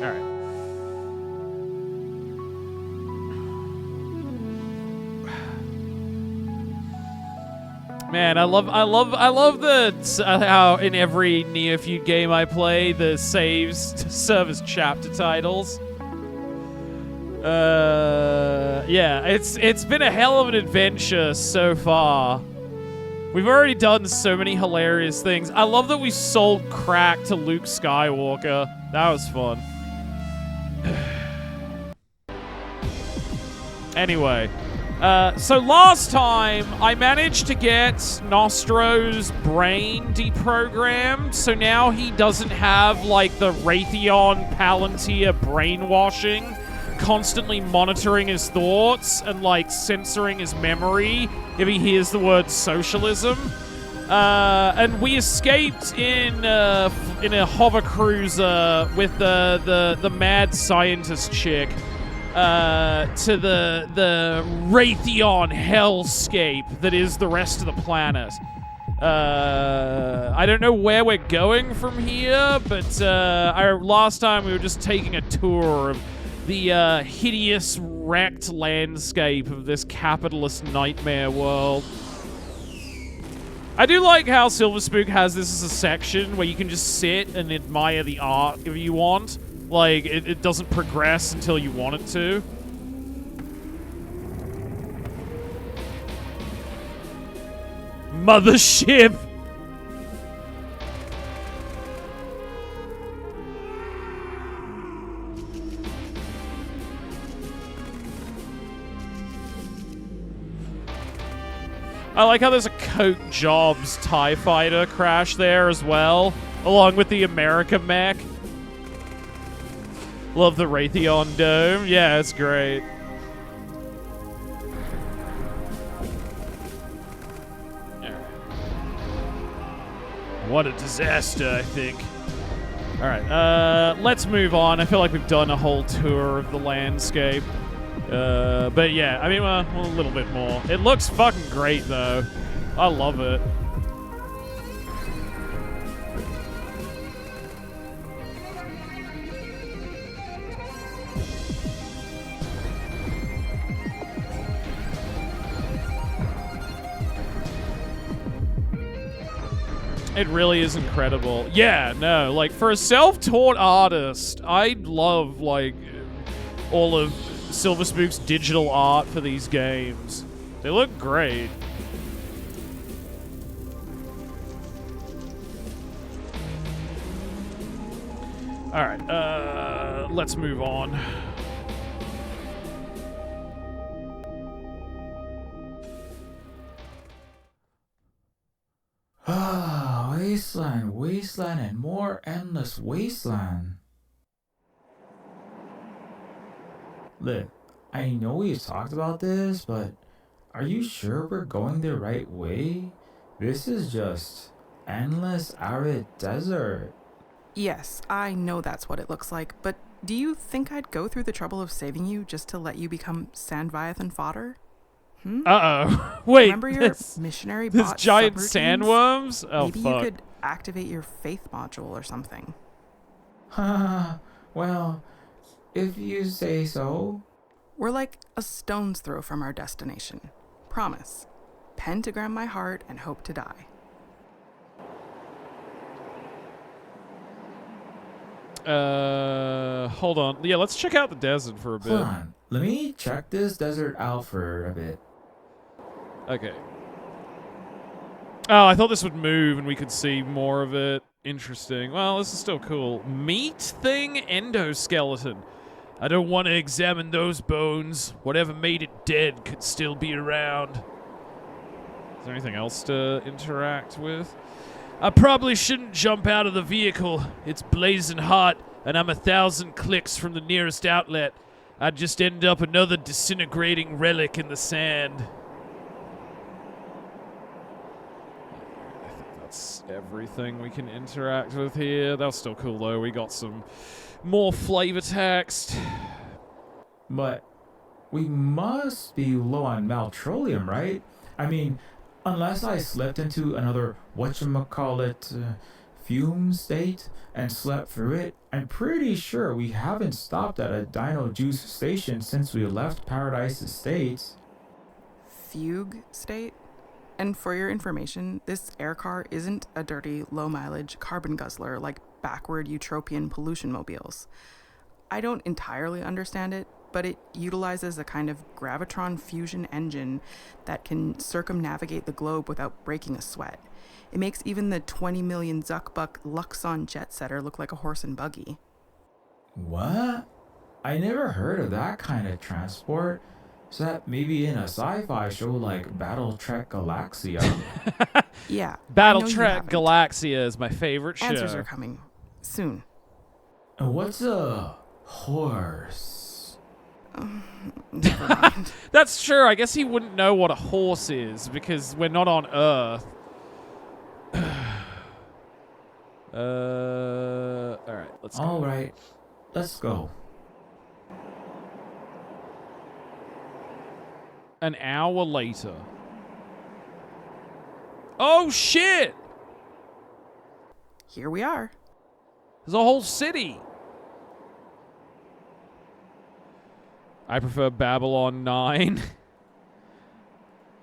Alright. Man, I love the how in every Neofeud game I play, the saves serve as chapter titles. Yeah, it's been a hell of an adventure so far. We've already done so many hilarious things. I love that we sold crack to Luke Skywalker. That was fun. Anyway. So last time, I managed to get Nostro's brain deprogrammed, so now he doesn't have, like, the Raytheon Palantir brainwashing, constantly monitoring his thoughts and, like, censoring his memory if he hears the word socialism. And we escaped in a hover cruiser with the mad scientist chick. To the Raytheon hellscape that is the rest of the planet. I don't know where we're going from here, but last time we were just taking a tour of the hideous, wrecked landscape of this capitalist nightmare world. I do like how Silver Spook has this as a section where you can just sit and admire the art if you want. Like, it doesn't progress until you want it to. Mothership! I like how there's a Coke Jobs TIE Fighter crash there as well, along with the America mech. Love the Raytheon dome. Yeah, it's great. What a disaster, I think. Alright, let's move on. I feel like we've done a whole tour of the landscape. But yeah, I mean, well, a little bit more. It looks fucking great, though. I love it. It really is incredible. Yeah, no, like, for a self-taught artist, I love, like, all of Silver Spook's digital art for these games. They look great. Alright, let's move on. Ah, wasteland, wasteland, and more endless wasteland. Look, I know we've talked about this, but are you sure we're going the right way? This is just endless arid desert. Yes, I know that's what it looks like, but do you think I'd go through the trouble of saving you just to let you become Sandviathan fodder? Uh-oh. Wait, remember your missionary bot giant subroutines? sandworms? Oh, Maybe fuck. you could activate your faith module or something. Well, if you say so. We're like a stone's throw from our destination. Promise. Pentagram my heart and hope to die. Hold on. Yeah, let's check out the desert for a bit. Hold on. Let me check this desert out for a bit. Okay. Oh, I thought this would move and we could see more of it. Interesting. Well, this is still cool. Meat thing endoskeleton. I don't want to examine those bones. Whatever made it dead could still be around. Is there anything else to interact with? I probably shouldn't jump out of the vehicle. It's blazing hot, and I'm 1,000 clicks from the nearest outlet. I'd just end up another disintegrating relic in the sand. I think that's everything we can interact with here. That was still cool, though. We got some more flavor text. But we must be low on maltrollium, right? I mean, unless I slipped into another whatchamacallit fume state and slept through it. I'm pretty sure we haven't stopped at a dino juice station since we left Paradise Estates. Fugue state? And for your information, this air car isn't a dirty, low-mileage carbon guzzler like backward utopian pollution mobiles. I don't entirely understand it, but it utilizes a kind of gravitron fusion engine that can circumnavigate the globe without breaking a sweat. It makes even the 20 million Zuckbuck Luxon jet setter look like a horse and buggy. What? I never heard of that kind of transport. Except maybe in a sci-fi show like Battle Trek Galaxia. Yeah. Battle I know you Trek haven't. Galaxia is my favorite show. Answers are coming. Soon. What's a horse? Never mind. That's true. I guess he wouldn't know what a horse is because we're not on Earth. Alright, let's go. Alright, let's go. An hour later. Oh shit! Here we are. There's a whole city. I prefer Babylon 9.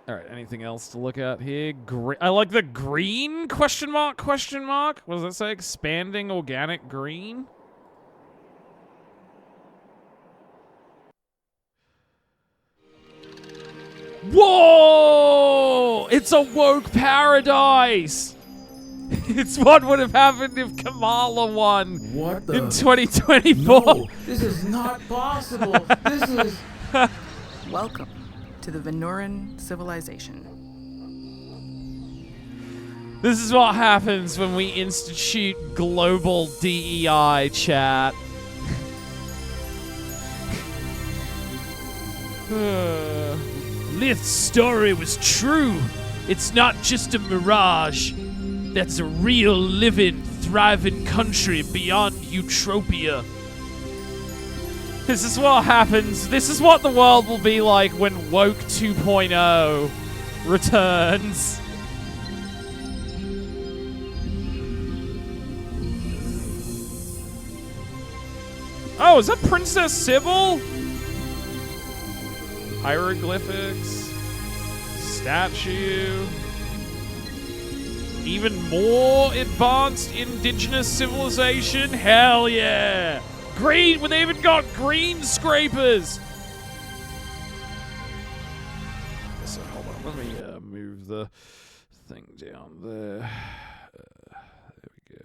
Alright, anything else to look at here? I like the green question mark? What does that say? Expanding organic green? Whoa! It's a woke paradise! It's what would have happened if Kamala won What the? in 2024. No, this is not possible. This is... Welcome to the Venuran civilization. This is what happens when we institute global DEI, chat. Lith's story was true. It's not just a mirage. That's a real, living, thriving country beyond utopia. This is what happens. This is what the world will be like when Woke 2.0 returns. Oh, is that Princess Sybil? Hieroglyphics. Statue. Even more advanced indigenous civilization? Hell yeah! Green, they even got green scrapers! So hold on, let me move the thing down there. There we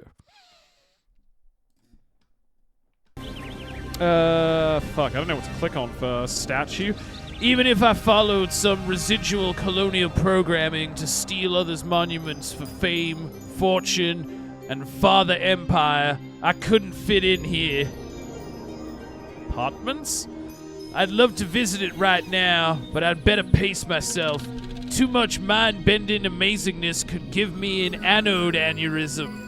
go. Fuck, I don't know what to click on first. Statue? Even if I followed some residual colonial programming to steal others' monuments for fame, fortune, and father empire, I couldn't fit in here. Apartments? I'd love to visit it right now, but I'd better pace myself. Too much mind-bending amazingness could give me an anode aneurysm.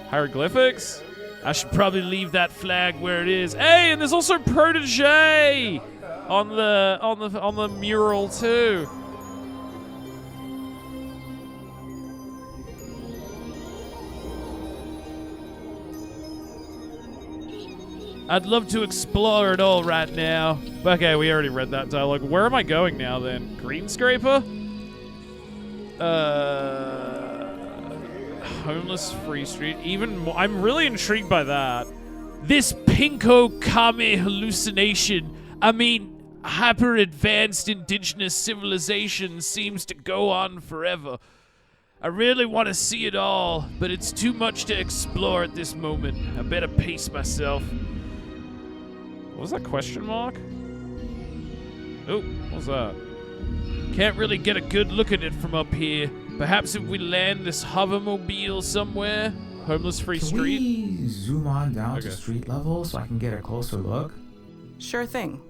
Hieroglyphics? I should probably leave that flag where it is. Hey, and there's also Protege on the mural too. I'd love to explore it all right now. Okay, we already read that dialogue. Where am I going now then? Greenscraper? Homeless Free Street. Even more. I'm really intrigued by that. This Pinko Kame hallucination, hyper-advanced indigenous civilization seems to go on forever. I really want to see it all, but it's too much to explore at this moment. I better pace myself. What was that question mark? Oh, what was that? Can't really get a good look at it from up here. Perhaps if we land this hovermobile somewhere? Homeless Free Can Street? we zoom on down to Okay. street level so I can get a closer look? Sure thing.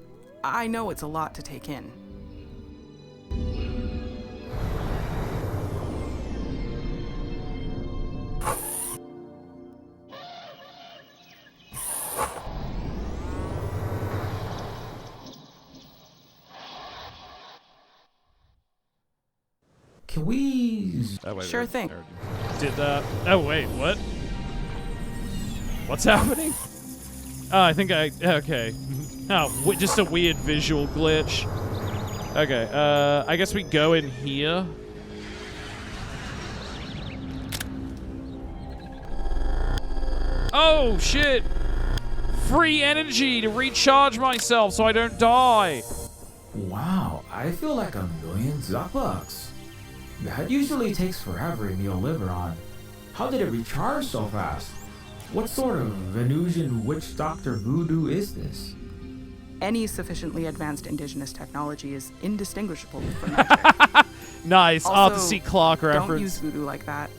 I know it's a lot to take in. Can we please? Oh, wait, Sure thing. Did that. Oh, wait, what? What's happening? Oh, I think I... Okay. Oh, just a weird visual glitch. Okay, I guess we go in here. Oh, shit! Free energy to recharge myself so I don't die. Wow, I feel like a million Zuckbucks. That usually takes forever in Neoliberon. How did it recharge so fast? What sort of Venusian witch doctor voodoo is this? Any sufficiently advanced indigenous technology is indistinguishable from magic. Nice, Also, Arthur C. Clarke reference. Don't use voodoo like that.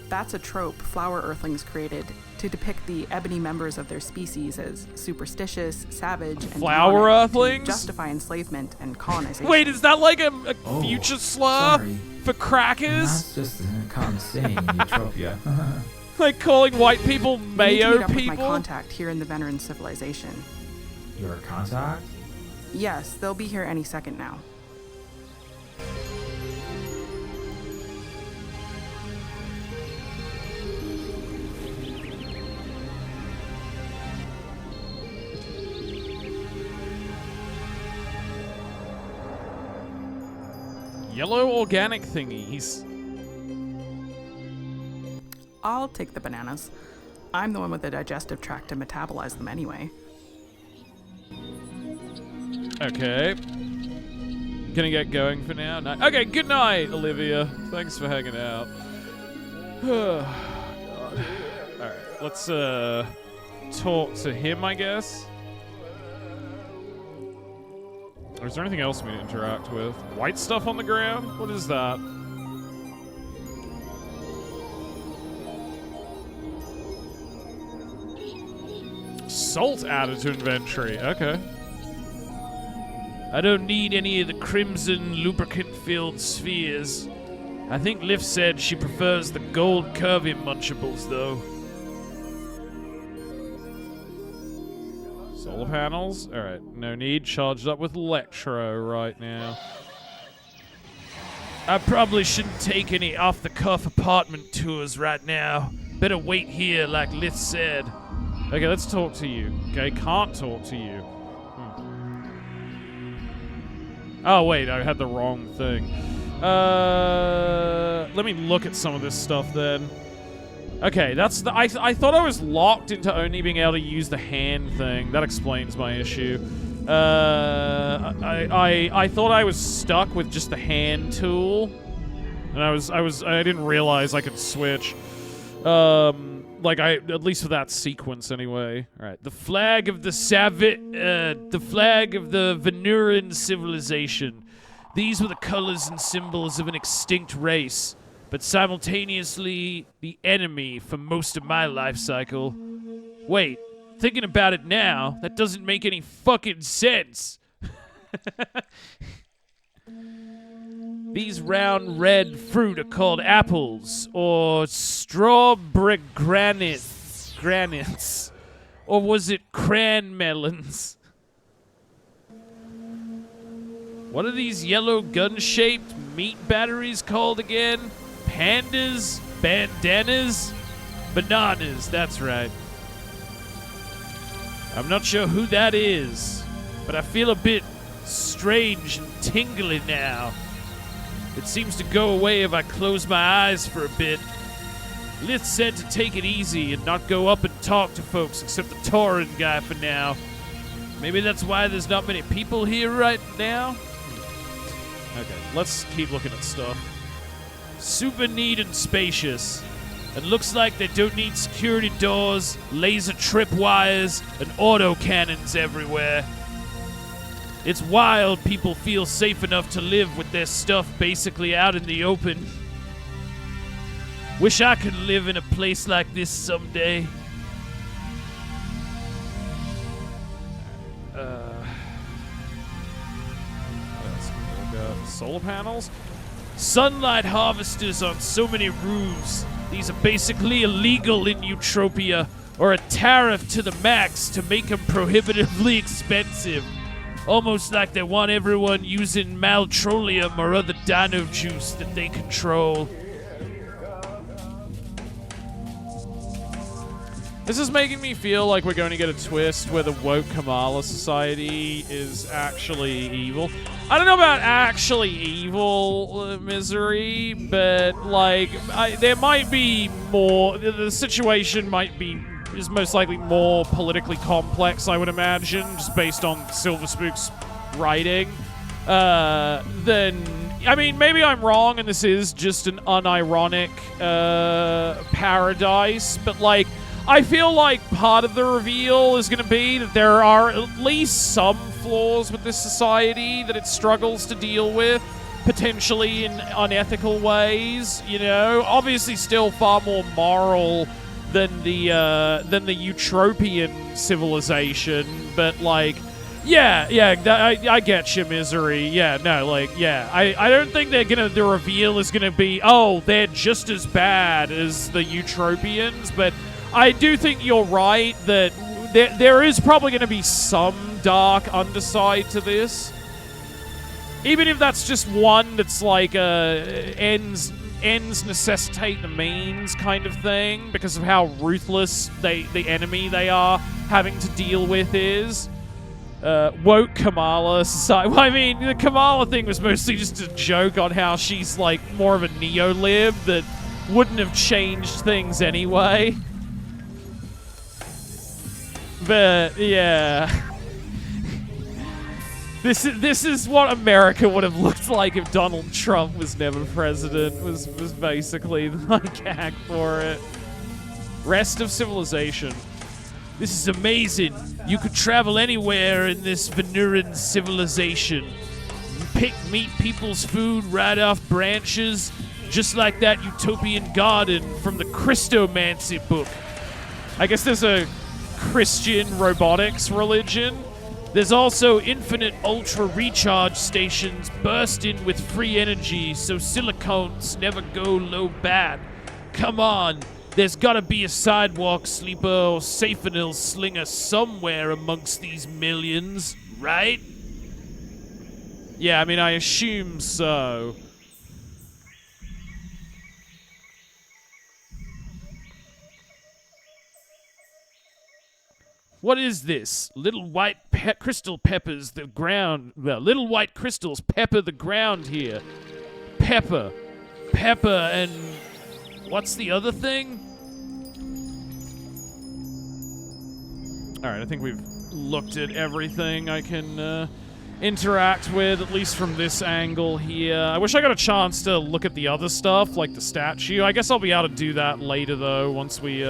That's a trope flower earthlings created to depict the ebony members of their species as superstitious, savage, and Flower demonic earthlings? to justify enslavement and colonization. Wait, is that like a Oh, future slur sorry. for crackers? That's just a common saying in Utopia. Like calling white people You need to mayo meet up with my people? contact here in the Veneran civilization. Your contact? Yes, they'll be here any second now. Yellow organic thingies. I'll take the bananas. I'm the one with the digestive tract to metabolize them anyway. Okay. Gonna get going for now. No. Okay, good night, Olivia. Thanks for hanging out. God. Alright, let's talk to him, I guess. Or is there anything else we need to interact with? White stuff on the ground? What is that? Salt added to inventory. Okay. I don't need any of the crimson lubricant-filled spheres. I think Liv said she prefers the gold curvy munchables, though. Solar panels? Alright, no need. Charged up with electro right now. I probably shouldn't take any off-the-cuff apartment tours right now. Better wait here, like Liv said. Okay, let's talk to you. Okay, can't talk to you. Oh, wait, I had the wrong thing. Let me look at some of this stuff then. Okay, that's the. I thought I was locked into only being able to use the hand thing. That explains my issue. I thought I was stuck with just the hand tool, and I didn't realize I could switch. At least for that sequence anyway. All right, the flag of the the flag of the Venuran civilization. These were the colors and symbols of an extinct race, but simultaneously the enemy for most of my life cycle. Wait, thinking about it now, that doesn't make any fucking sense. These round red fruit are called apples, or strawberry granites, or was it cran melons? What are these yellow gun-shaped meat batteries called again? Pandas? Bandanas? Bananas, that's right. I'm not sure who that is, but I feel a bit strange and tingly now. It seems to go away if I close my eyes for a bit. Lith said to take it easy and not go up and talk to folks except the Tauren guy for now. Maybe that's why there's not many people here right now? Okay, let's keep looking at stuff. Super neat and spacious. It looks like they don't need security doors, laser tripwires, and autocannons everywhere. It's wild people feel safe enough to live with their stuff basically out in the open. Wish I could live in a place like this someday. Solar panels? Sunlight harvesters on so many roofs. These are basically illegal in Utopia, or a tariff to the max to make them prohibitively expensive. Almost like they want everyone using maltrolium or other dino juice that they control. This is making me feel like we're going to get a twist where the woke Kamala society is actually evil. I don't know about actually evil, Misery, but, like, there might be more... The situation is most likely more politically complex, I would imagine, just based on Silver Spook's writing, than... I mean, maybe I'm wrong and this is just an unironic paradise, but, like, I feel like part of the reveal is going to be that there are at least some flaws with this society that it struggles to deal with, potentially in unethical ways, you know? Obviously still far more moral than the Eutropian civilization, but, like, I get you, Misery. Yeah, no, like, yeah. I don't think the reveal is gonna be, oh, they're just as bad as the Eutropians, but I do think you're right that there is probably gonna be some dark underside to this. Even if that's just one that's like ends necessitate the means kind of thing because of how ruthless the enemy they are having to deal with is. Woke Kamala society. Well, I mean, the Kamala thing was mostly just a joke on how she's like more of a neo-lib that wouldn't have changed things anyway. But yeah, this is what America would have looked like if Donald Trump was never president. Was basically my gag for it. Rest of civilization. This is amazing. You could travel anywhere in this Venuran civilization. Meet people's food right off branches, just like that utopian garden from the Christomancy book. I guess there's a Christian robotics religion. There's also infinite ultra recharge stations bursting with free energy, so silicones never go low bat. Come on. There's gotta be a sidewalk sleeper or Safanil slinger somewhere amongst these millions, right? Yeah, I mean, I assume so. What is this? Little white crystal peppers the ground. Well, little white crystals pepper the ground here. Pepper, and... what's the other thing? Alright, I think we've looked at everything I can interact with, at least from this angle here. I wish I got a chance to look at the other stuff, like the statue. I guess I'll be able to do that later, though, once we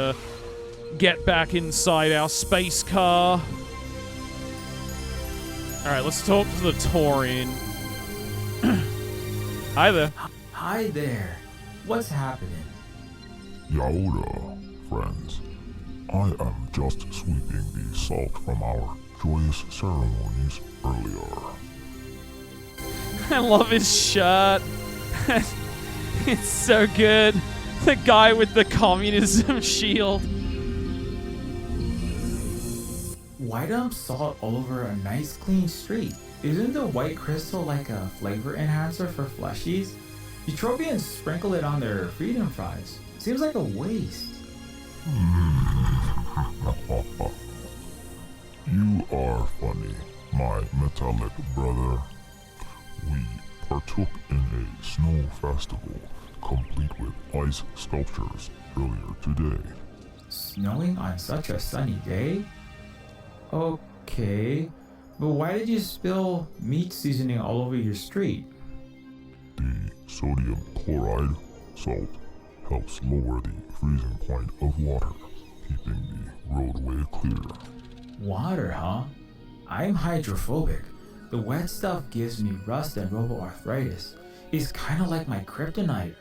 get back inside our space car. Alright, let's talk to the Taurian. Hi there. Hi there. What's happening? Yaoda, friends. I am just sweeping the salt from our joyous ceremonies earlier. I love his shirt. It's so good. The guy with the communism shield. Why dump salt all over a nice clean street? Isn't the white crystal like a flavor enhancer for fleshies? Eutropians sprinkle it on their freedom fries. Seems like a waste. You are funny, my metallic brother. We partook in a snow festival, complete with ice sculptures, earlier today. Snowing on such a sunny day? Okay, but why did you spill meat seasoning all over your street? The sodium chloride salt helps lower the freezing point of water, keeping the roadway clear. Water, huh? I'm hydrophobic. The wet stuff gives me rust and robo-arthritis. It's kind of like my kryptonite.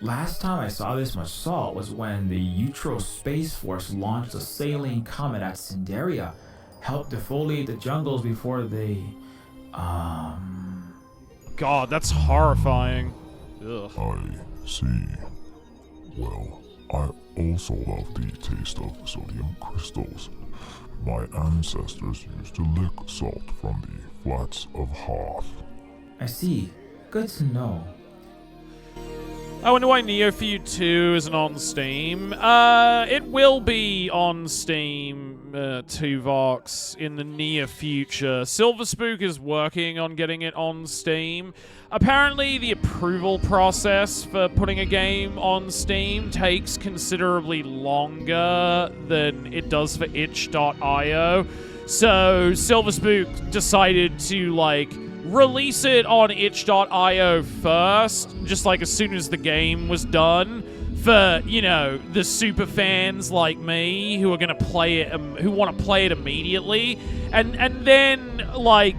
Last time I saw this much salt was when the Utro Space Force launched a saline comet at Cinderia, helped defoliate the jungles before they, God, that's horrifying. Ugh. I see. Well, I also love the taste of sodium crystals. My ancestors used to lick salt from the flats of Hoth. I see. Good to know. I wonder why Neofeud 2 isn't on Steam. It will be on Steam, Tuvox, in the near future. Silverspook is working on getting it on Steam. Apparently, the approval process for putting a game on Steam takes considerably longer than it does for itch.io. So, Silverspook decided to, like, release it on itch.io first, just like as soon as the game was done, for, you know, the super fans like me who are gonna play it, who want to play it immediately, and then like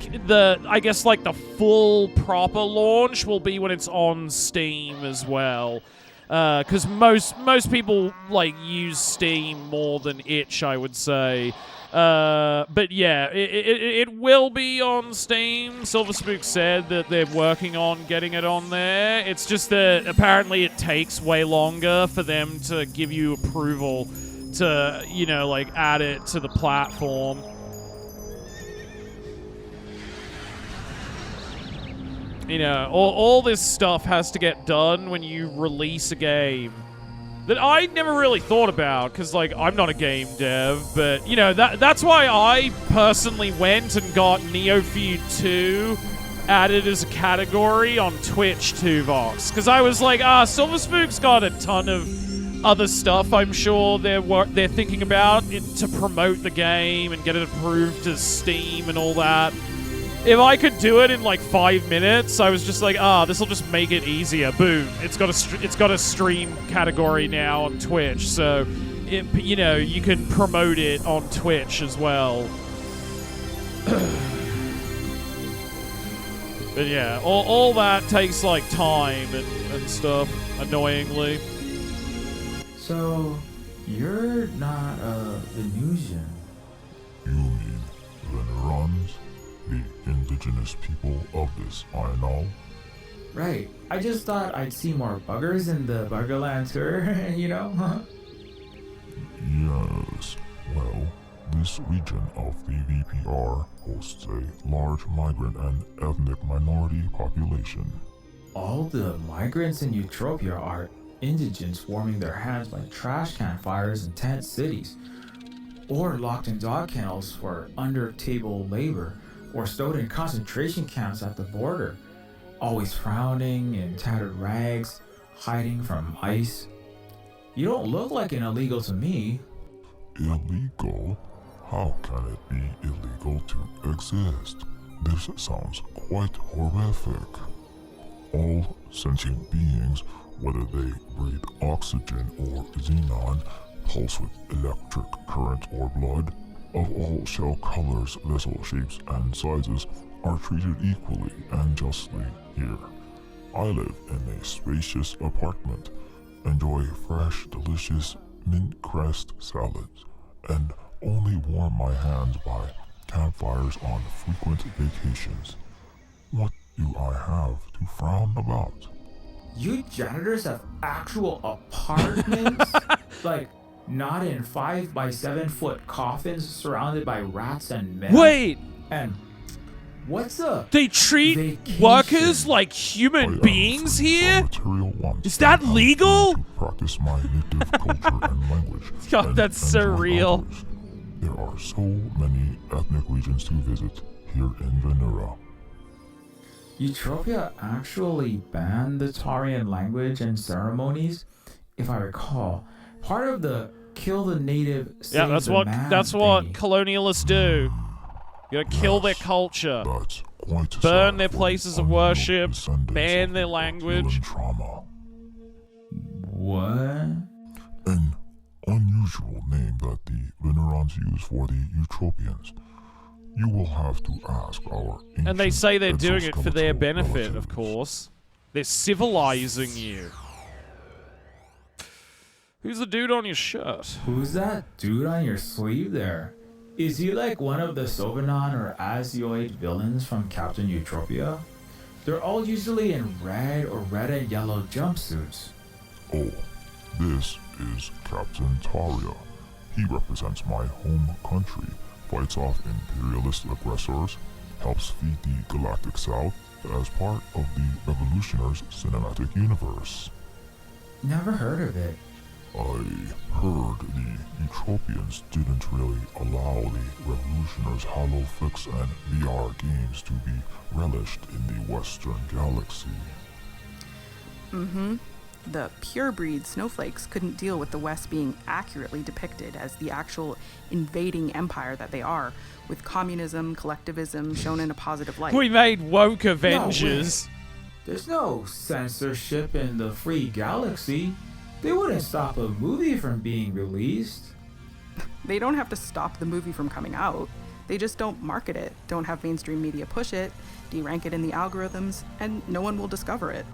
I guess like the full proper launch will be when it's on Steam as well, because most people like use Steam more than itch, I would say. But yeah, it will be on Steam. Silverspook said that they're working on getting it on there. It's just that apparently it takes way longer for them to give you approval to, you know, like add it to the platform. You know, all this stuff has to get done when you release a game that I never really thought about, because, like, I'm not a game dev, but, you know, that's why I personally went and got Neofeud 2 added as a category on Twitch, Tuvox, because I was like, Silverspook's got a ton of other stuff I'm sure they're thinking about to promote the game and get it approved to Steam and all that. If I could do it in like 5 minutes, I was just like, this will just make it easier. Boom! It's got a stream category now on Twitch, so you know, you can promote it on Twitch as well. But yeah, all that takes like time and stuff, annoyingly. So, you're not a Venusian. You mean Venerons? The indigenous people of this isle? Right. I just thought I'd see more buggers in the Buggerland tour, you know? Yes. Well, this region of the VPR hosts a large migrant and ethnic minority population. All the migrants in Eutropia are indigents warming their hands by trash can fires in tent cities, or locked in dog kennels for under-table labor, or stowed in concentration camps at the border, always frowning in tattered rags, hiding from ICE. You don't look like an illegal to me. Illegal? How can it be illegal to exist? This sounds quite horrific. All sentient beings, whether they breathe oxygen or xenon, pulse with electric current or blood, of all shell colors, vessel shapes, and sizes, are treated equally and justly here. I live in a spacious apartment, enjoy fresh, delicious mint crest salads, and only warm my hands by campfires on frequent vacations. What do I have to frown about? You janitors have actual apartments? Like, not in 5 by 7 foot coffins surrounded by rats and men? Wait! And what's up? They treat workers like human beings here? Is that legal? To practice my native culture and language. God, that's so real. Others. There are so many ethnic regions to visit here in Venera. Eutropia actually banned the Tarian language and ceremonies, if I recall. Part of the kill the native, save that's the what man what thingy. colonialists do. You gotta kill their culture, That's quite burn sad their for places the of unknown worship, descendants ban of their the language. Trauma. What? An unusual name that the Venerons use for the Eutropians. You will have to ask our ancient And they say they're doing it for their exoskeletal benefit, of relatives. course. They're civilizing you. Who's the dude on your shirt? Who's that dude on your sleeve there? Is he like one of the Sovenon or Azioid villains from Captain Eutropia? They're all usually in red or red and yellow jumpsuits. Oh, this is Captain Taria. He represents my home country, fights off imperialist aggressors, helps feed the Galactic South as part of the Revolutioners cinematic universe. Never heard of it. I heard the Eutropians didn't really allow the Revolutioners' HoloFix and VR games to be relished in the Western Galaxy. The purebreed snowflakes couldn't deal with the West being accurately depicted as the actual invading empire that they are, with communism, collectivism shown in a positive light. We made woke Avengers. There's no censorship in the free galaxy. They wouldn't stop a movie from being released. They don't have to stop the movie from coming out. They just don't market it, don't have mainstream media push it, derank it in the algorithms, and no one will discover it.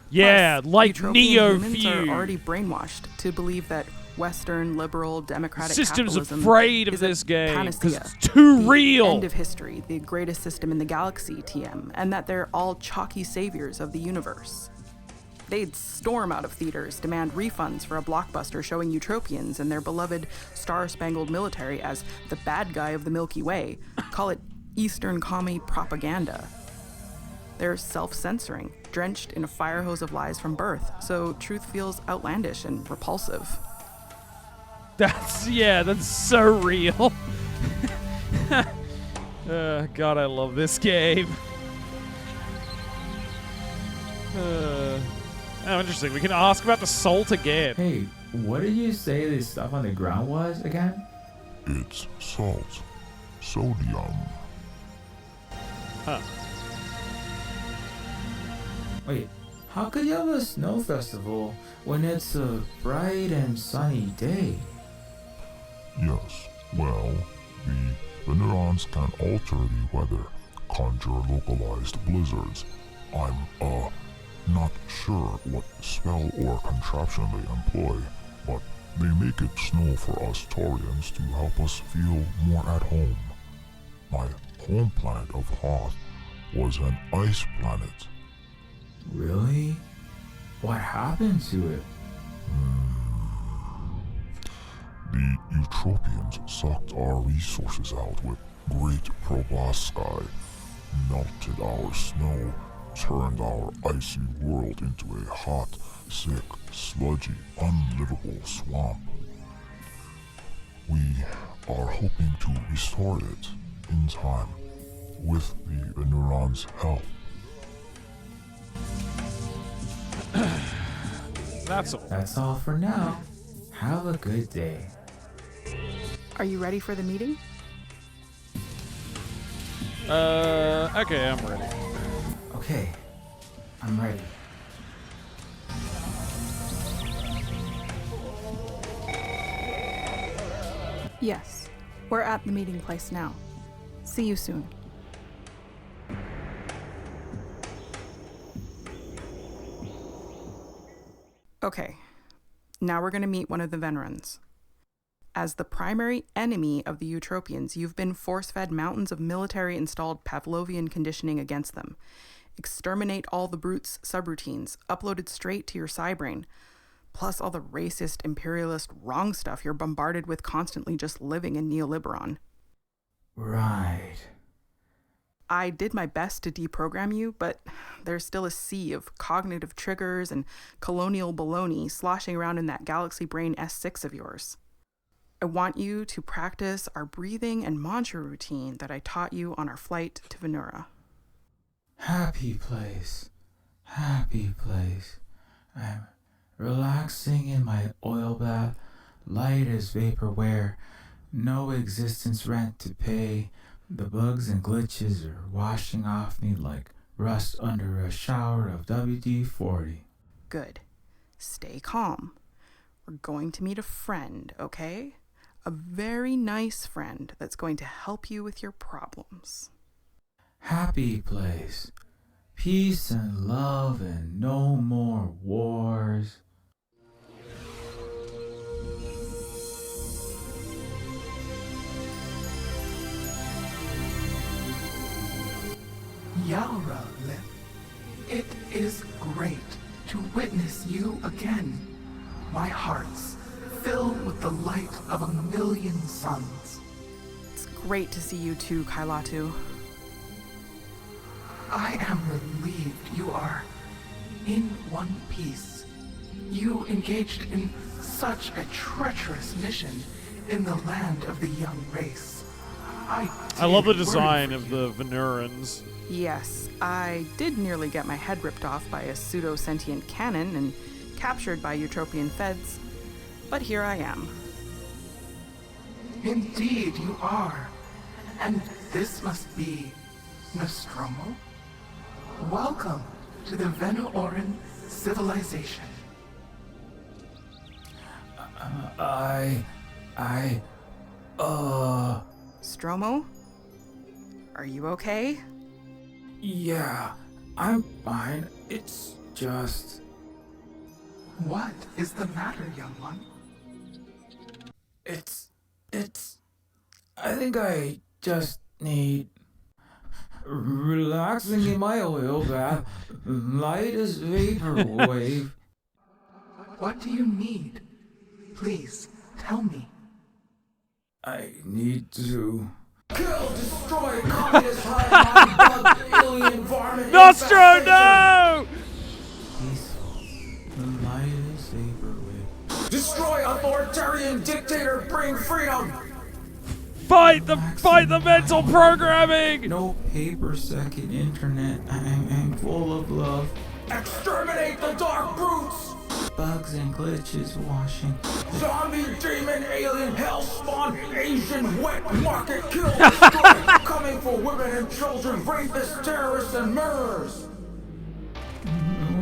Yeah, Plus, like utopian humans are Neofeud. already brainwashed to believe that Western, liberal, democratic System's capitalism afraid of is a this game because panacea, it's too the real. end of history, the greatest system in the galaxy, TM, and that they're all chalky saviors of the universe. They'd storm out of theaters, demand refunds for a blockbuster showing utopians and their beloved star-spangled military as the bad guy of the Milky Way, call it Eastern commie propaganda. They're self-censoring, drenched in a fire hose of lies from birth, so truth feels outlandish and repulsive. That's so real. God, I love this game. Oh, interesting. We can ask about the salt again. Hey, what did you say this stuff on the ground was again? It's salt. Sodium. Huh. Wait, how could you have a snow festival when it's a bright and sunny day? Yes, well, the neurons can alter the weather, conjure localized blizzards. I'm, not sure what spell or contraption they employ, but they make it snow for us Taurians to help us feel more at home. My home planet of Hoth was an ice planet. Really? What happened to it? The Eutropians sucked our resources out with great probosci, melted our snow, turned our icy world into a hot, sick, sludgy, unlivable swamp. We are hoping to restore it in time with the Venuron's help. That's all for now. Have a good day. Are you ready for the meeting? Okay, I'm ready. Okay, I'm ready. Yes. We're at the meeting place now. See you soon. Okay. Now we're going to meet one of the Venerans. As the primary enemy of the Eutropians, you've been force-fed mountains of military-installed Pavlovian conditioning against them. Exterminate all the brutes' subroutines, uploaded straight to your cybrain, plus all the racist, imperialist, wrong stuff you're bombarded with constantly just living in Neoliberon. Right. I did my best to deprogram you, but there's still a sea of cognitive triggers and colonial baloney sloshing around in that Galaxy Brain S6 of yours. I want you to practice our breathing and mantra routine that I taught you on our flight to Venura. Happy place. Happy place. I'm relaxing in my oil bath, light as vaporware, no existence rent to pay. The bugs and glitches are washing off me like rust under a shower of WD-40. Good. Stay calm. We're going to meet a friend, okay? A very nice friend that's going to help you with your problems. Happy place. Peace and love and no more wars. Yaura, it is great to witness you again. My heart's filled with the light of 1,000,000 suns. It's great to see you too, Kailatu. I am relieved you are in one piece You engaged in such a treacherous mission in the land of the young race. I love the did worry design for of you. the Venurans. Yes, I did nearly get my head ripped off by a pseudo-sentient cannon and captured by Eutropian feds, but here I am. Indeed, you are. And this must be Nostromo? Welcome to the Venoran civilization. Stromo? Are you okay? Yeah, I'm fine. It's just... What is the matter, young one? It's... I think I just need... relaxing in my oil bath, light as vaporwave. What do you need? Please, tell me. I need to... kill, destroy, communist, high-mind, bug, alien, varmint... Nostro, no! Peaceful, light as vaporwave. Destroy authoritarian dictator, bring freedom! Fight the mental programming! No paper-second internet, I'm full of love. Exterminate the dark brutes! Bugs and glitches washing. Zombie, demon, alien, hell spawn, Asian, wet market, kill, destroy, coming for women and children, rapists, terrorists, and murderers.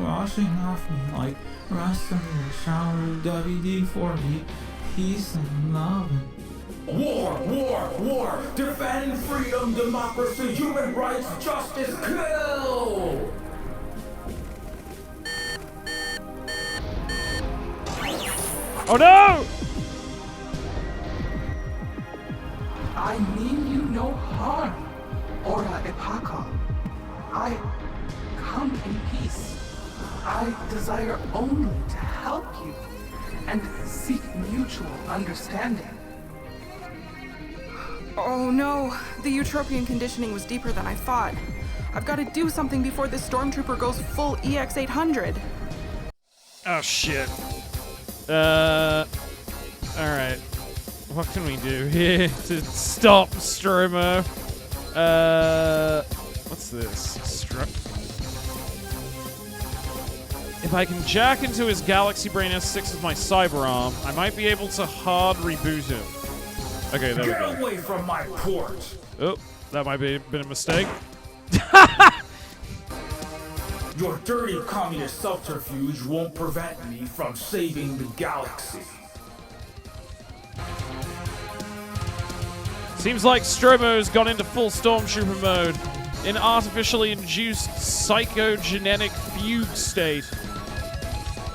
Washing off me like rust under a shower of WD-40, peace and love and... War! Defend freedom, democracy, human rights, justice, kill! Oh no! I mean you no harm, Ora Epaka. I come in peace. I desire only to help you and seek mutual understanding. Oh no, the Eutropian conditioning was deeper than I thought. I've got to do something before this stormtrooper goes full EX-800. Oh shit. Alright. What can we do here to stop Stromo? What's this? If I can jack into his Galaxy Brain S6 with my cyber arm, I might be able to hard reboot him. Okay, there we go. Get away from my port! Oh, that might be been a mistake. Your dirty communist subterfuge won't prevent me from saving the galaxy. Seems like Stromo's gone into full Stormtrooper mode, in artificially induced psychogenetic fugue state.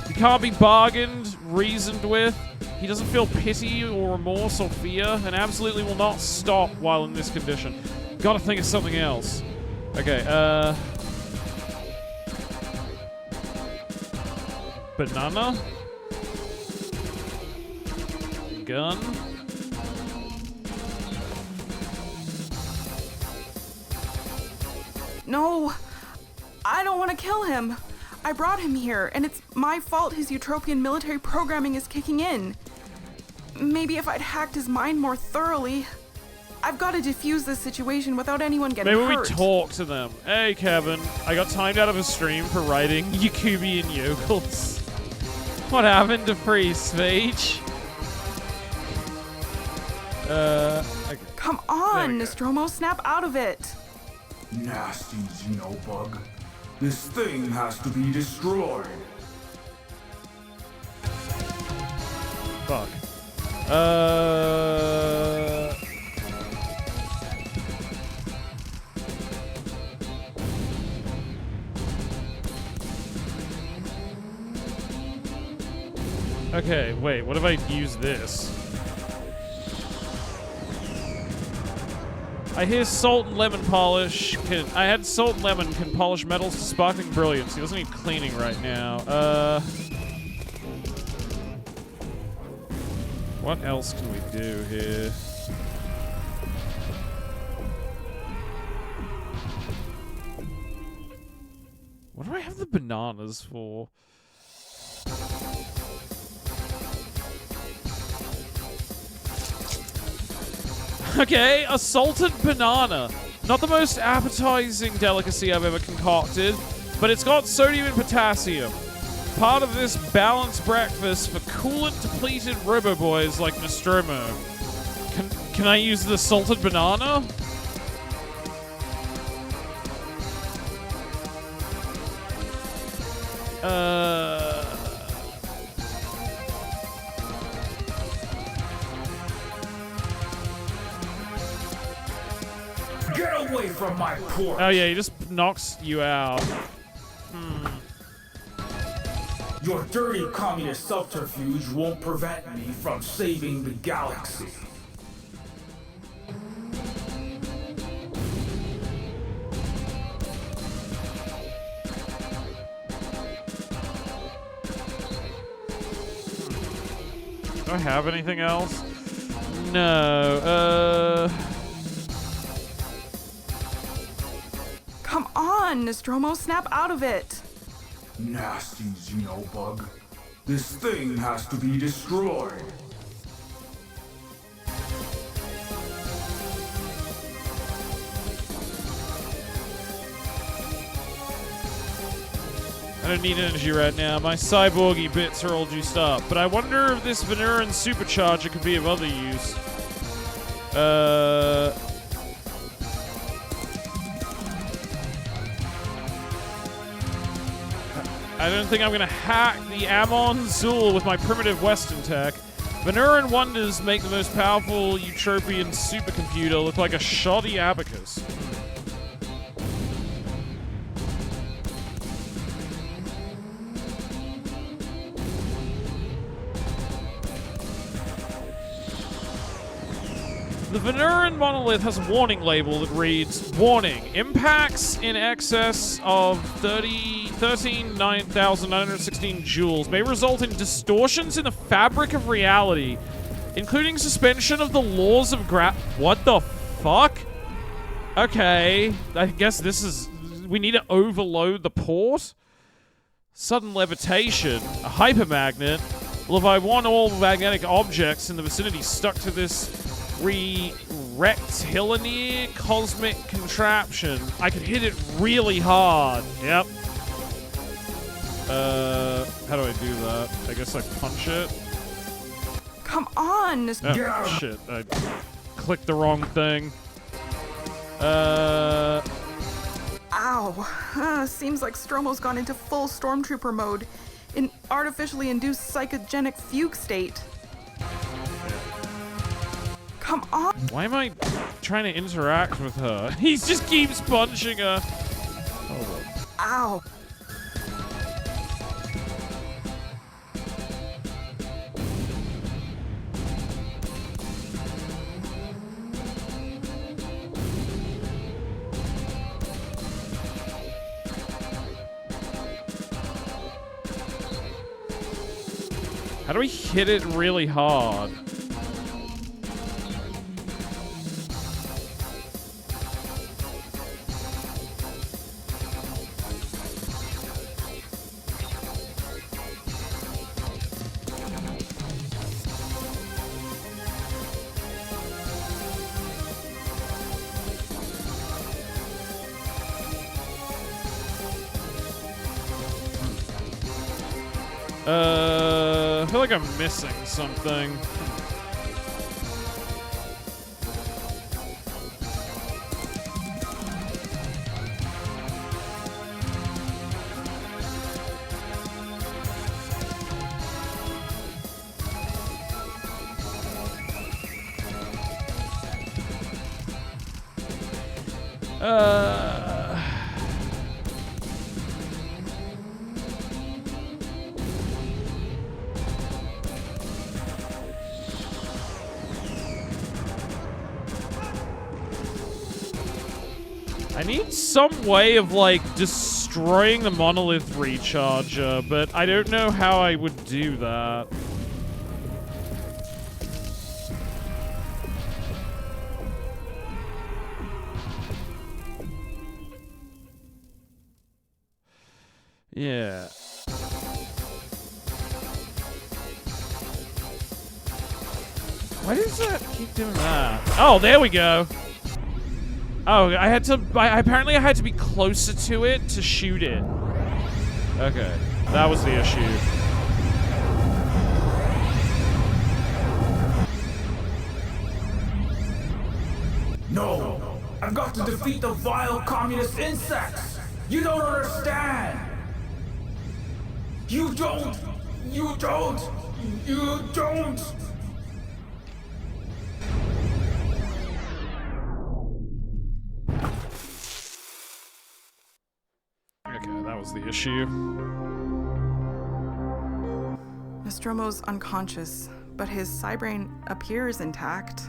He can't be bargained, reasoned with. He doesn't feel pity or remorse or fear, and absolutely will not stop while in this condition. Gotta think of something else. Okay, banana? Gun? No, I don't want to kill him. I brought him here, and it's my fault his Eutropian military programming is kicking in. Maybe if I'd hacked his mind more thoroughly. I've got to defuse this situation without anyone getting Maybe hurt. we talk to them. Hey, Kevin, I got timed out of a stream for writing Yakubian yokels. What happened to free speech? Okay. Come There on, we go. Nostromo, snap out of it. Nasty Xenobug. This thing has to be destroyed. Fuck. Okay, wait, what if I use this? I hear salt and lemon polish I had salt and lemon can polish metals to sparkling brilliance. He doesn't need cleaning right now. What else can we do here? What do I have the bananas for? Okay, a salted banana. Not the most appetizing delicacy I've ever concocted, but it's got sodium and potassium. Part of this balanced breakfast for coolant-depleted robo-boys like Nostromo. Can I use the salted banana? Get away from my porch! Oh yeah, he just knocks you out. Your dirty communist subterfuge won't prevent me from saving the galaxy. Do I have anything else? No. Come on, Nostromo, snap out of it. Nasty Xenobug. This thing has to be destroyed. I don't need energy right now. My cyborgy bits are all juiced up. But I wonder if this Venuran supercharger could be of other use. I don't think I'm gonna hack the Amon Zul with my primitive Western tech. Venuran wonders make the most powerful Utopian supercomputer look like a shoddy abacus. The Venuran monolith has a warning label that reads, Warning, impacts in excess of 13,916 joules may result in distortions in the fabric of reality, including suspension of the laws of What the fuck? Okay, I guess this is... We need to overload the port? Sudden levitation, a hypermagnet. Well, if I want all magnetic objects in the vicinity stuck to this rectilinear cosmic contraption, I could hit it really hard. Yep. How do I do that? I guess I punch it. Come on, Oh, shit. I clicked the wrong thing. Ow. Seems like Stromo's gone into full Stormtrooper mode in artificially induced psychogenic fugue state. Come on. Why am I trying to interact with her? He just keeps punching her. Hold on. Ow. How do we hit it really hard? I feel like I'm missing something. I need some way of, like, destroying the monolith recharger, but I don't know how I would do that. Yeah. Why does that keep doing that? Oh, there we go. Oh, apparently I had to be closer to it to shoot it. Okay, that was the issue. No! I've got to defeat the vile communist insects! You don't understand! You don't! You don't! You don't! Okay, that was the issue. Nostromo's unconscious, but his cybrain appears intact.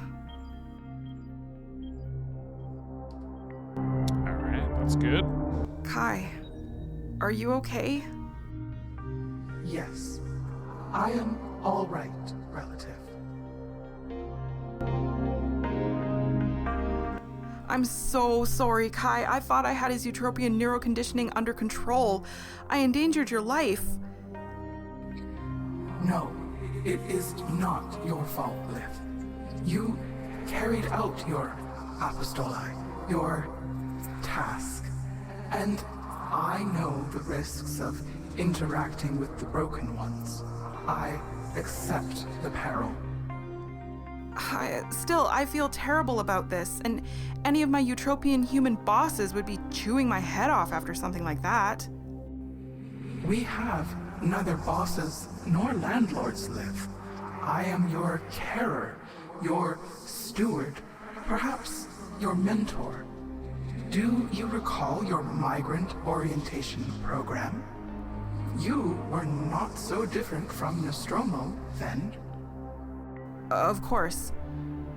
Alright, that's good. Kai, are you okay? Yes, I am all right, relative. I'm so sorry, Kai. I thought I had his utopian neuroconditioning under control. I endangered your life. No, it is not your fault, Liv. You carried out your apostoli, your task. And I know the risks of interacting with the broken ones. I accept the peril. I feel terrible about this, and any of my utopian human bosses would be chewing my head off after something like that. We have neither bosses nor landlords, Liv. I am your carer, your steward, perhaps your mentor. Do you recall your migrant orientation program? You were not so different from Nostromo then. Of course.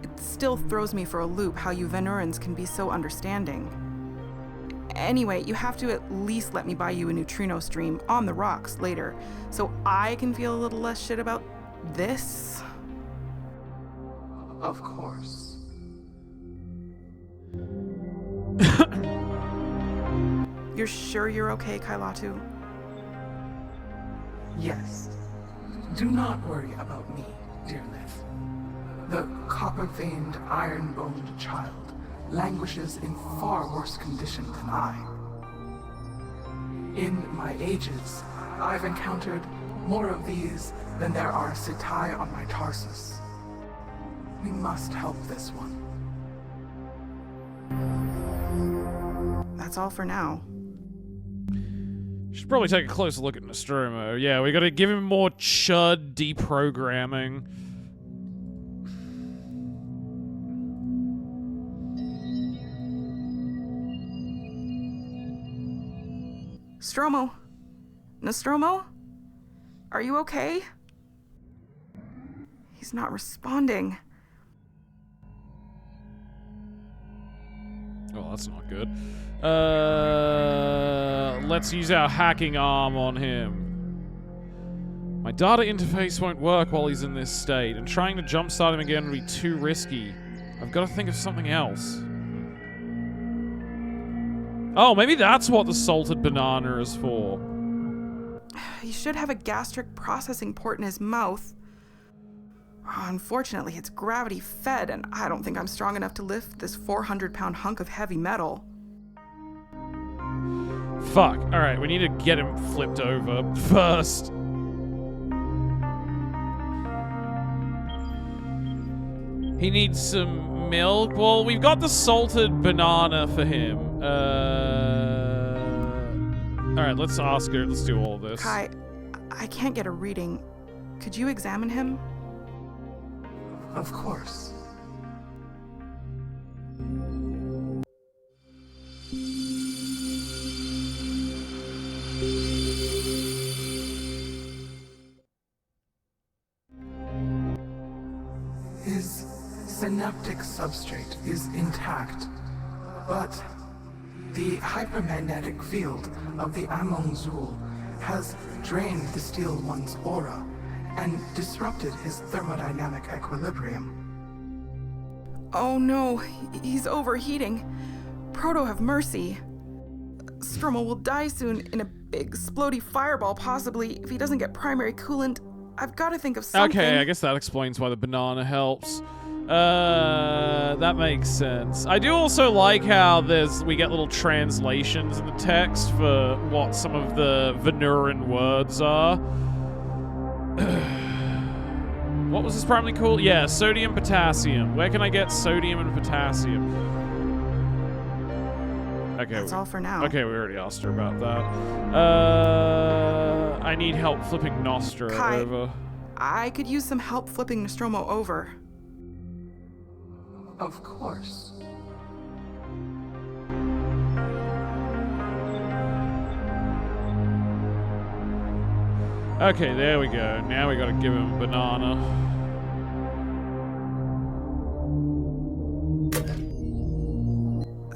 It still throws me for a loop how you Venurans can be so understanding. Anyway, you have to at least let me buy you a neutrino stream on the rocks later, so I can feel a little less shit about this. Of course. You're sure you're okay, Kailatu? Yes. Do not worry about me, dear Liv. The copper-veined, iron-boned child languishes in far worse condition than I. In my ages, I've encountered more of these than there are Sitai on my Tarsus. We must help this one. That's all for now. Should probably take a closer look at Nostromo. Yeah, we gotta give him more chud deprogramming. Stromo? Nostromo? Are you okay? He's not responding. Oh, that's not good. Let's use our hacking arm on him. My data interface won't work while he's in this state, and trying to jumpstart him again would be too risky. I've got to think of something else. Oh, maybe that's what the salted banana is for. He should have a gastric processing port in his mouth. Unfortunately, it's gravity fed, and I don't think I'm strong enough to lift this 400-pound hunk of heavy metal. Fuck. Alright, we need to get him flipped over first. He needs some milk. Well, we've got the salted banana for him. Alright, let's ask her. Let's do all of this. Kai, I can't get a reading. Could you examine him? Of course. His synaptic substrate is intact, but the hypermagnetic field of the Amonzul has drained the Steel One's aura and disrupted his thermodynamic equilibrium. Oh no, he's overheating. Proto, have mercy. Stromo will die soon in a big, splody fireball, possibly, if he doesn't get primary coolant I've got to think of something. Okay, I guess that explains why the banana helps. That makes sense. I do also like how we get little translations in the text for what some of the Venuran words are. What was this primarily called? Yeah, sodium, potassium. Where can I get sodium and potassium? Okay. That's all for now. Okay, we already asked her about that. I need help flipping Nostro Kai, over. I could use some help flipping Nostromo over. Of course. Okay, there we go. Now we gotta give him a banana.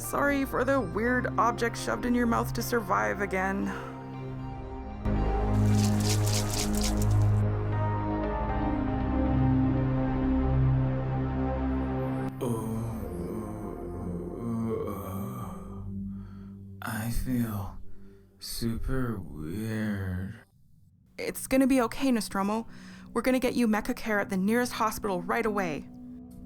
Sorry for the weird object shoved in your mouth to survive again. I feel super weird. It's gonna be okay, Nostromo. We're gonna get you mecha care at the nearest hospital right away.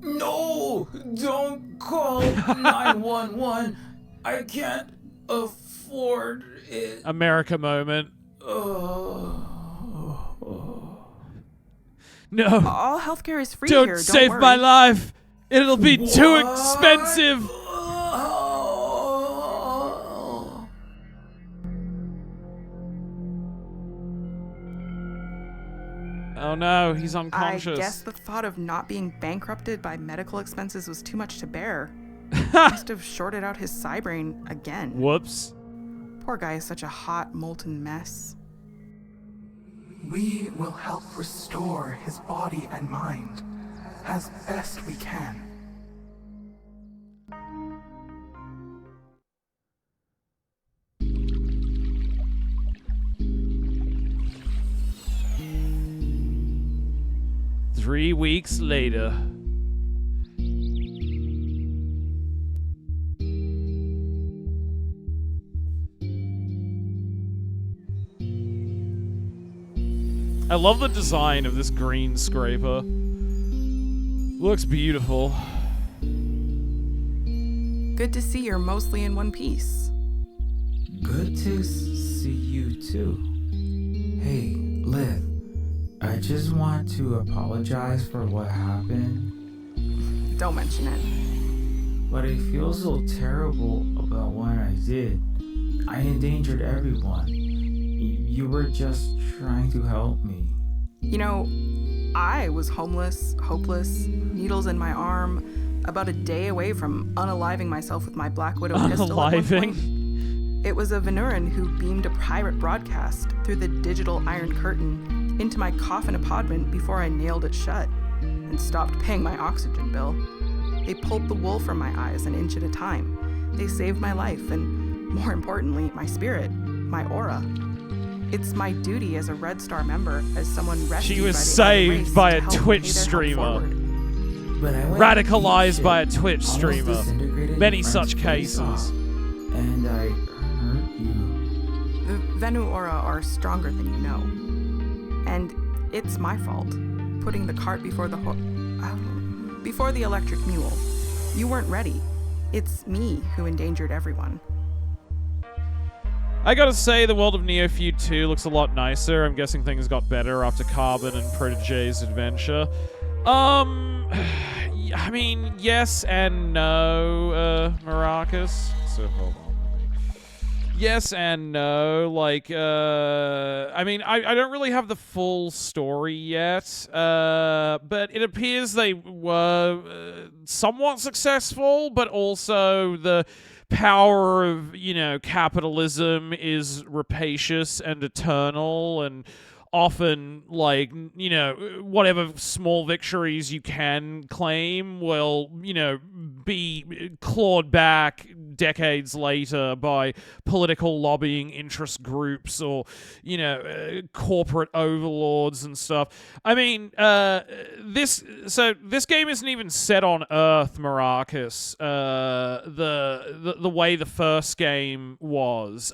No! Don't call 911. I can't afford it. America moment. No. All healthcare is free Don't here, don't save worry. my life. It'll be too expensive. Oh no, he's unconscious. I guess the thought of not being bankrupted by medical expenses was too much to bear. Must have shorted out his cybrain again. Whoops. Poor guy is such a hot, molten mess. We will help restore his body and mind as best we can. Three weeks later. I love the design of this green scraper. Looks beautiful. Good to see you're mostly in one piece. Good to see you too. Hey, Liv. I just want to apologize for what happened. Don't mention it. But I feel so terrible about what I did. I endangered everyone. You were just trying to help me. You know, I was homeless, hopeless, needles in my arm, about a day away from unaliving myself with my Black Widow pistol at one point. It was a Venuran who beamed a pirate broadcast through the digital Iron Curtain into my coffin apartment before I nailed it shut and stopped paying my oxygen bill. They pulled the wool from my eyes an inch at a time. They saved my life and, more importantly, my spirit, my aura. It's my duty as a Red Star member, as someone rescued She was by the saved race by to a help Twitch pay their help streamer. forward. But I went Radicalized apeshit, by a Twitch almost streamer. disintegrated Many your such friend's face off, cases. and I hurt you. The Venu aura are stronger than you know. And it's my fault, putting the cart before the before the electric mule. You weren't ready. It's me who endangered everyone. I gotta say, the world of Neofeud 2 looks a lot nicer. I'm guessing things got better after Carbon and Protégé's adventure. I mean, yes and no, Maracas. So, hold on. Yes and no. Like, I mean, I don't really have the full story yet, but it appears they were somewhat successful, but also the power of, capitalism is rapacious and eternal, and often, whatever small victories you can claim will, be clawed back decades later by political lobbying interest groups or, corporate overlords and stuff. I mean, this game isn't even set on Earth, Maracus. The way the first game was.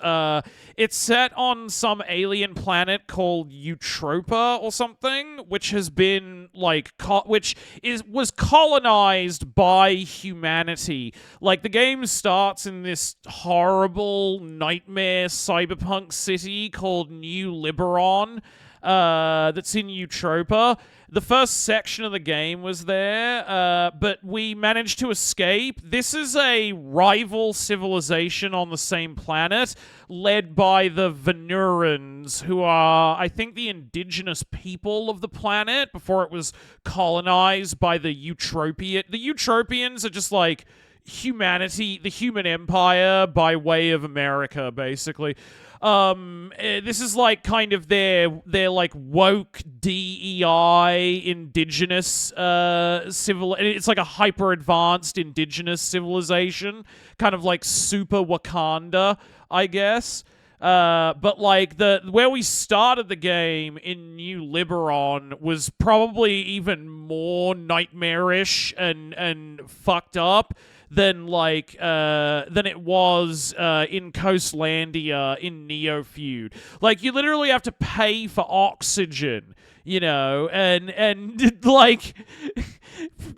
It's set on some alien planet called Eutropa or something, which has been was colonized by humanity. Like, the game starts in this horrible nightmare cyberpunk city called New Liberon, that's in Eutropa. The first section of the game was there, but we managed to escape. This is a rival civilization on the same planet, led by the Venurans, who are, I think, the indigenous people of the planet before it was colonized by the Eutropian. The Eutropians are just like humanity, the human empire by way of America, basically. This is like kind of their like woke DEI indigenous it's like a hyper advanced indigenous civilization, kind of like super Wakanda, I guess. But like where we started the game in New Liberon was probably even more nightmarish and fucked up than it was in Coastlandia in Neofeud. Like, you literally have to pay for oxygen, and like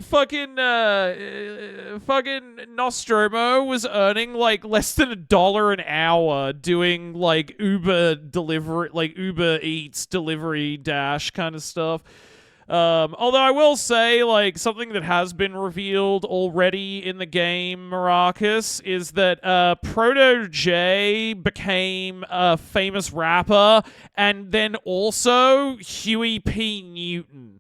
fucking Nostromo was earning like less than $1 an hour doing like Uber delivery, like Uber Eats delivery dash kind of stuff. Although I will say, like, something that has been revealed already in the game, Maracus, is that Proto J became a famous rapper, and then also Huey P. Newton.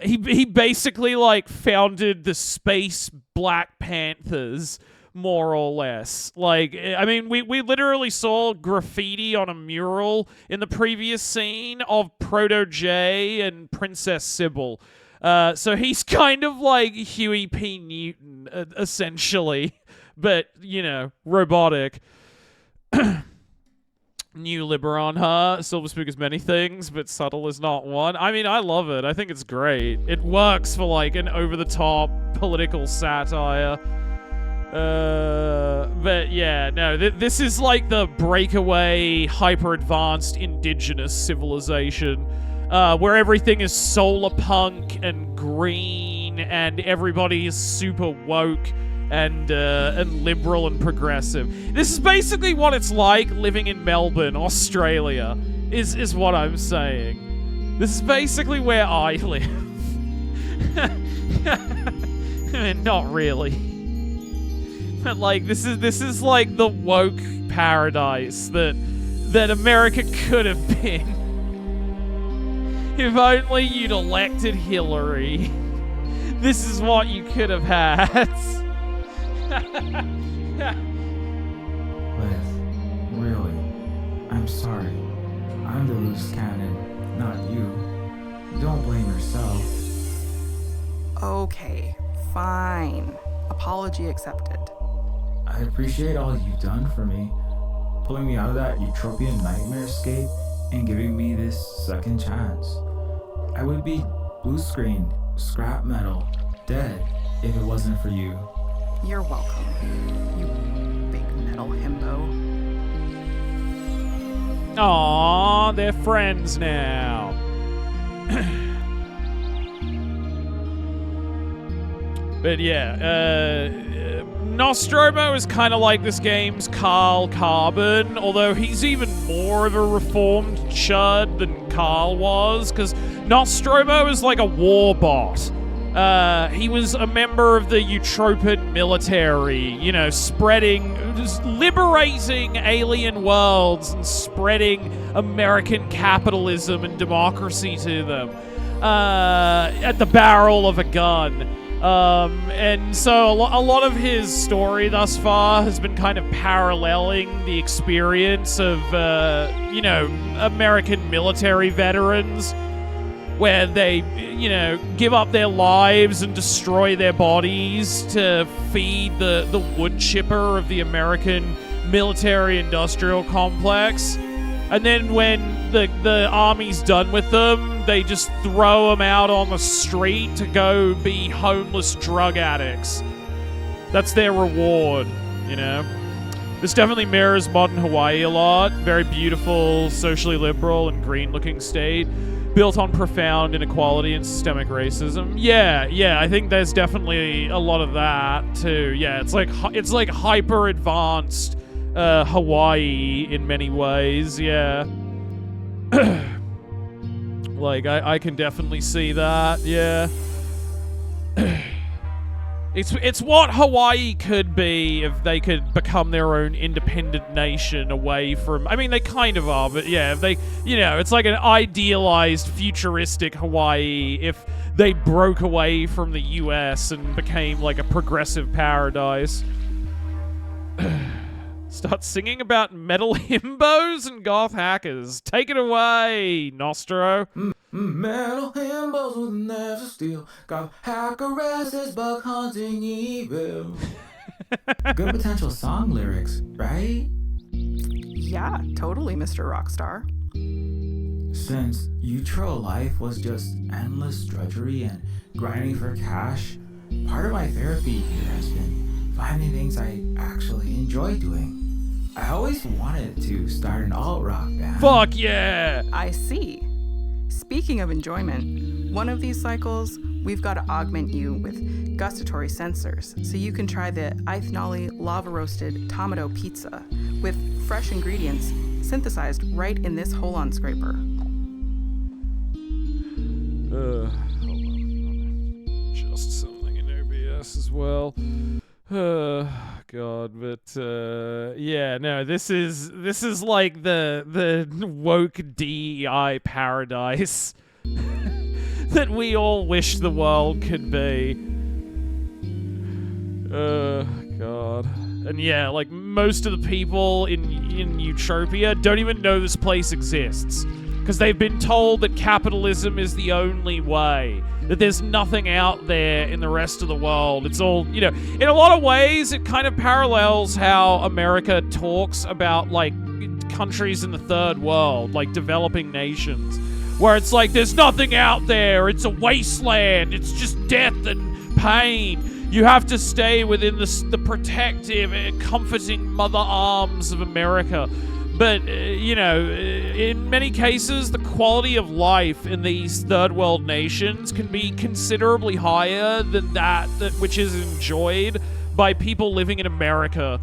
He basically, like, founded the Space Black Panthers, more or less. Like, I mean, we literally saw graffiti on a mural in the previous scene of Proto J and Princess Sybil. So he's kind of like Huey P. Newton, essentially. But, robotic. New Liberon, huh? Silver Spook is many things, but subtle is not one. I mean, I love it. I think it's great. It works for, like, an over-the-top political satire. But yeah, no, this is like the breakaway, hyper-advanced indigenous civilization, where everything is solar punk and green, and everybody is super woke and liberal and progressive. This is basically what it's like living in Melbourne, Australia, is what I'm saying. This is basically where I live. I mean, not really. But like, this is like the woke paradise that America could have been if only you'd elected Hillary. This is what you could have had. Liz, really, I'm sorry. I'm the loose cannon, not you. Don't blame yourself. Okay, fine. Apology accepted. I appreciate all you've done for me, pulling me out of that utopian nightmare escape and giving me this second chance. I would be blue-screened, scrap metal, dead if it wasn't for you. You're welcome, you big metal himbo. Aww, they're friends now. But yeah, Nostromo is kind of like this game's Carl Carbon, although he's even more of a reformed chud than Carl was, because Nostromo is like a war bot. He was a member of the Eutropan military, liberating alien worlds and spreading American capitalism and democracy to them at the barrel of a gun. And so a lot of his story thus far has been kind of paralleling the experience of, American military veterans. where they, give up their lives and destroy their bodies to feed the wood chipper of the American military-industrial complex. And then when the army's done with them, they just throw them out on the street to go be homeless drug addicts. That's their reward, This definitely mirrors modern Hawaii a lot. Very beautiful, socially liberal, and green-looking state, built on profound inequality and systemic racism. Yeah, I think there's definitely a lot of that too. Yeah, it's like hyper-advanced Hawaii in many ways. Yeah, like I can definitely see that. Yeah. It's what Hawaii could be if they could become their own independent nation away from... I mean, they kind of are, but yeah, if they... it's like an idealized, futuristic Hawaii if they broke away from the US and became like a progressive paradise. Start singing about metal himbos and goth hackers. Take it away, Nostro. Metal himbos with nerves of steel, got hacker asses, bug hunting evil. Good potential song lyrics, right? Yeah, totally, Mr. Rockstar. Since Utro life was just endless drudgery and grinding for cash, part of my therapy here has been finding things I actually enjoy doing. I always wanted to start an alt-rock band. Fuck yeah! I see. Speaking of enjoyment, one of these cycles, we've got to augment you with gustatory sensors so you can try the Eithnali lava-roasted tomato pizza with fresh ingredients synthesized right in this hole-on scraper. Hold on. Just something in OBS as well. God, but yeah, no, this is like the woke DEI paradise that we all wish the world could be. God. And yeah, like most of the people in Utopia don't even know this place exists because they've been told that capitalism is the only way, that there's nothing out there in the rest of the world. It's all, in a lot of ways, it kind of parallels how America talks about, like, countries in the third world, like developing nations, where it's like, there's nothing out there, it's a wasteland, it's just death and pain. You have to stay within the protective and comforting mother arms of America. But, in many cases, the quality of life in these third world nations can be considerably higher than that which is enjoyed by people living in America.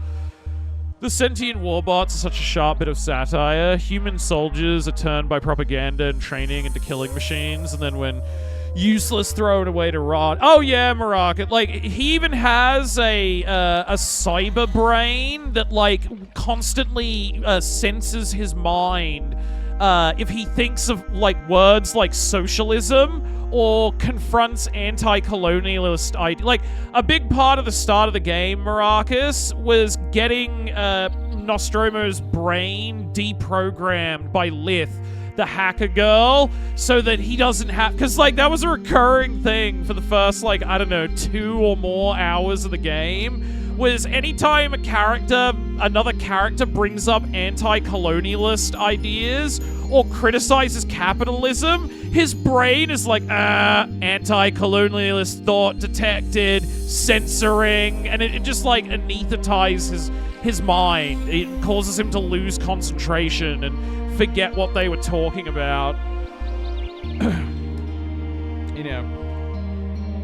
The sentient warbots are such a sharp bit of satire. Human soldiers are turned by propaganda and training into killing machines, and then when useless, thrown away to rot. Oh yeah, Maraka. Like, he even has a cyber brain that, like, constantly senses his mind if he thinks of, like, words like socialism or confronts anti-colonialist ideas. Like, a big part of the start of the game, Maracus, was getting Nostromo's brain deprogrammed by Lith, the hacker girl, so that he doesn't have... Because, like, that was a recurring thing for the first, like, I don't know, 2 or more hours of the game, was anytime another character brings up anti-colonialist ideas or criticizes capitalism, his brain is like, anti-colonialist thought detected, censoring, and it just, like, anesthetizes his mind. It causes him to lose concentration and forget what they were talking about.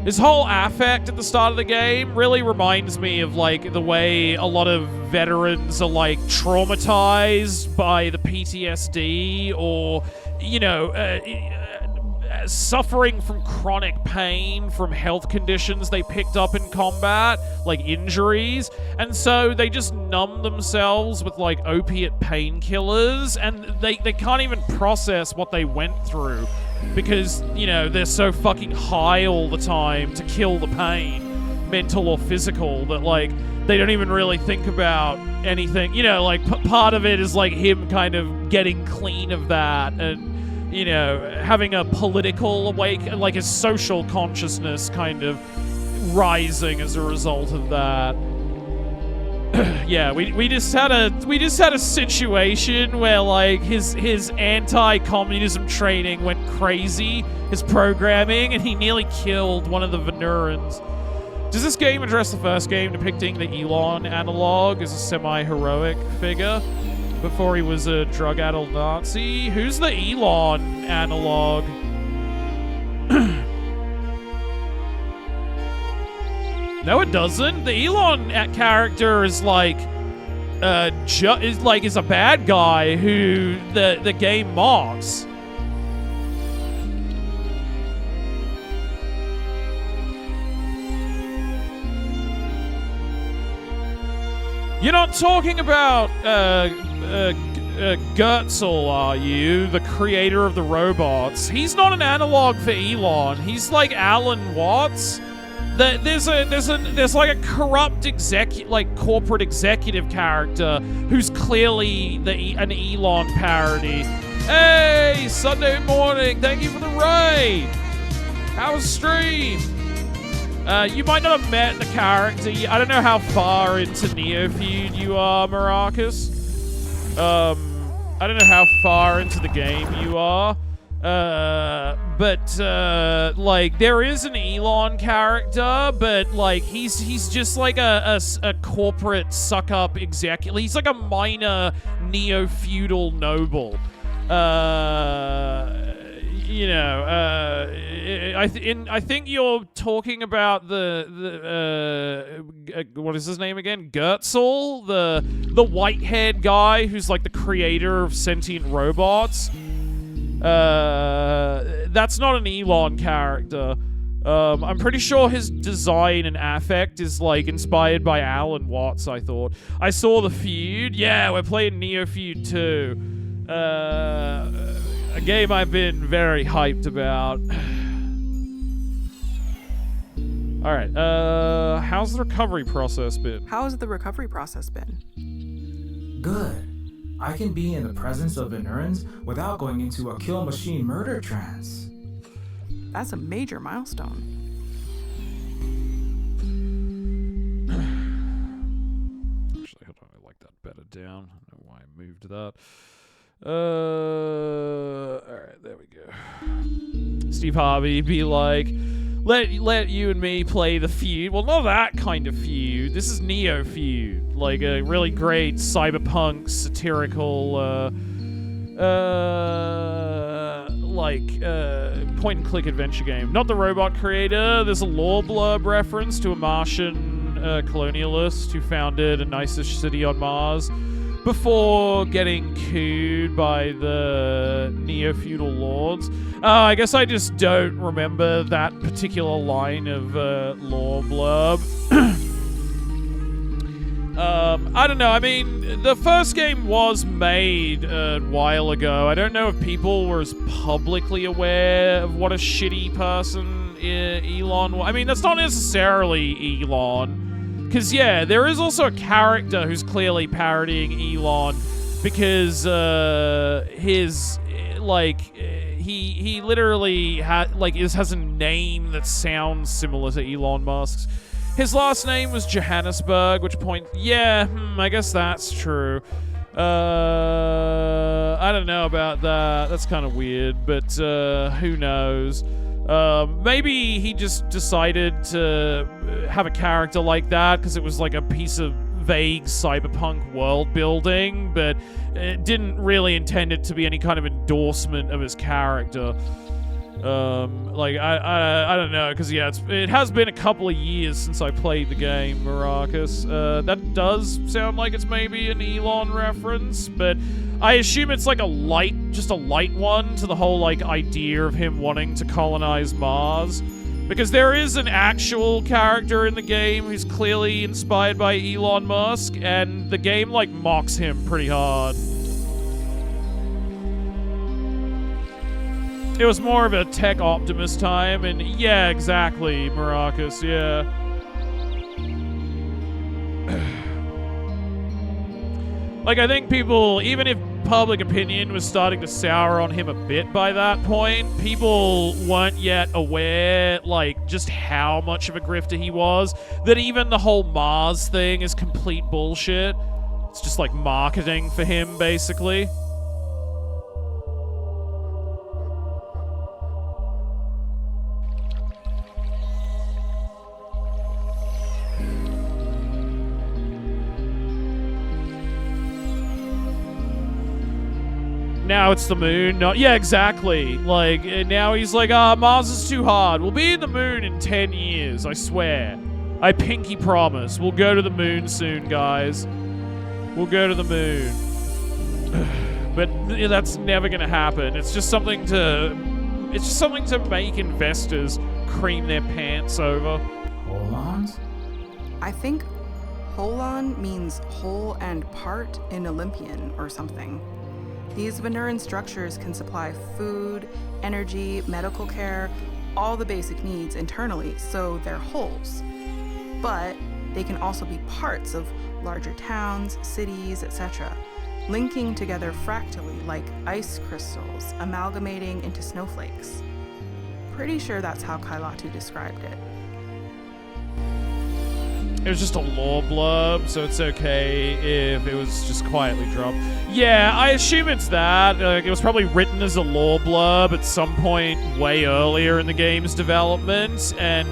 His whole affect at the start of the game really reminds me of, like, the way a lot of veterans are, like, traumatized by the PTSD or, suffering from chronic pain from health conditions they picked up in combat, like injuries, and so they just numb themselves with, like, opiate painkillers, and they can't even process what they went through because, they're so fucking high all the time to kill the pain, mental or physical, that, like, they don't even really think about anything. Like, part of it is, like, him kind of getting clean of that and, having a political like a social consciousness kind of rising as a result of that. Yeah, we just had a situation where like his anti-communism training went crazy, his programming, and he nearly killed one of the Venurans. Does this game address the first game depicting the Elon analog as a semi-heroic figure before he was a drug-addled Nazi? Who's the Elon analog? No, it doesn't. The Elon character is like, is a bad guy who the game mocks. You're not talking about Gertzel, are you? The creator of the robots. He's not an analog for Elon. He's like Alan Watts. There's like a corrupt corporate executive character who's clearly an Elon parody. Hey, Sunday morning, thank you for the raid. How's the stream? You might not have met the character. I don't know how far into Neofeud you are, Maracus. I don't know how far into the game you are. But like, there is an Elon character, but like, he's just like a corporate suck-up executive. He's like a minor neo-feudal noble. I think you're talking about the what is his name again? Gertzel, the white-haired guy who's like the creator of sentient robots. That's not an Elon character. I'm pretty sure his design and affect is like inspired by Alan Watts, I thought. I saw the feud. Yeah, we're playing Neofeud 2. A game I've been very hyped about. Alright, how's the recovery process been? How's the recovery process been? Good. I can be in the presence of Venurans without going into a kill machine murder trance. That's a major milestone. Actually, hold on, I like that better down. I don't know why I moved that. Alright, there we go. Steve Harvey be like, let you and me play the feud. Well, not that kind of feud. This is Neofeud, like a really great cyberpunk satirical point and click adventure game. Not the robot creator. There's a lore blurb reference to a Martian colonialist who founded a nice-ish city on Mars before getting cooed by the neo-feudal lords. I guess I just don't remember that particular line of lore blurb. I don't know. I mean, the first game was made a while ago. I don't know if people were as publicly aware of what a shitty person Elon was. I mean, that's not necessarily Elon. Because, yeah, there is also a character who's clearly parodying Elon because he literally has a name that sounds similar to Elon Musk's. His last name was Johannesburg, which point, yeah, I guess that's true. I don't know about that. That's kind of weird, but who knows? Maybe he just decided to have a character like that because it was like a piece of vague cyberpunk world building, but it didn't really intend it to be any kind of endorsement of his character. I don't know, because yeah, it has been a couple of years since I played the game, Maracus. That does sound like it's maybe an Elon reference, but I assume it's like just a light one to the whole like idea of him wanting to colonize Mars. Because there is an actual character in the game who's clearly inspired by Elon Musk, and the game like mocks him pretty hard. It was more of a tech optimist time, and yeah, exactly, Maracus, yeah. Like, I think people, even if public opinion was starting to sour on him a bit by that point, people weren't yet aware, like, just how much of a grifter he was. That even the whole Mars thing is complete bullshit. It's just, like, marketing for him, basically. Now it's the moon. No, yeah, exactly. Like, now he's like, Mars is too hard. We'll be in the moon in 10 years, I swear. I pinky promise. We'll go to the moon soon, guys. We'll go to the moon. But that's never gonna happen. It's just something to make investors cream their pants over. Holons? I think holon means whole and part in Olympian or something. These Venuran structures can supply food, energy, medical care, all the basic needs internally, so they're wholes. But they can also be parts of larger towns, cities, etc., linking together fractally like ice crystals, amalgamating into snowflakes. Pretty sure that's how Kailatu described it. It was just a lore blurb, so it's okay if it was just quietly dropped. Yeah, I assume it's that. It was probably written as a lore blurb at some point way earlier in the game's development, and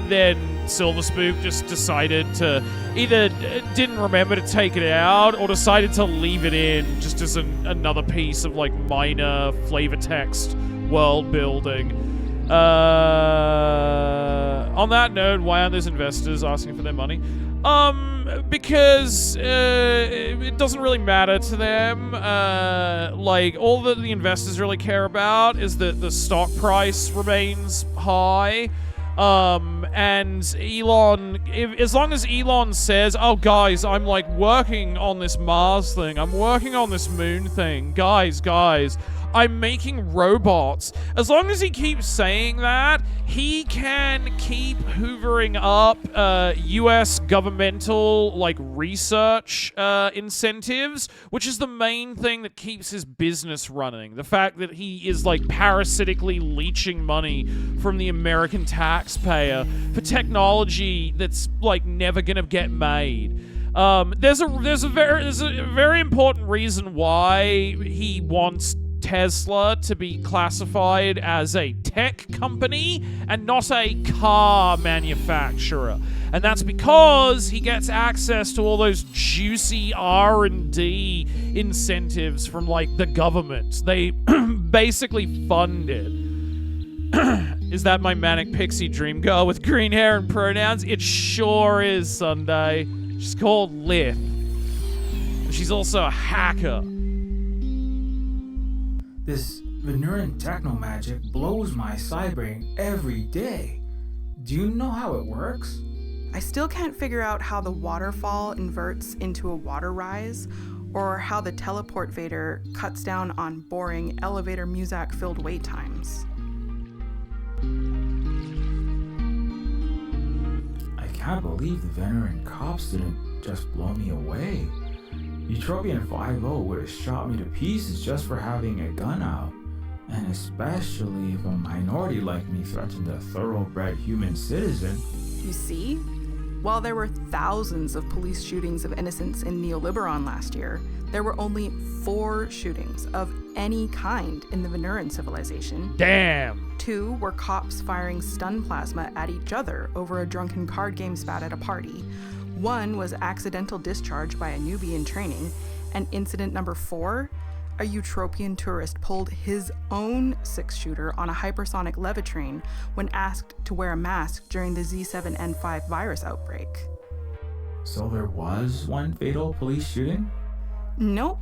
then Silverspook just decided to either didn't remember to take it out or decided to leave it in just as another piece of like minor flavor text world building. On that note, why aren't those investors asking for their money? Because it doesn't really matter to them. Like, all that the investors really care about is that the stock price remains high. And Elon, as long as Elon says, oh guys, I'm like working on this Mars thing, I'm working on this moon thing, guys, I'm making robots. As long as he keeps saying that, he can keep hoovering up US governmental like research incentives, which is the main thing that keeps his business running. The fact that he is like parasitically leeching money from the American taxpayer for technology that's like never gonna get made. There's a very important reason why he wants Tesla to be classified as a tech company and not a car manufacturer. And that's because he gets access to all those juicy R&D incentives from, like, the government. They basically fund it. Is that my manic pixie dream girl with green hair and pronouns? It sure is, Sunday. She's called Lith. And she's also a hacker. This Venuran techno-magic blows my sidebrain every day. Do you know how it works? I still can't figure out how the waterfall inverts into a water rise, or how the teleport Vader cuts down on boring elevator Muzak-filled wait times. I can't believe the Venuran cops didn't just blow me away. Utropian 5-0 would have shot me to pieces just for having a gun out, and especially if a minority like me threatened a thoroughbred human citizen. You see? While there were thousands of police shootings of innocents in Neoliberon last year, there were only 4 shootings of any kind in the Venuran civilization. Damn! 2 were cops firing stun plasma at each other over a drunken card game spat at a party. 1 was accidental discharge by a newbie in training, and incident number 4, a Utropian tourist pulled his own 6-shooter on a hypersonic levitrain when asked to wear a mask during the Z7N5 virus outbreak. So there was one fatal police shooting? Nope.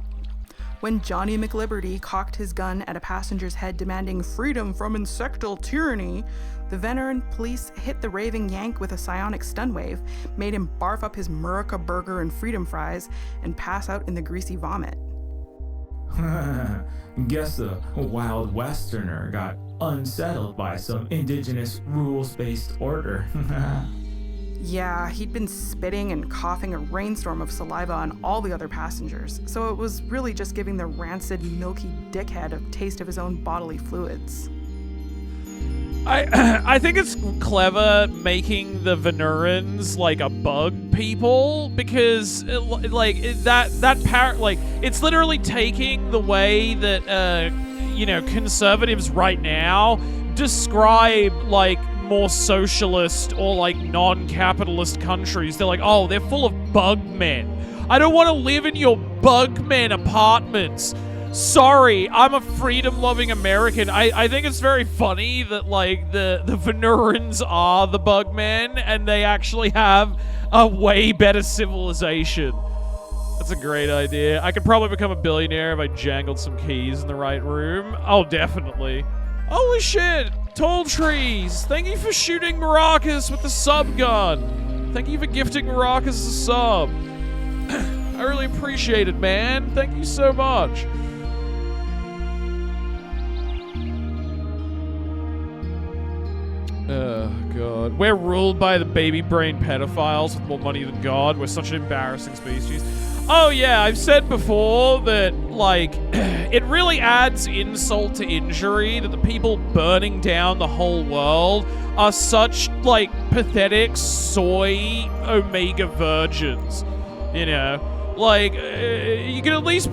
When Johnny McLiberty cocked his gun at a passenger's head demanding freedom from insectal tyranny, the Venuran police hit the raving Yank with a psionic stun wave, made him barf up his Murica burger and freedom fries, and pass out in the greasy vomit. Guess the wild westerner got unsettled by some indigenous rules-based order. Yeah, he'd been spitting and coughing a rainstorm of saliva on all the other passengers, so it was really just giving the rancid, milky dickhead a taste of his own bodily fluids. I think it's clever making the Venurans like a bug people, because it's literally taking the way that conservatives right now describe like more socialist or like non-capitalist countries. They're like, oh, they're full of bug men. I don't want to live in your bug men apartments. Sorry, I'm a freedom-loving American. I think it's very funny that like the Venurans are the bug men and they actually have a way better civilization. That's a great idea. I could probably become a billionaire if I jangled some keys in the right room. Oh, definitely. Holy shit! Tall trees! Thank you for shooting Maracas with the sub gun! Thank you for gifting Maracas a sub. I really appreciate it, man. Thank you so much. Oh, God. We're ruled by the baby brain pedophiles with more money than God. We're such an embarrassing species. Oh, yeah, I've said before that, like, it really adds insult to injury that the people burning down the whole world are such, like, pathetic soy omega virgins. You know? Like, you can at least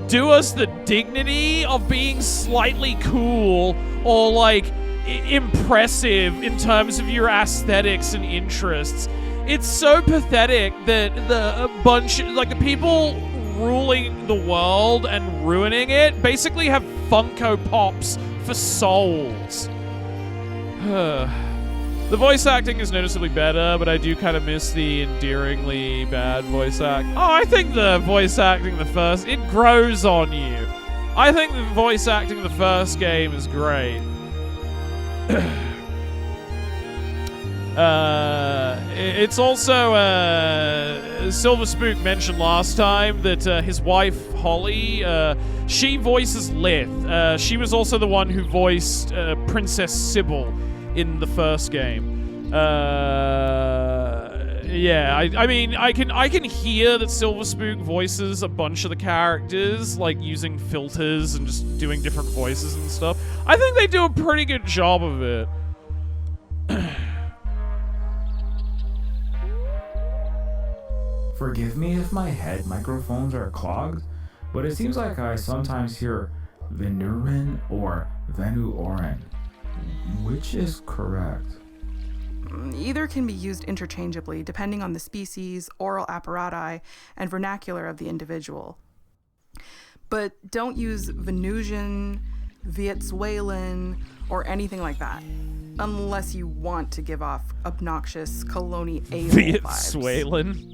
do us the dignity of being slightly cool or, like, impressive in terms of your aesthetics and interests. It's so pathetic that the people ruling the world and ruining it basically have Funko Pops for souls. The voice acting is noticeably better, but I do kind of miss the endearingly bad voice act. Oh, I think the voice acting it grows on you. I think the voice acting in the first game is great. It's also Silver Spook mentioned last time that his wife Holly, she voices Lith. She was also the one who voiced Princess Sybil in the first game. Yeah, I mean, I can hear that Silver Spook voices a bunch of the characters, like using filters and just doing different voices and stuff. I think they do a pretty good job of it. Forgive me if my head microphones are clogged, but it seems like I sometimes hear Venurin or Venuoran. Which is correct? Either can be used interchangeably depending on the species, oral apparati, and vernacular of the individual. But don't use Venusian, Vietzuelan, or anything like that, unless you want to give off obnoxious colonial vibes. Vietzuelan?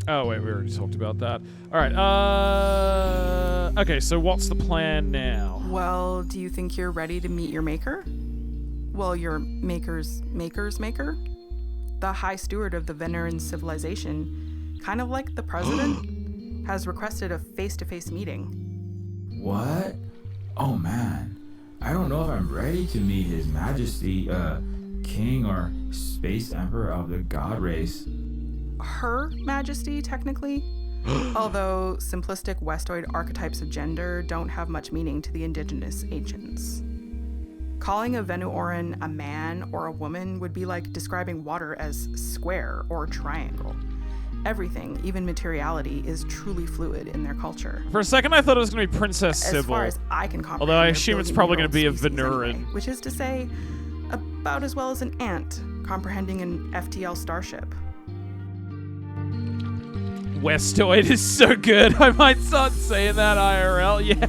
Oh, wait, we already talked about that. All right, okay, so what's the plan now? Well, do you think you're ready to meet your maker? Well, your maker's maker's maker? The High Steward of the Veneran civilization, kind of like the president, has requested a face-to-face meeting. What? Oh, man. I don't know if I'm ready to meet His Majesty, King or Space Emperor of the God Race. Her Majesty, technically. Although simplistic Westoid archetypes of gender don't have much meaning to the indigenous ancients. Calling a Venuoran a man or a woman would be like describing water as square or triangle. Everything, even materiality, is truly fluid in their culture. For a second, I thought it was going to be Princess Sybil. As far as I can comprehend. Although I assume it's probably going to be a Venuran. Anyway, which is to say, about as well as an ant comprehending an FTL starship. Westoid is so good. I might start saying that IRL. Yeah.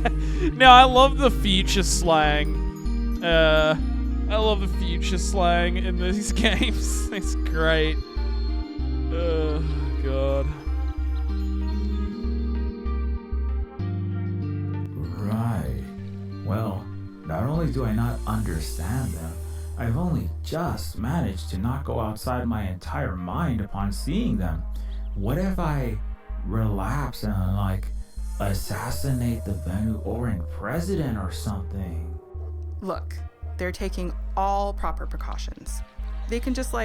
No, I love the future slang. I love the future slang in these games. It's great. Oh, God. Right. Well, not only do I not understand them, I've only just managed to not go outside my entire mind upon seeing them. What if I relapse and, like, assassinate the Venuoran president or something. Look, they're taking all proper precautions. They can just,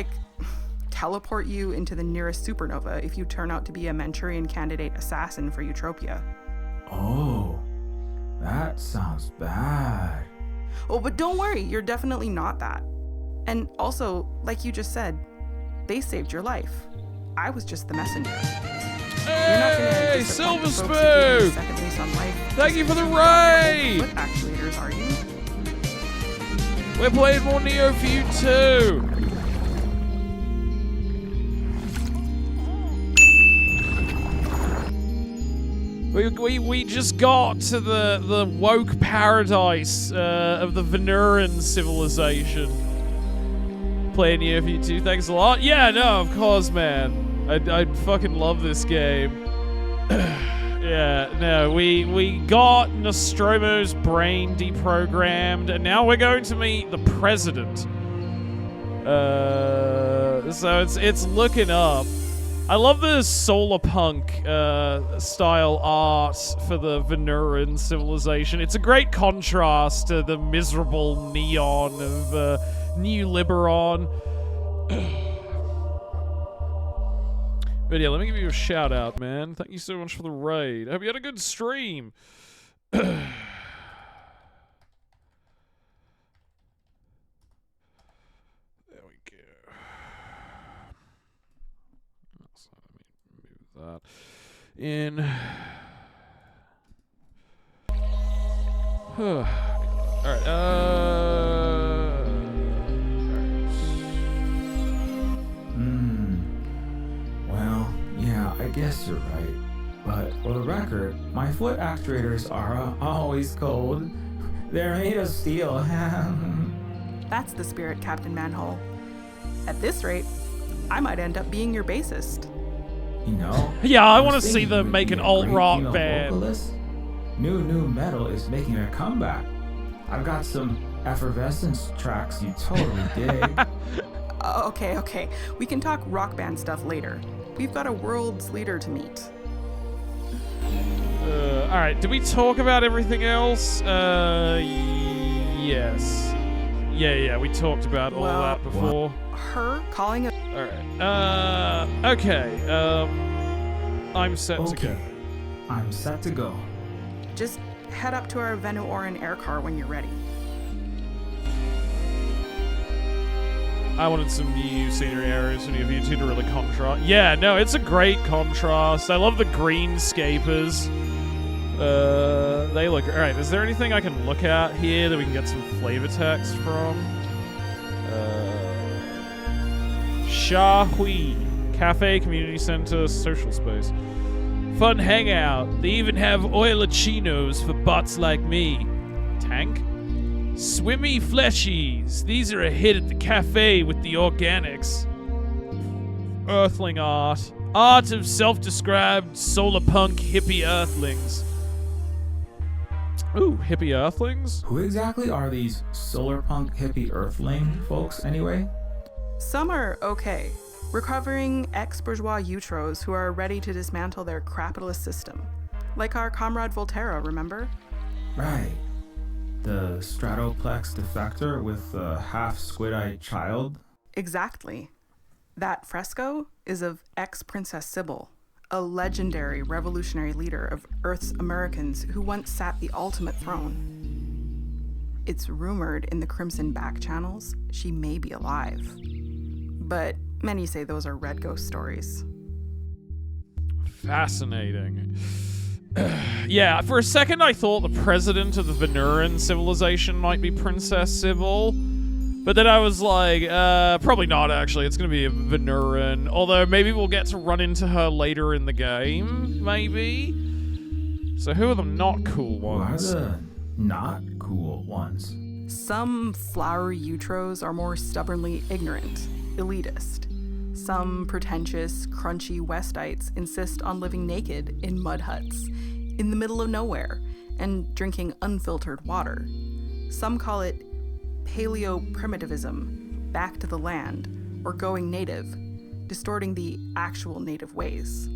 teleport you into the nearest supernova if you turn out to be a Manchurian candidate assassin for Eutropia. Oh, that sounds bad. Oh, but don't worry, you're definitely not that. And also, like you just said, they saved your life. I was just the messenger. Hey, Silver Spook! Spook! Second lease on life. Thank you for the raid! Foot actuators, are you? We're playing more Neofeud 2. We just got to the woke paradise of the Venuran civilization. Playing Neofeud 2, thanks a lot. Yeah, no, of course, man. I fucking love this game. Yeah, no, we got Nostromo's brain deprogrammed, and now we're going to meet the president. So it's looking up. I love the solar punk style art for the Venuran civilization. It's a great contrast to the miserable neon of New Liberon. But yeah, let me give you a shout out, man. Thank you so much for the raid. I hope you had a good stream. There we go. So let me move that in. Alright, Well, yeah, I guess you're right. But for the record, my foot actuators are always cold. They're made of steel. That's the spirit, Captain Manhole. At this rate, I might end up being your bassist. You know? Yeah, I want to was see thinking them we'd make be an a alt great rock female band. vocalist. New metal is making a comeback. I've got some effervescence tracks you totally dig. Okay. We can talk rock band stuff later. We've got a world's leader to meet. Alright, did we talk about everything else? Yes. Yeah, we talked about all that before. Her calling a... Alright, okay, I'm set to go. I'm set to go. Just head up to our Venuoran air car when you're ready. I wanted some new scenery areas for Neofeud 2 to really contrast. Yeah, no, it's a great contrast. I love the greenscapers. They look... Alright, is there anything I can look at here that we can get some flavor text from? Shahui. Cafe, community center, social space. Fun hangout. They even have oilachinos for butts like me. Tank? Swimmy fleshies. These are a hit at the cafe with the organics. Earthling art. Art of self-described solar punk hippie earthlings. Ooh, hippie earthlings? Who exactly are these solar punk hippie earthling folks anyway? Some are okay. Recovering ex-bourgeois Eutros who are ready to dismantle their capitalist system. Like our comrade Volterra, remember? Right. The Stratoplex defector with the half-squid-eyed child? Exactly. That fresco is of ex-Princess Sybil, a legendary revolutionary leader of Earth's Americans who once sat the ultimate throne. It's rumored in the Crimson back channels she may be alive. But many say those are Red Ghost stories. Fascinating. Yeah, for a second I thought the president of the Venuran civilization might be Princess Sybil. But then I was like, probably not actually. It's going to be a Venuran. Although maybe we'll get to run into her later in the game. Maybe. So who are the not cool ones? Who are the not cool ones? Some flowery Eutros are more stubbornly ignorant, elitist. Some pretentious, crunchy Westites insist on living naked in mud huts, in the middle of nowhere, and drinking unfiltered water. Some call it paleo-primitivism, back to the land, or going native, distorting the actual native ways.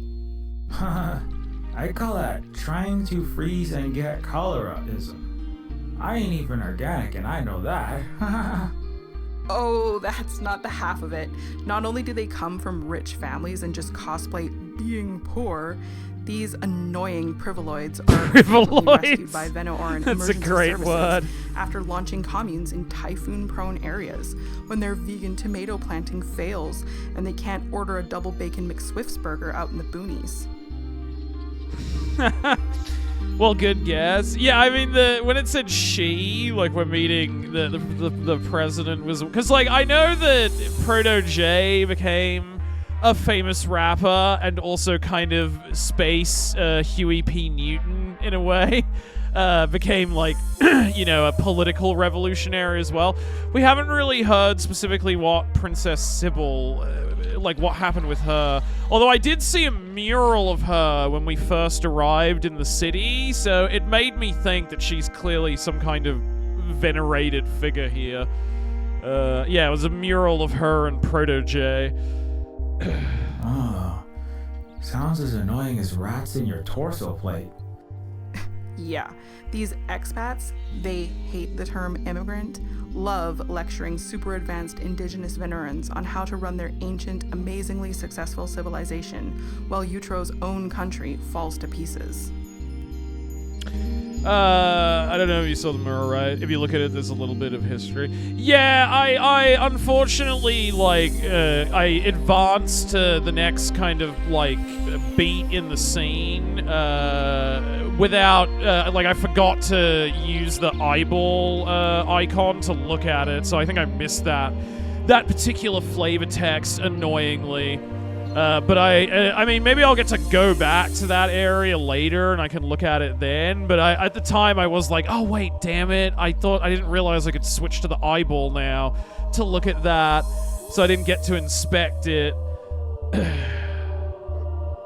I I call that trying to freeze and get cholera-ism. I ain't even organic and I know that. Oh, that's not the half of it. Not only do they come from rich families and just cosplay being poor, these annoying priviloids are rescued by Venoran That's a Emergency great Services word. after launching communes in typhoon-prone areas when their vegan tomato planting fails and they can't order a double bacon McSwift's burger out in the boonies. Well, good guess. Yeah, I mean, when it said she, like, we're meeting the president was... Because, like, I know that Proto J became a famous rapper and also kind of space Huey P. Newton, in a way. Became, like, a political revolutionary as well. We haven't really heard specifically what Princess Sybil... like what happened with her. Although I did see a mural of her when we first arrived in the city, so it made me think that she's clearly some kind of venerated figure here. Yeah, it was a mural of her and Proto J. Oh, sounds as annoying as rats in your torso plate. Yeah, these expats, they hate the term immigrant, love lecturing super advanced indigenous Venerans on how to run their ancient, amazingly successful civilization, while Utro's own country falls to pieces. I don't know if you saw the mirror, right? If you look at it, there's a little bit of history. Yeah, I unfortunately, like, I advanced to the next kind of, like, beat in the scene, without, I forgot to use the eyeball, icon to look at it, so I think I missed that particular flavor text, annoyingly. But I mean, maybe I'll get to go back to that area later and I can look at it then. But at the time I was like, oh wait, damn it. I didn't realize I could switch to the eyeball now to look at that. So I didn't get to inspect it.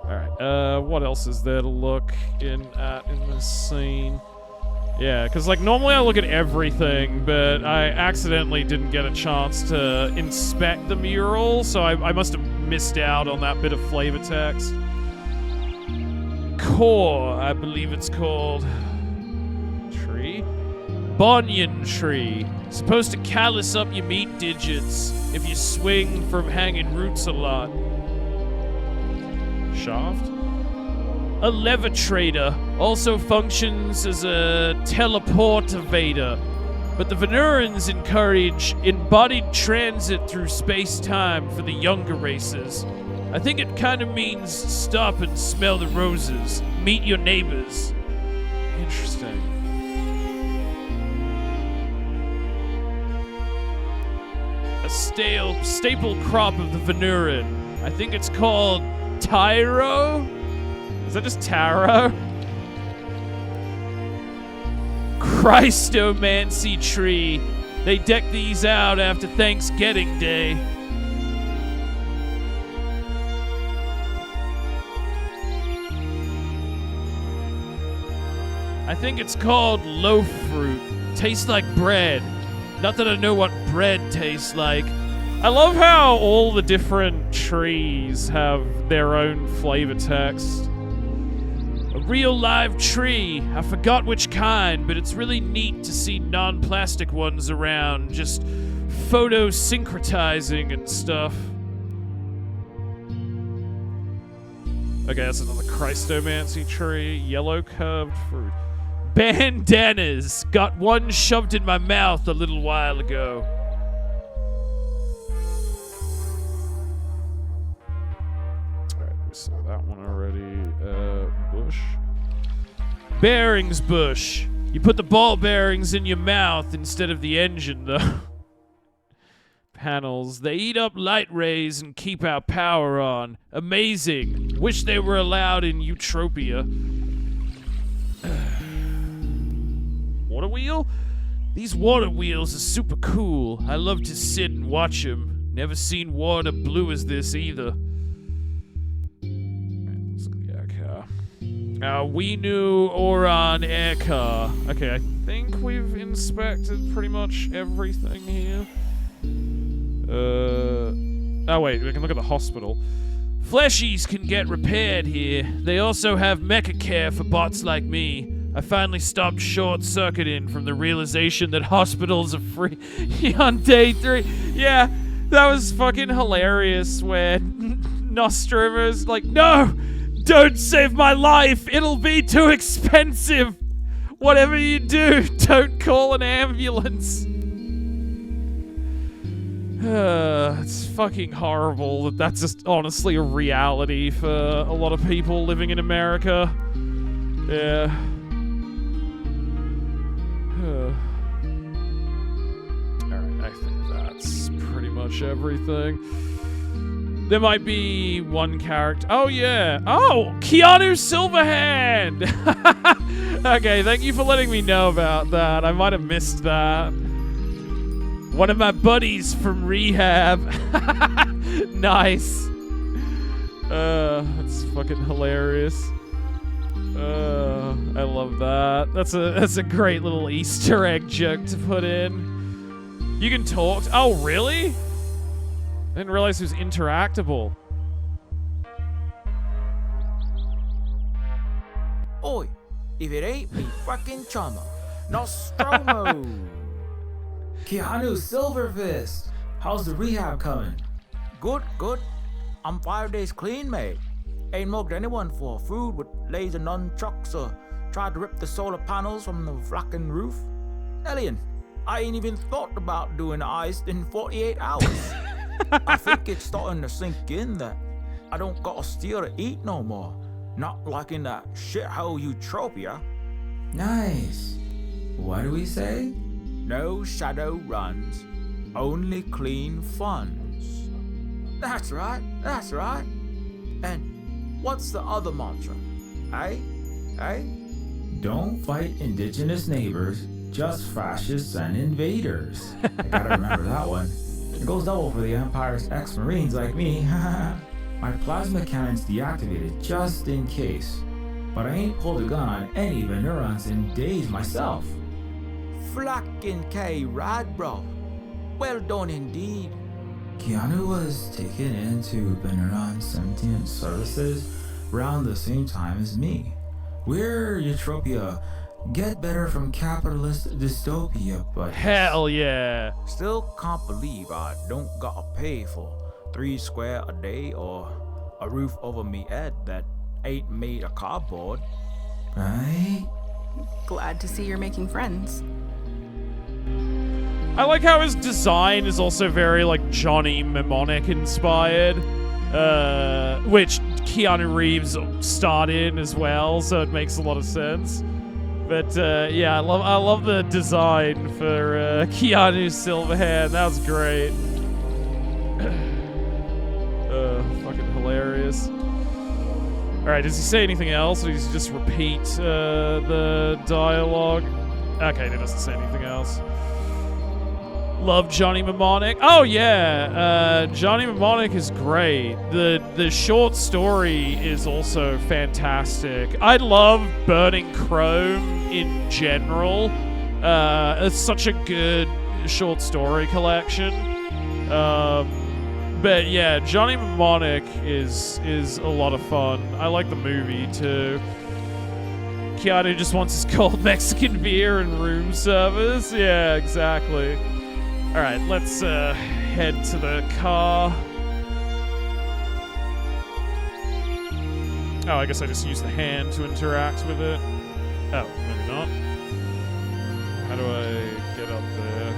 Alright, what else is there to look in this scene? Yeah, because, like, normally I look at everything, but I accidentally didn't get a chance to inspect the mural, so I must have missed out on that bit of flavor text. Core, I believe it's called. Tree? Banyan tree. Supposed to callus up your meat digits if you swing from hanging roots a lot. Shaft? A levitator also functions as a teleportivator, but the Venurans encourage embodied transit through space-time for the younger races. I think it kind of means stop and smell the roses, meet your neighbors. Interesting. A staple crop of the Venuran. I think it's called Tyro? Is that just taro? Christomancy tree. They deck these out after Thanksgiving Day. I think it's called loaf fruit. Tastes like bread. Not that I know what bread tastes like. I love how all the different trees have their own flavor text. A real live tree. I forgot which kind, but it's really neat to see non-plastic ones around, just photosyncretizing and stuff. Okay, that's another Christomancy tree. Yellow curved fruit. Bandanas. Got one shoved in my mouth a little while ago. Alright, we saw that one already. Bush. Bearings bush. You put the ball bearings in your mouth instead of the engine, though. Panels. They eat up light rays and keep our power on. Amazing. Wish they were allowed in Utropia. Water wheel? These water wheels are super cool. I love to sit and watch them. Never seen water blue as this either. Let's look at the air car. We knew Oran air car. Okay, I think we've inspected pretty much everything here. Oh wait, we can look at the hospital. Fleshies can get repaired here. They also have mecha care for bots like me. I finally stopped short-circuiting from the realization that hospitals are free on day 3. Yeah, that was fucking hilarious when Nostromo's like, no, don't save my life. It'll be too expensive. Whatever you do, don't call an ambulance. It's fucking horrible that that's just honestly a reality for a lot of people living in America. Yeah. Alright, I think that's pretty much everything. There might be one character. Oh, yeah. Oh, Keanu Silverhand! Okay, thank you for letting me know about that. I might have missed that. One of my buddies from rehab. Nice. That's fucking hilarious. I love that. That's a great little Easter egg joke to put in. You can talk. Oh, really? I didn't realize it was interactable. Oi, if it ain't me fucking chumma, Nostromo. Keanu Silverfist, how's the rehab coming? Good, good. I'm 5 days clean, mate. Ain't mugged anyone for food with laser nunchucks or tried to rip the solar panels from the fucking roof. Alien, I ain't even thought about doing ice in 48 hours. I think it's starting to sink in that I don't got a steal to eat no more. Not like in that shithole Utopia. Nice. What do we say? No shadow runs, only clean funds. That's right, that's right. And what's the other mantra? Eh? Eh? Don't fight indigenous neighbors, just fascists and invaders. I gotta remember that one. It goes double for the Empire's ex-Marines like me. My plasma cannon's deactivated just in case. But I ain't pulled a gun on any Venurans in days myself. Flacking K rad, bro. Well done indeed. Keanu was taken into Venuran Sentient Services around the same time as me. We're Utopia. Get better from capitalist dystopia, but Hell yeah. Still can't believe I don't gotta pay for 3 square a day or a roof over me head that ain't made of cardboard. right? Glad to see you're making friends. I like how his design is also very, like, Johnny Mnemonic inspired, which Keanu Reeves starred in as well, so it makes a lot of sense. But, yeah, I love the design for Keanu Silverhand. That was great. Fucking hilarious. Alright, does he say anything else, or does he just repeat the dialogue? Okay, he doesn't say anything else. Love Johnny Mnemonic. Oh yeah, Johnny Mnemonic is great. The short story is also fantastic. I love Burning Chrome in general. It's such a good short story collection. But yeah, Johnny Mnemonic is a lot of fun. I like the movie too. Keanu just wants his cold Mexican beer and room service. Yeah, exactly. Alright, let's head to the car. Oh, I guess I just use the hand to interact with it. Oh, maybe not. How do I get up there?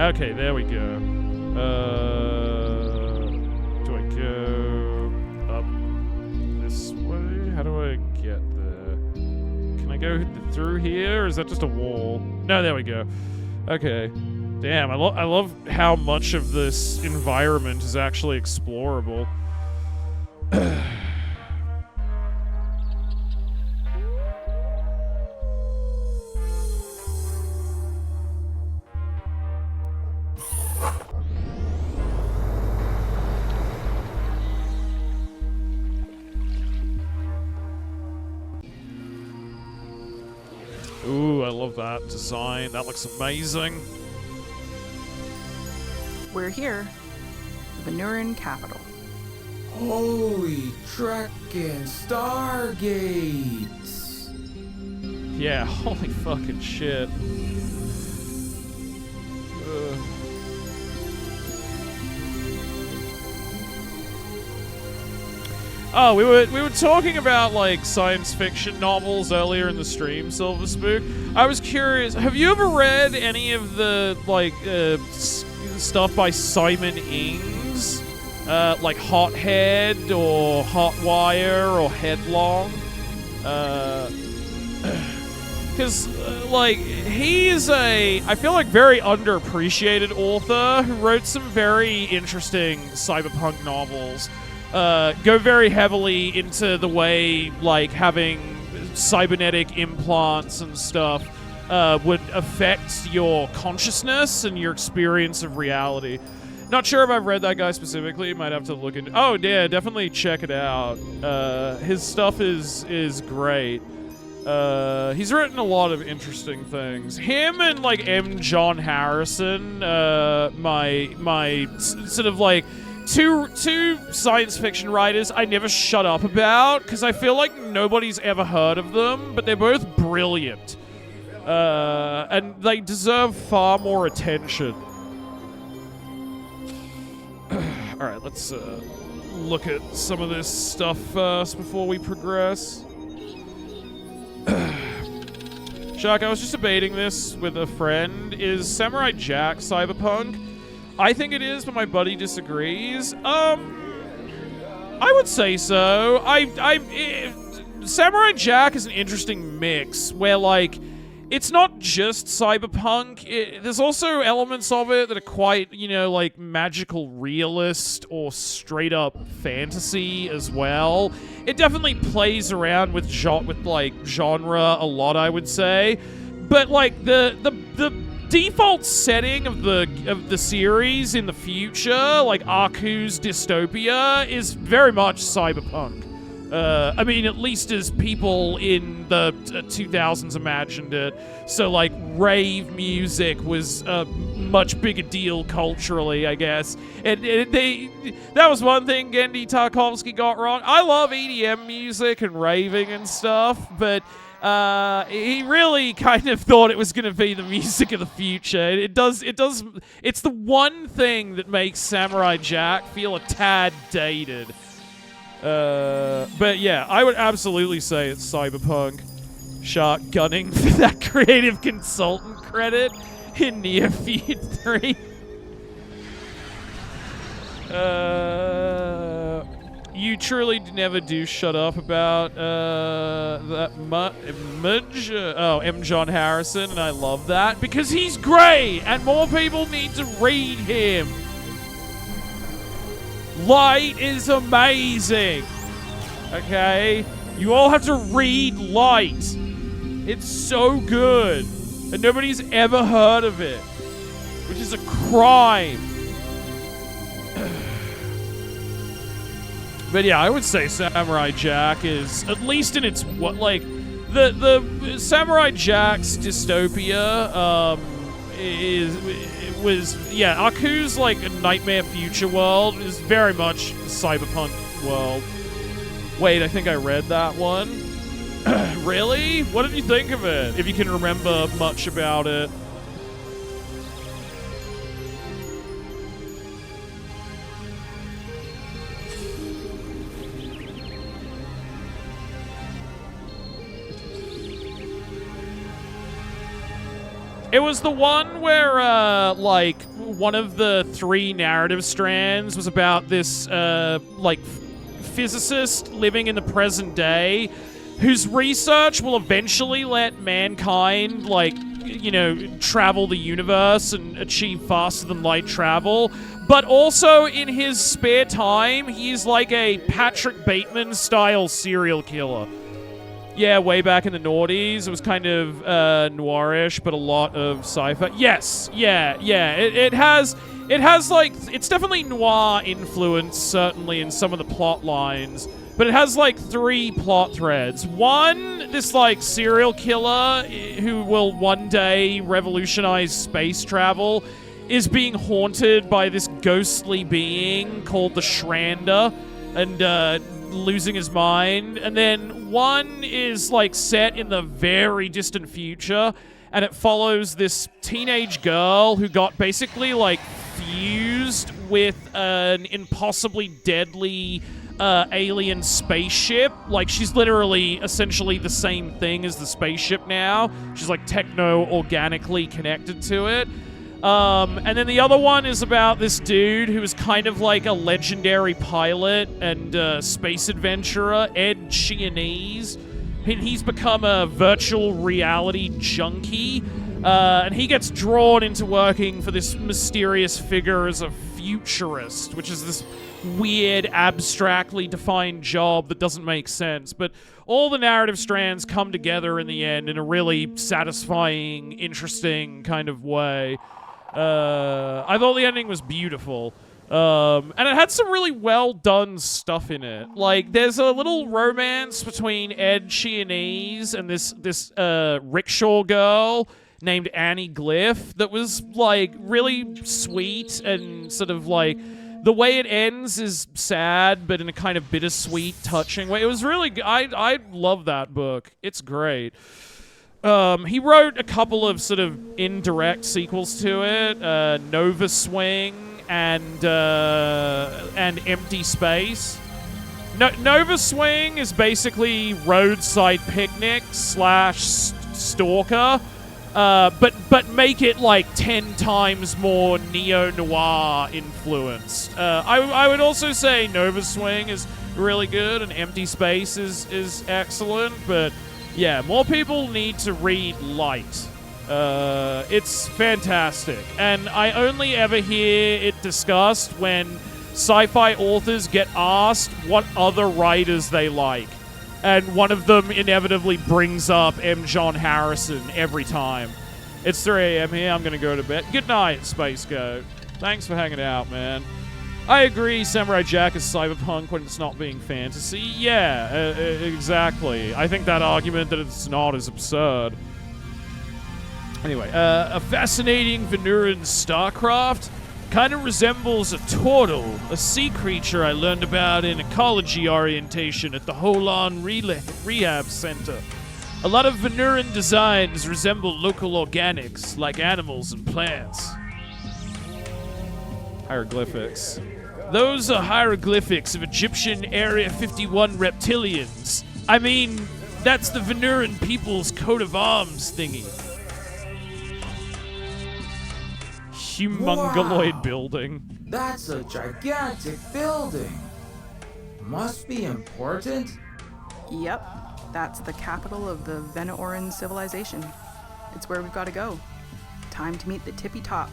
Okay, there we go. Do I go up this way? How do I get there? Can I go through here, or is that just a wall? No, there we go. Okay. Damn, I love how much of this environment is actually explorable. Ooh, I love that design. That looks amazing. We're here, the Venuran capital. Holy trekking stargates! Yeah, holy fucking shit. Oh, we were talking about like science fiction novels earlier in the stream, Silver Spook. I was curious, have you ever read any of the like stuff by Simon Ings? Like Hothead or Hotwire or Headlong? Because, like, he's I feel like, very underappreciated author who wrote some very interesting cyberpunk novels. Go very heavily into the way, like, having cybernetic implants and stuff would affect your consciousness and your experience of reality. Not sure if I've read that guy specifically. Might have to look into. Oh, yeah, definitely check it out. His stuff is great. He's written a lot of interesting things. Him and like M. John Harrison, my sort of like two science fiction writers I never shut up about because I feel like nobody's ever heard of them, but they're both brilliant. And they deserve far more attention. Alright, let's look at some of this stuff first before we progress. Shark, I was just debating this with a friend. Is Samurai Jack cyberpunk? I think it is, but my buddy disagrees. I would say so. Samurai Jack is an interesting mix where, like, it's not just cyberpunk. There's also elements of it that are quite, you know, like magical realist or straight up fantasy as well. It definitely plays around with like genre a lot, I would say. But like the default setting of the series in the future, like Aku's dystopia, is very much cyberpunk. I mean, at least as people in the 2000s imagined it. So, like, rave music was a much bigger deal culturally, I guess. And that was one thing Gendy Tarkovsky got wrong. I love EDM music and raving and stuff, but he really kind of thought it was going to be the music of the future. It's the one thing that makes Samurai Jack feel a tad dated. But yeah, I would absolutely say it's cyberpunk. Shark gunning for that creative consultant credit in Neofeud 3. You truly never do shut up about that Mudge. M. John Harrison, and I love that because he's great, and more people need to read him. Light is amazing. Okay? You all have to read Light. It's so good. And nobody's ever heard of it. Which is a crime. But yeah, I would say Samurai Jack is, at least in its, the Samurai Jack's dystopia, Aku's like a nightmare future world is very much a cyberpunk world. Wait, I think I read that one. Really? What did you think of it? If you can remember much about it. It was the one where, like, one of the three narrative strands was about this, physicist living in the present day whose research will eventually let mankind, like, you know, travel the universe and achieve faster than light travel. But also, in his spare time, he's like a Patrick Bateman-style serial killer. Yeah, way back in the noughties, it was kind of noirish, but a lot of sci-fi. Yes, yeah. It has like, it's definitely noir influence, certainly in some of the plot lines, but it has like three plot threads. One, this like serial killer who will one day revolutionize space travel. is being haunted by this ghostly being called the Shranda and losing his mind. And then one is like set in the very distant future, and it follows this teenage girl who got basically like fused with an impossibly deadly alien spaceship. Like, she's literally essentially the same thing as the spaceship now. She's like techno-organically connected to it. And then the other one is about this dude who is kind of like a legendary pilot and space adventurer, Ed Sheehanese. He's become a virtual reality junkie, and he gets drawn into working for this mysterious figure as a futurist, which is this weird, abstractly defined job that doesn't make sense. But all the narrative strands come together in the end in a really satisfying, interesting kind of way. I thought the ending was beautiful. And it had some really well done stuff in it. Like, there's a little romance between Ed Sheehanese and this rickshaw girl named Annie Glyph that was, like, really sweet, and sort of, like, the way it ends is sad, but in a kind of bittersweet, touching way. It was really good. I love that book. It's great. He wrote a couple of sort of indirect sequels to it, Nova Swing and Empty Space. Nova Swing is basically Roadside Picnic / Stalker, but make it like 10 times more neo-noir influenced. I would also say Nova Swing is really good and Empty Space is excellent, but yeah, more people need to read Light. It's fantastic, and I only ever hear it discussed when sci-fi authors get asked what other writers they like, and one of them inevitably brings up M. John Harrison every time. It's 3 a.m. here, I'm gonna go to bed. Good night, Space Goat. Thanks for hanging out, man. I agree, Samurai Jack is cyberpunk when it's not being fantasy. Yeah, exactly. I think that argument that it's not is absurd. Anyway, a fascinating Venuran starcraft kind of resembles a turtle, a sea creature I learned about in ecology orientation at the Holon Rehab Center. A lot of Venuran designs resemble local organics, like animals and plants. Hieroglyphics. Those are hieroglyphics of Egyptian Area 51 reptilians. I mean, that's the Venuran people's coat of arms thingy. Humongoloid Wow. building. That's a gigantic building. Must be important. Yep, that's the capital of the Veneoran civilization. It's where we've got to go. Time to meet the tippy top.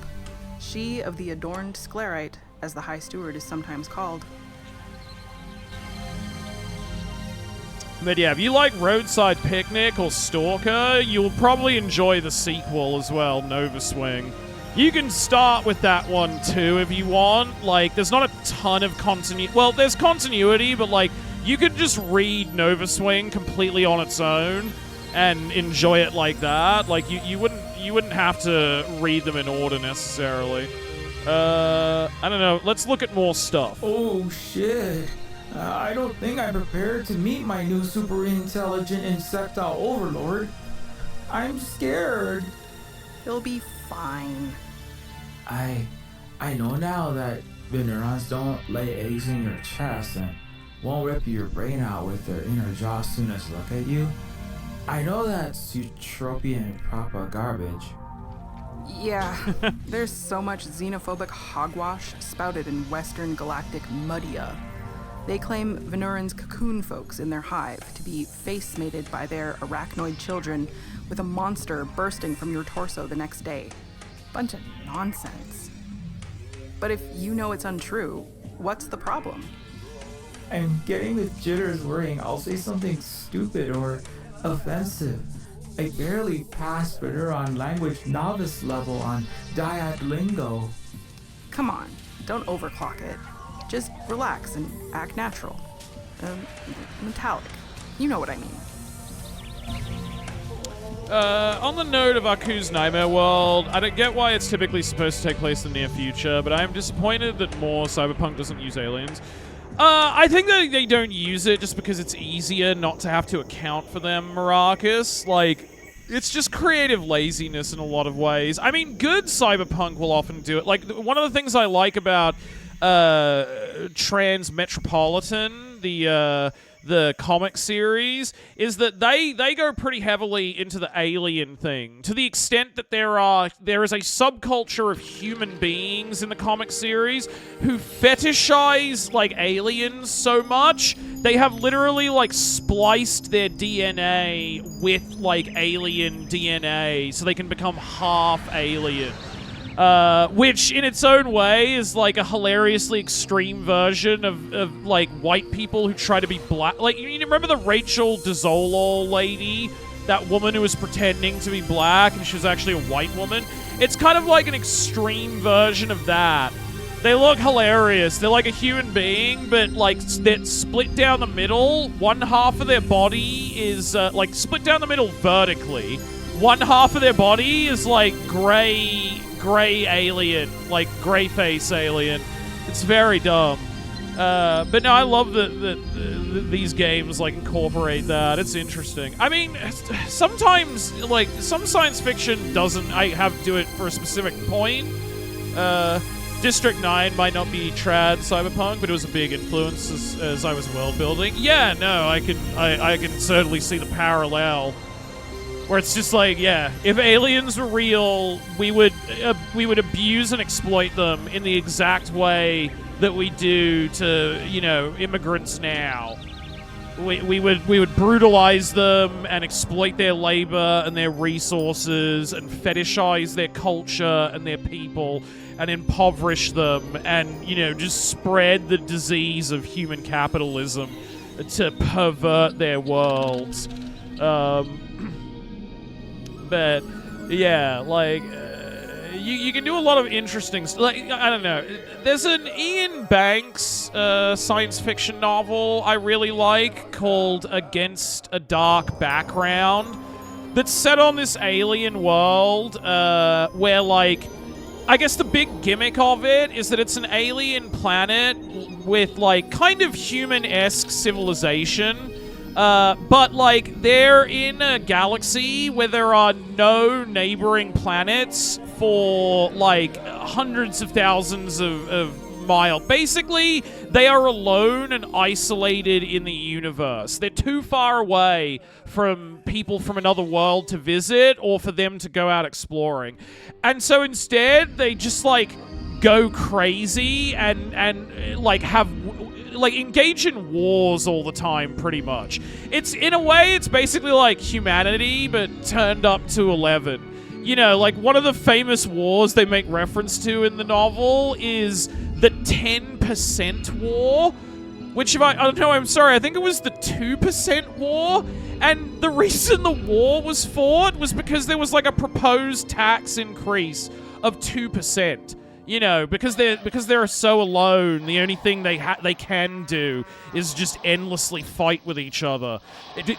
She of the adorned sclerite, as the High Steward is sometimes called. But yeah, if you like Roadside Picnic or Stalker, you'll probably enjoy the sequel as well, Nova Swing. You can start with that one too if you want. Like, there's not a ton of continuity. Well, there's continuity, but like, you could just read Nova Swing completely on its own and enjoy it like that. Like, you wouldn't have to read them in order necessarily. I don't know. Let's look at more stuff. Oh shit. I don't think I'm prepared to meet my new super intelligent insectile overlord. I'm scared. He'll be fine. I know now that the neurons don't lay eggs in your chest and won't rip your brain out with their inner jaw as soon as look at you. I know that's utopian proper garbage. Yeah, there's so much xenophobic hogwash spouted in Western galactic muddia. They claim Venurans cocoon folks in their hive to be face-mated by their arachnoid children with a monster bursting from your torso the next day. Bunch of nonsense. But if you know it's untrue, what's the problem? I'm getting the jitters worrying I'll say something stupid or offensive. I barely passed Venuran language novice level on Dyad lingo. Come on, don't overclock it. Just relax and act natural. Metallic. You know what I mean. On the note of Aku's Nightmare World, I don't get why it's typically supposed to take place in the near future, but I am disappointed that more Cyberpunk doesn't use aliens. I think that they don't use it just because it's easier not to have to account for them, Maracus. Like, it's just creative laziness in a lot of ways. I mean, good Cyberpunk will often do it. Like, one of the things I like about Transmetropolitan, the comic series, is that they go pretty heavily into the alien thing, to the extent that there is a subculture of human beings in the comic series who fetishize like aliens so much they have literally like spliced their DNA with like alien DNA so they can become half alien. Which in its own way is like a hilariously extreme version of like white people who try to be black. Like, you remember the Rachel Dezolol lady? That woman who was pretending to be black and she was actually a white woman? It's kind of like an extreme version of that. They look hilarious. They're like a human being, but like they're split down the middle. One half of their body is like split down the middle vertically. One half of their body is like gray alien, like gray face alien. It's very dumb. But no, I love that these games like incorporate that. It's interesting. I mean, sometimes like some science fiction doesn't do it for a specific point. District 9 might not be trad cyberpunk, but it was a big influence as I was world building. Yeah, no, I can certainly see the parallel. Where it's just like, yeah, if aliens were real, we would abuse and exploit them in the exact way that we do to, you know, immigrants now. We would brutalize them and exploit their labor and their resources and fetishize their culture and their people and impoverish them and, you know, just spread the disease of human capitalism to pervert their worlds. But yeah, like you can do a lot of interesting like I don't know. There's an Ian Banks science fiction novel I really like called Against a Dark Background that's set on this alien world where like I guess the big gimmick of it is that it's an alien planet with like kind of human-esque civilization. But, like, they're in a galaxy where there are no neighboring planets for, like, hundreds of thousands of miles. Basically, they are alone and isolated in the universe. They're too far away from people from another world to visit or for them to go out exploring. And so instead, they just, like, go crazy and like, have... like, engage in wars all the time, pretty much. It's, in a way, it's basically like humanity, but turned up to 11. You know, like, one of the famous wars they make reference to in the novel is the 10% war, which, if I don't know, I'm sorry, I think it was the 2% war, and the reason the war was fought was because there was, like, a proposed tax increase of 2%. You know, because they're so alone, the only thing they can do is just endlessly fight with each other,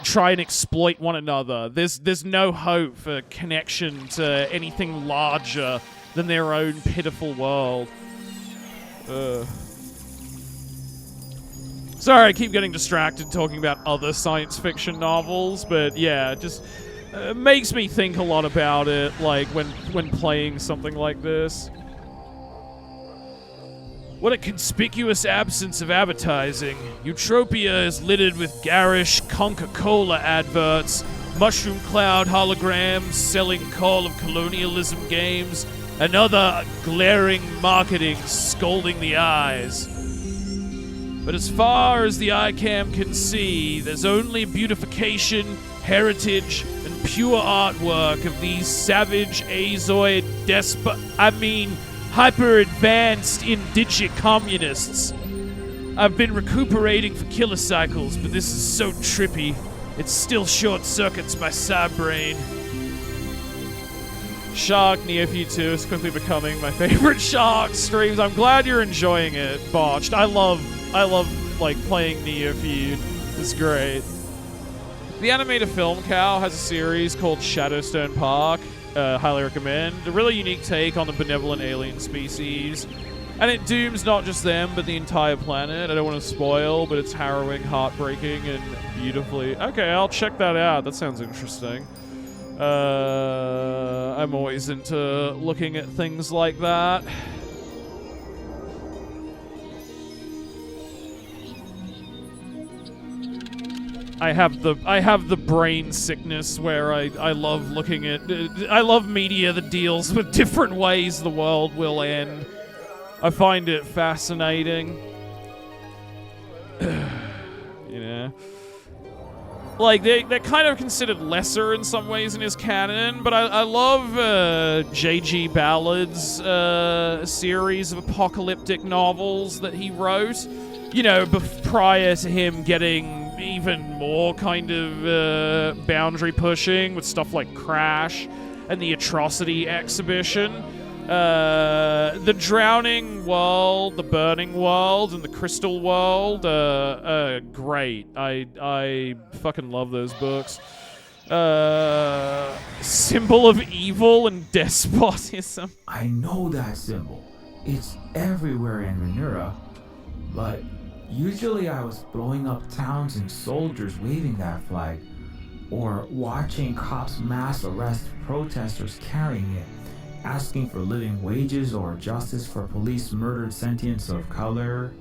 try and exploit one another. There's no hope for connection to anything larger than their own pitiful world. Sorry, I keep getting distracted talking about other science fiction novels, but yeah, just makes me think a lot about it, like when playing something like this. What a conspicuous absence of advertising. Utopia is littered with garish Coca-Cola adverts, mushroom cloud holograms selling Call of Colonialism games, and other glaring marketing scalding the eyes. But as far as the eye cam can see, there's only beautification, heritage, and pure artwork of these savage Azoid hyper-advanced indigit communists. I've been recuperating for kilocycles, but this is so trippy. It still short-circuits my side brain. Shark Neofeud 2 is quickly becoming my favorite Shark streams. I'm glad you're enjoying it, Botched. I love like playing Neofeud. It's great. The animated film Cow has a series called Shadowstone Park. Highly recommend. A really unique take on the benevolent alien species. And it dooms not just them, but the entire planet. I don't want to spoil, but it's harrowing, heartbreaking, and beautifully... Okay, I'll check that out. That sounds interesting. I'm always into looking at things like that. I have the brain sickness where I love looking at... I love media that deals with different ways the world will end. I find it fascinating. You know? Like, they're kind of considered lesser in some ways in his canon, but I love J.G. Ballard's series of apocalyptic novels that he wrote. You know, prior to him getting even more kind of boundary pushing with stuff like Crash and the Atrocity Exhibition. The Drowning World, the Burning World, and the Crystal World great. I fucking love those books. Symbol of evil and despotism. I know that symbol. It's everywhere in Renura. But usually I was blowing up towns and soldiers waving that flag, or watching cops mass arrest protesters carrying it, asking for living wages or justice for police murdered sentients of color.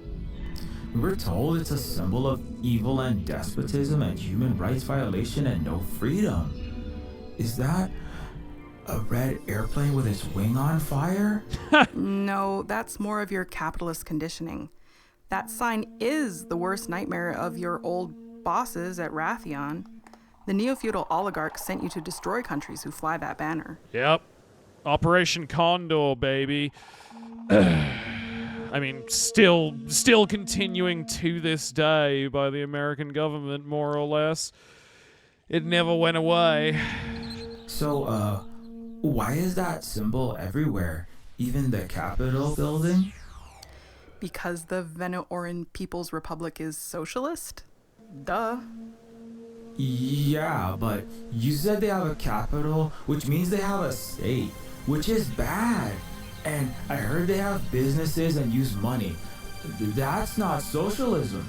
We were told it's a symbol of evil and despotism and human rights violation and no freedom. Is that a red airplane with its wing on fire? No, that's more of your capitalist conditioning. That sign is the worst nightmare of your old bosses at Raytheon. The neo-feudal oligarchs sent you to destroy countries who fly that banner. Yep. Operation Condor, baby. I mean, still continuing to this day by the American government, more or less. It never went away. So, why is that symbol everywhere? Even the Capitol building? Because the Venoran People's Republic is socialist? Duh. Yeah, but you said they have a capital, which means they have a state, which is bad. And I heard they have businesses and use money. That's not socialism.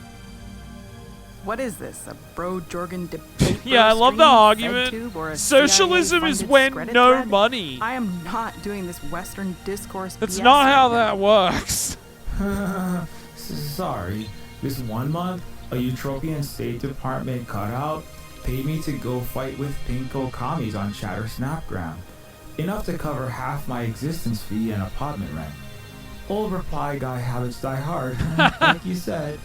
What is this? A bro-Jorgen debate? Yeah, I love the argument. FedTube, or a Socialism is CIA-funded when Screddit no thread? money. I am not doing this Western discourse. That's BS not how right that works. Sorry, this one month, a Eutropian State Department cutout paid me to go fight with Pinko commies on Chatter Snapgram. Enough to cover half my existence fee and apartment rent. Old reply guy habits die hard, like you said.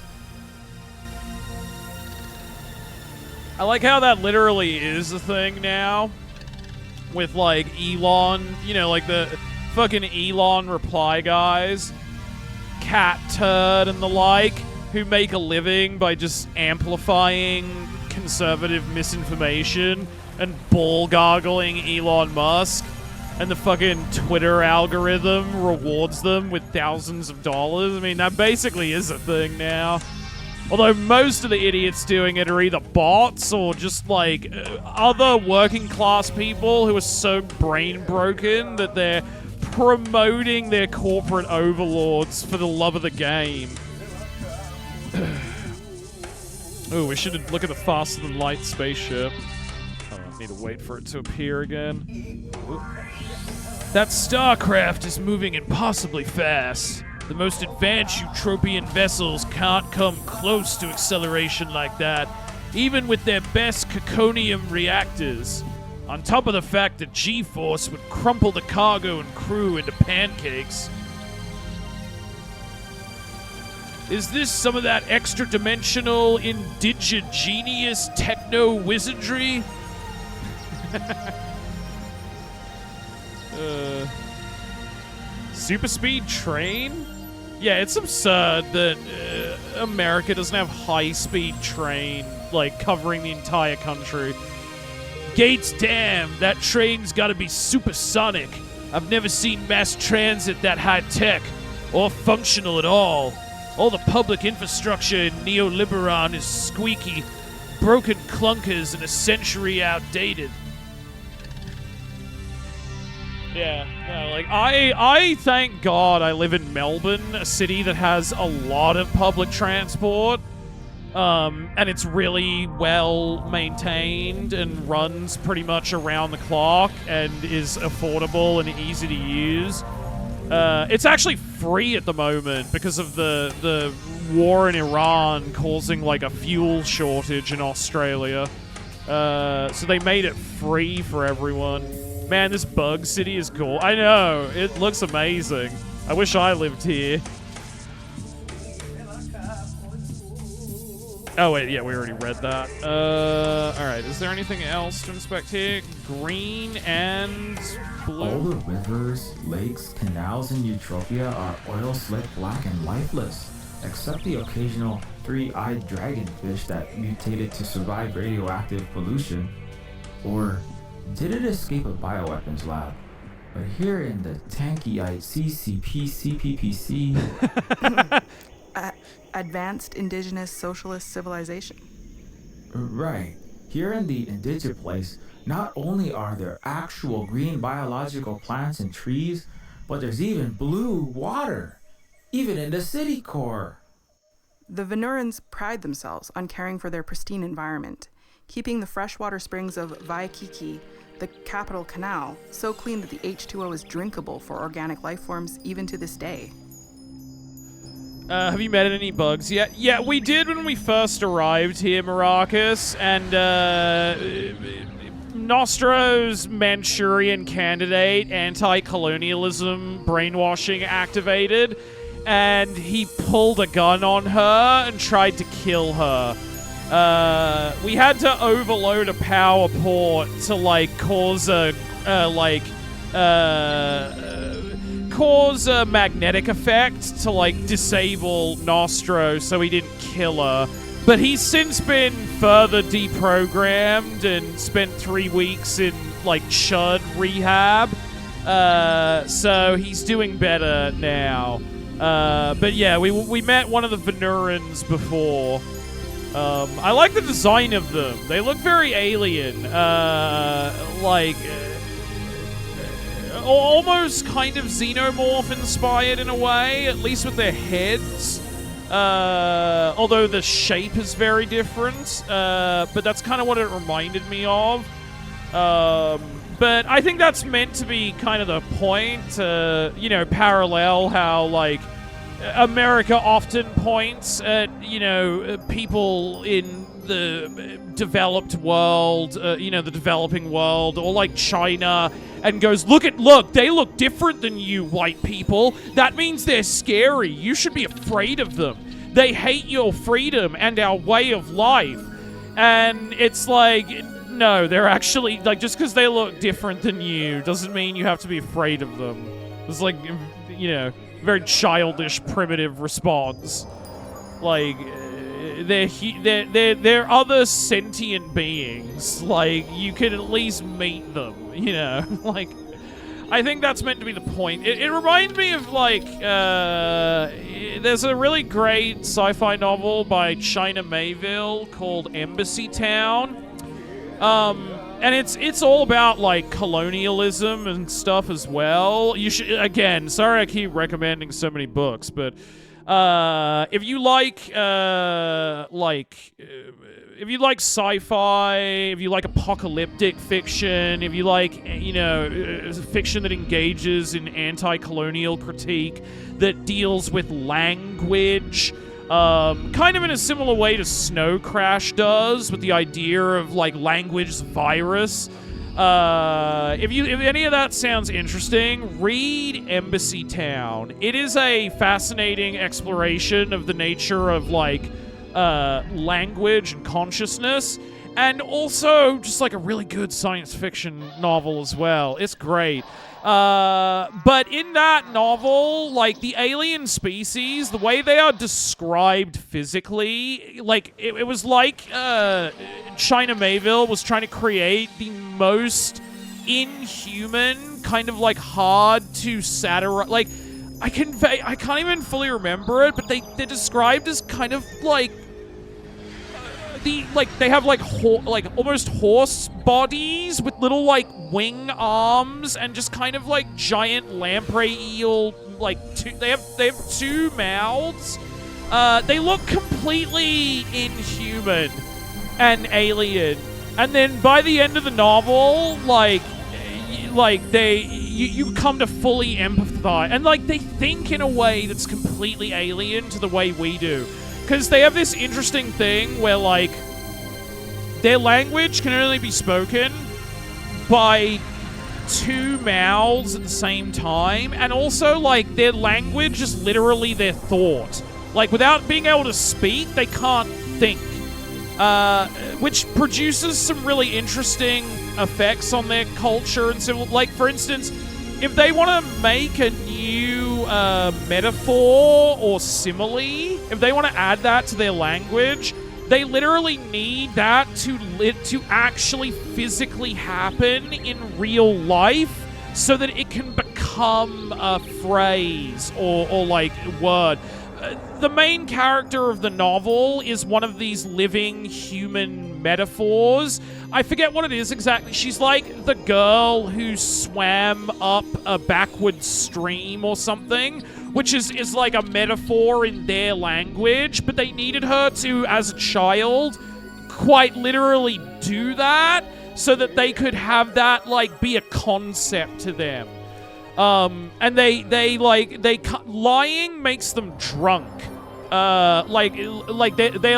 I like how that literally is a thing now. With, like, Elon, you know, like the fucking Elon reply guys, Cat Turd and the like, who make a living by just amplifying conservative misinformation and ball-gargling Elon Musk. And the fucking Twitter algorithm rewards them with thousands of dollars. I mean, that basically is a thing now. Although most of the idiots doing it are either bots or just, like, other working-class people who are so brain-broken that they're promoting their corporate overlords for the love of the game. Oh, we should look at the faster-than-light spaceship. Oh, I need to wait for it to appear again. Ooh. That starcraft is moving impossibly fast. The most advanced Eutropian vessels can't come close to acceleration like that, even with their best caconium reactors. On top of the fact that G-force would crumple the cargo and crew into pancakes. Is this some of that extra-dimensional, indigenous techno-wizardry? Super speed train? Yeah, it's absurd that America doesn't have high-speed train, like, covering the entire country. Gates, damn, that train's gotta be supersonic. I've never seen mass transit that high-tech, or functional at all. All the public infrastructure in Neoliberon is squeaky. broken clunkers and a century outdated. Yeah, no, like, I thank God I live in Melbourne, a city that has a lot of public transport. And it's really well maintained and runs pretty much around the clock and is affordable and easy to use. It's actually free at the moment because of the war in Iran causing like a fuel shortage in Australia. So they made it free for everyone. Man, this bug city is cool. I know, it looks amazing. I wish I lived here. Oh, wait, yeah, we already read that. Alright, is there anything else to inspect here? Green and blue? All the rivers, lakes, canals in Eutropia are oil-slick, black, and lifeless, except the occasional three-eyed dragonfish that mutated to survive radioactive pollution. Or did it escape a bioweapons lab? But here in the tanky-eyed CCP-CPPC... Advanced Indigenous Socialist Civilization. Right. Here in the Indigit place, not only are there actual green biological plants and trees, but there's even blue water, even in the city core. The Venurans pride themselves on caring for their pristine environment, keeping the freshwater springs of Waikiki, the capital canal, so clean that the H2O is drinkable for organic life forms even to this day. Have you met any bugs yet? Yeah, we did when we first arrived here, Maracas, and Nostro's Manchurian candidate, anti-colonialism brainwashing activated, and he pulled a gun on her and tried to kill her. We had to overload a power port to, like, cause a magnetic effect to, like, disable Nostro so he didn't kill her. But he's since been further deprogrammed and spent 3 weeks in, like, chud rehab. So he's doing better now. But yeah, we met one of the Venurans before. I like the design of them. They look very alien. Almost kind of xenomorph inspired in a way, at least with their heads. Although the shape is very different. But that's kind of what it reminded me of. But I think that's meant to be kind of the point, parallel how, like, America often points at, people in the developed world, the developing world, or like China, and goes, look, they look different than you, white people. That means they're scary. You should be afraid of them. They hate your freedom and our way of life. And it's like, no, they're actually, like, just because they look different than you doesn't mean you have to be afraid of them. It's like, very childish, primitive response. Like, they're other sentient beings. Like, you can at least meet them, Like, I think that's meant to be the point. It reminds me of, like, there's a really great sci-fi novel by China Mayville called Embassy Town. And it's all about, like, colonialism and stuff as well. You should, again, sorry I keep recommending so many books, but if you like sci-fi, if you like apocalyptic fiction, if you like, fiction that engages in anti-colonial critique, that deals with language, kind of in a similar way to Snow Crash does, with the idea of, like, language virus. If any of that sounds interesting, read Embassy Town. It is a fascinating exploration of the nature of, like, language and consciousness, and also just, like, a really good science fiction novel as well. It's great. But in that novel, like, the alien species, the way they are described physically, like, it was like China Mayville was trying to create the most inhuman, kind of, like, hard to satirize, like, I can't even fully remember it, but they're described as kind of, like, they have like almost horse bodies with little like wing arms and just kind of like giant lamprey eel they have two mouths. They look completely inhuman and alien. And then by the end of the novel, you come to fully empathize, and like they think in a way that's completely alien to the way we do, because they have this interesting thing where like their language can only be spoken by two mouths at the same time, and also like their language is literally their thought. Like without being able to speak, they can't think. Which produces some really interesting effects on their culture and so, like, for instance, if they want to make a new metaphor or simile, if they want to add that to their language, they literally need that to actually physically happen in real life so that it can become a phrase or like word. The main character of the novel is one of these living human metaphors. I forget what it is exactly. She's like the girl who swam up a backward stream or something, which is like a metaphor in their language, but they needed her to, as a child, quite literally do that so that they could have that like be a concept to them. And lying makes them drunk. They're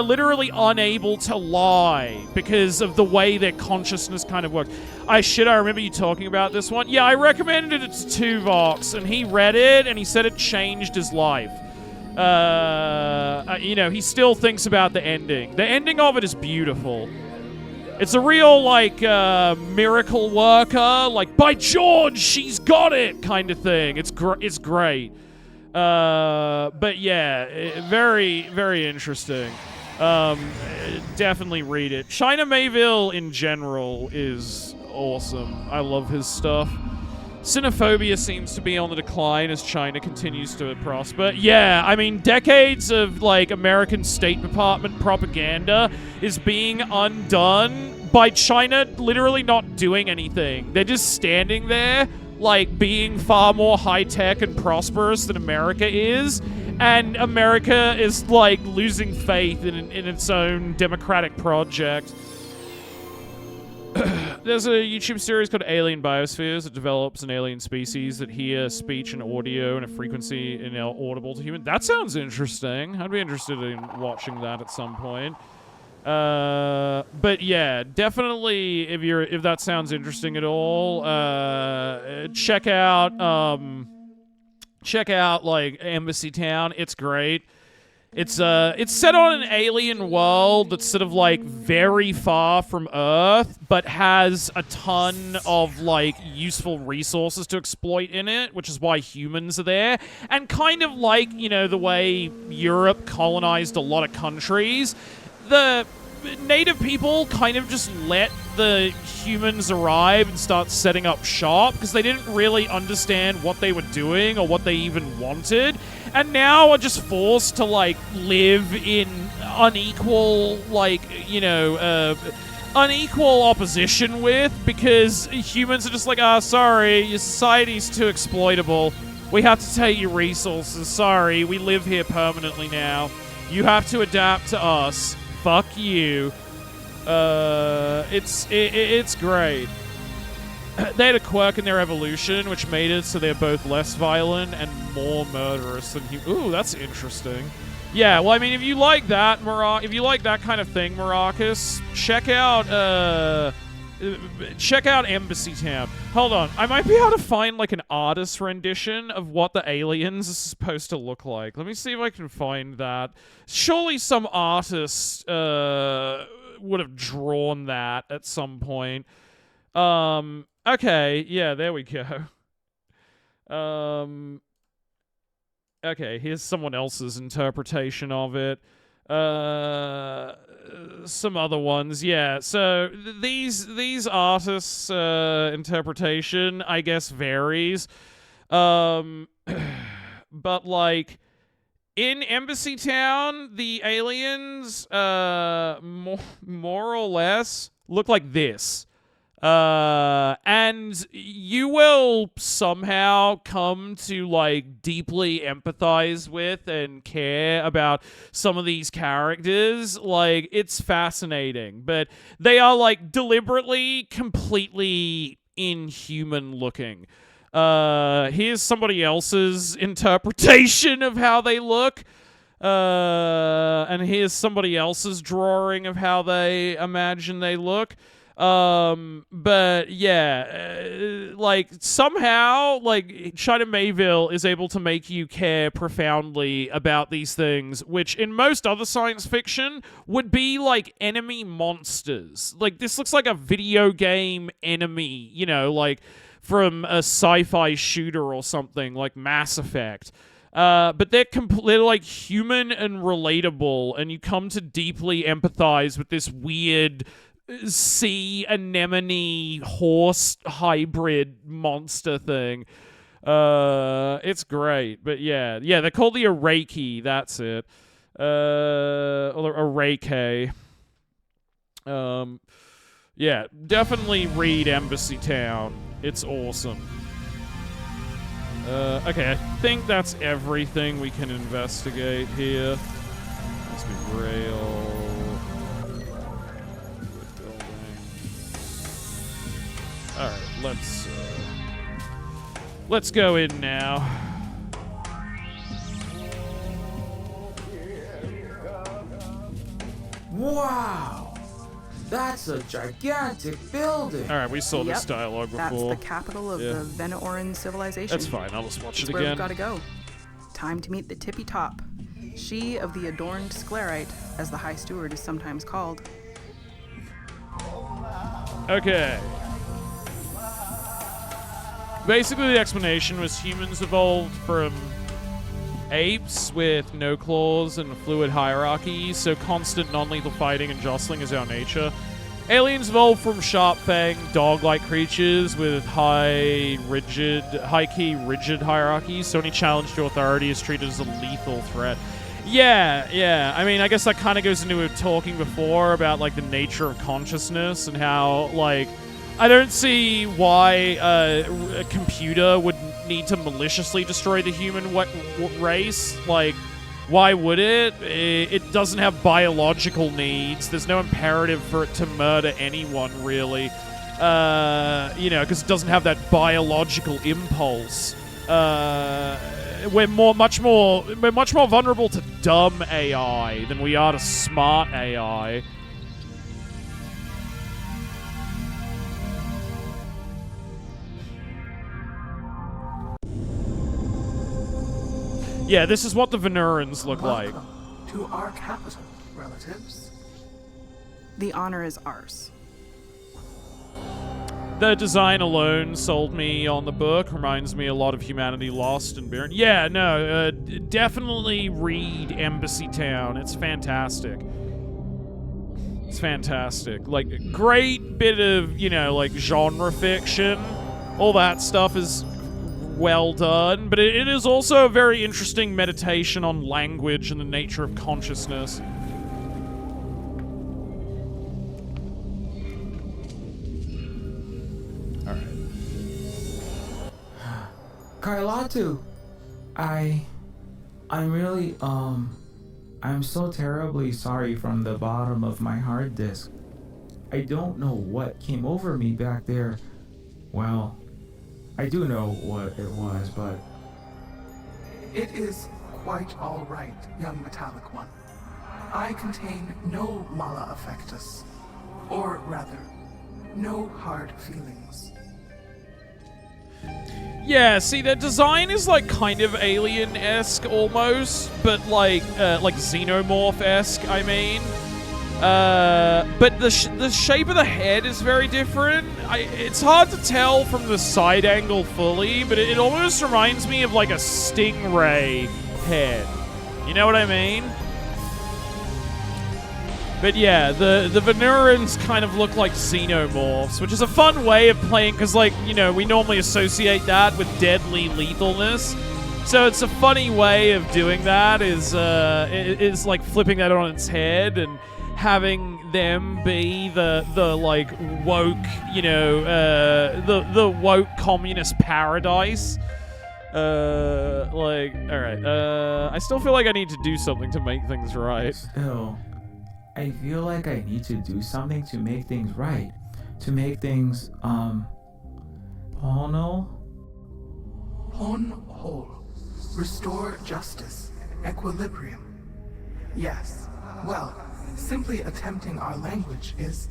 literally unable to lie because of the way their consciousness kind of works. I remember you talking about this one. Yeah, I recommended it to Tuvox, and he read it, and he said it changed his life. He still thinks about the ending. The ending of it is beautiful. It's a real, miracle worker, like, by George, she's got it, kind of thing. It's great. But yeah, very, very interesting. Definitely read it. China Mayville, in general, is awesome. I love his stuff. Xenophobia seems to be on the decline as China continues to prosper. Yeah, I mean, decades of, American State Department propaganda is being undone by China literally not doing anything. They're just standing there, being far more high-tech and prosperous than America is, and America is, losing faith in its own democratic project. There's a YouTube series called Alien Biospheres that develops an alien species that hear speech and audio in a frequency inaudible to human. That sounds interesting. I'd be interested in watching that at some point. But yeah, definitely if that sounds interesting at all, check out Embassy Town. It's great. It's set on an alien world that's sort of very far from Earth, but has a ton of useful resources to exploit in it, which is why humans are there. And kind of the way Europe colonized a lot of countries, the native people kind of just let the humans arrive and start setting up shop because they didn't really understand what they were doing or what they even wanted, and now are just forced to live in unequal unequal opposition with, because humans are just sorry, your society's too exploitable, we have to take your resources, sorry, we live here permanently now, you have to adapt to us. Fuck you. It's great. They had a quirk in their evolution, which made it so they're both less violent and more murderous than Ooh, that's interesting. Yeah, well, I mean, if you like that, if you like that kind of thing, Maracus, check out Embassy Town. Hold on, I might be able to find an artist rendition of what the aliens are supposed to look like. Let me see if I can find that. Surely some artist would have drawn that at some point. Okay, yeah, there we go. Okay, here's someone else's interpretation of it. Some other ones, yeah. So these artists' interpretation, I guess, varies. But in Embassy Town, the aliens, more or less, look like this. And you will somehow come to, like, deeply empathize with and care about some of these characters. Like, it's fascinating. But they are, like, deliberately, completely inhuman looking. Here's somebody else's interpretation of how they look. And here's somebody else's drawing of how they imagine they look. But yeah, like somehow, like China Mayville is able to make you care profoundly about these things, which in most other science fiction would be like enemy monsters. Like this looks like a video game enemy, you know, like from a sci-fi shooter or something like Mass Effect. But they're like human and relatable, and you come to deeply empathize with this weird sea anemone horse hybrid monster thing. It's great, but yeah, they're called the Araki. That's it. Or Arake. Yeah, definitely read Embassy Town. It's awesome. Okay, I think that's everything we can investigate here. Let's be real. Alright, let's go in now. Wow! That's a gigantic building! Alright, we saw this dialogue before. That's the capital of the Venoran civilization. That's fine, I'll just watch it It's where again. we've gotta go. Time to meet the tippy top. She of the adorned sclerite, as the High Steward is sometimes called. Okay. Basically, the explanation was humans evolved from apes with no claws and a fluid hierarchy, so constant non-lethal fighting and jostling is our nature. Aliens evolved from sharp-fanged, dog-like creatures with high-key rigid hierarchies, so any challenge to authority is treated as a lethal threat. Yeah. I mean, I guess that kind of goes into what we were talking before about, like, the nature of consciousness and how, like, I don't see why a computer would need to maliciously destroy the human race. Like, why would it? It doesn't have biological needs. There's no imperative for it to murder anyone, really. You know, because it doesn't have that biological impulse. We're much more vulnerable to dumb AI than we are to smart AI. Yeah, this is what the Venurans look like. Welcome to our capital, relatives. The honor is ours. The design alone sold me on the book. Reminds me a lot of Humanity Lost and Barren. Yeah, no, definitely read Embassy Town. It's fantastic. It's fantastic. Like, great bit of, you know, like, genre fiction. All that stuff is well done, but it is also a very interesting meditation on language and the nature of consciousness. Alright. Kailatu, I'm really, I'm so terribly sorry from the bottom of my hard disk. I don't know what came over me back there. Well, I do know what it was, but... It is quite all right, young metallic one. I contain no mala affectus, or rather, no hard feelings. Yeah, see, the design is like kind of alien-esque almost, but like xenomorph-esque, I mean. But the shape of the head is very different. It's hard to tell from the side angle fully, but it almost reminds me of like a stingray head. You know what I mean? But yeah, the Venurans kind of look like xenomorphs, which is a fun way of playing, because, like, you know, we normally associate that with deadly lethalness. So it's a funny way of doing that is like flipping that on its head and having them be the like woke, the woke communist paradise. Like, all right. I still feel like I need to do something to make things right. Still, I feel like I need to do something to make things right. To make things, Pono? Hon whole. Restore justice, equilibrium. Yes, well, simply attempting our language is,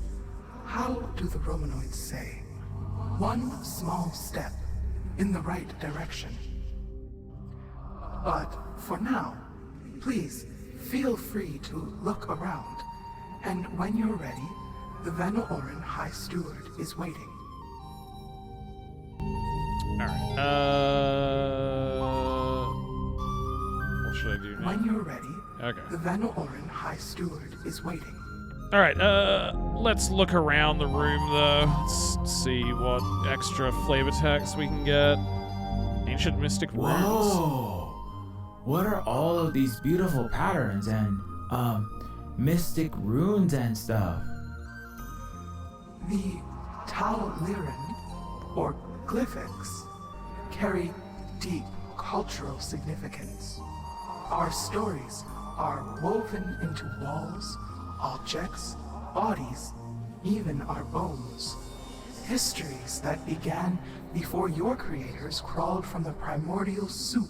how do the Romanoids say? One small step in the right direction. But for now, please feel free to look around, and when you're ready, the Vanoran High Steward is waiting. Alright, what should I do now? When you're ready, Okay. the Vanoran High Steward is waiting. Alright, let's look around the room, though. Let's see what extra flavor text we can get. Ancient Mystic Runes. Whoa! What are all of these beautiful patterns and, mystic runes and stuff? The Tau Lirin, or glyphics, carry deep cultural significance. Our stories are woven into walls, objects, bodies, even our bones. Histories that began before your creators crawled from the primordial soup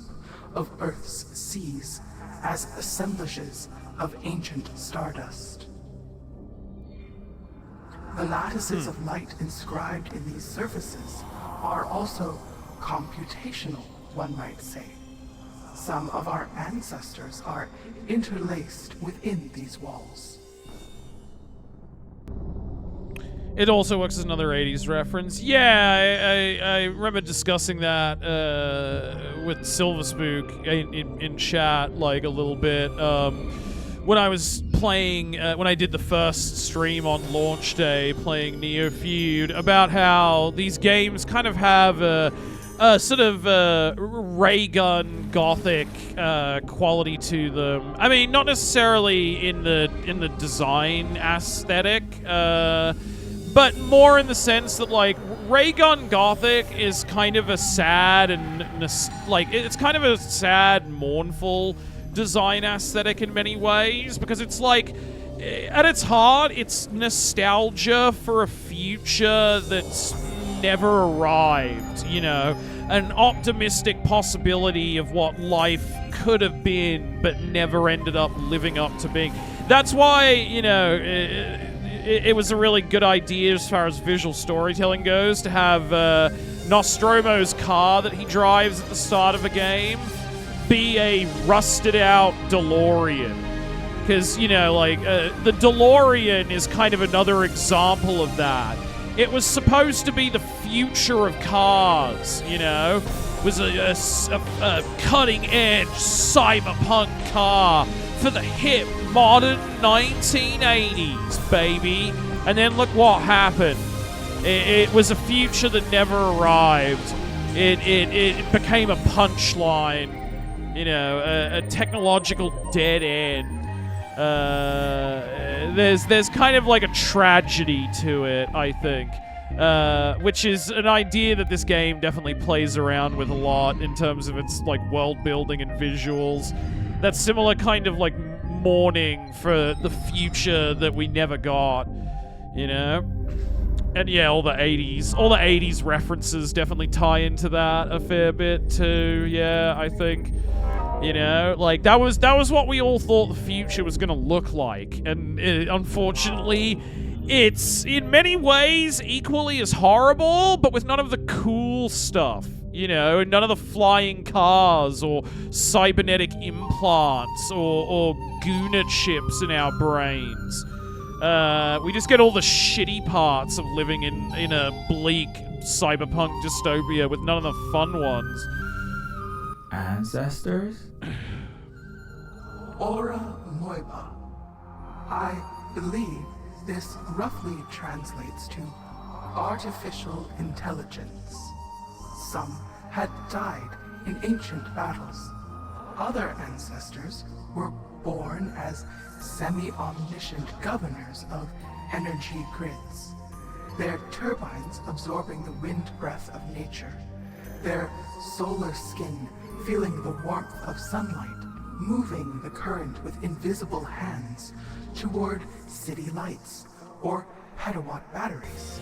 of Earth's seas as assemblages of ancient stardust. The lattices of light inscribed in these surfaces are also computational, one might say. Some of our ancestors are interlaced within these walls. It also works as another 80s reference. Yeah, I remember discussing that with Silver Spook in chat, like, a little bit. When I was playing, when I did the first stream on launch day, playing Neofeud, about how these games kind of have a sort of ray gun gothic quality to them. I mean, not necessarily in the design aesthetic, but more in the sense that, like, ray gun gothic is kind of a sad and it's kind of a sad, mournful design aesthetic in many ways, because it's like, at its heart, it's nostalgia for a future that's never arrived, an optimistic possibility of what life could have been but never ended up living up to being. That's why, it was a really good idea as far as visual storytelling goes to have Nostromo's car that he drives at the start of a game be a rusted out DeLorean. Because, the DeLorean is kind of another example of that. It was supposed to be the future of cars, It was a cutting-edge cyberpunk car for the hip, modern 1980s, baby. And then look what happened. It was a future that never arrived. It became a punchline, a technological dead end. There's kind of like a tragedy to it, I think, which is an idea that this game definitely plays around with a lot in terms of its like world building and visuals. That similar kind of like mourning for the future that we never got, And yeah, all the 80s references definitely tie into that a fair bit too. Yeah, I think. Like that was what we all thought the future was going to look like, and unfortunately, it's in many ways equally as horrible, but with none of the cool stuff, none of the flying cars or cybernetic implants or Guna chips in our brains. We just get all the shitty parts of living in a bleak cyberpunk dystopia with none of the fun ones. Ancestors? Ora Moiba. I believe this roughly translates to artificial intelligence. Some had died in ancient battles. Other ancestors were born as semi-omniscient governors of energy grids, their turbines absorbing the wind breath of nature, their solar skin feeling the warmth of sunlight, moving the current with invisible hands toward city lights or petawatt batteries.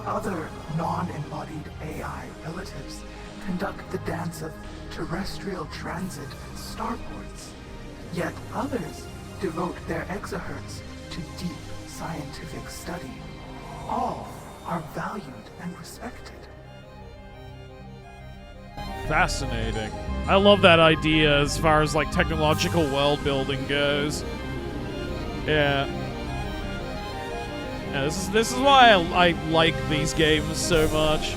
Other non-embodied AI relatives conduct the dance of terrestrial transit starports, yet others devote their exahertz to deep scientific study. All are valued and respected. Fascinating. I love that idea as far as like technological world building goes. Yeah. Yeah, this is why I like these games so much.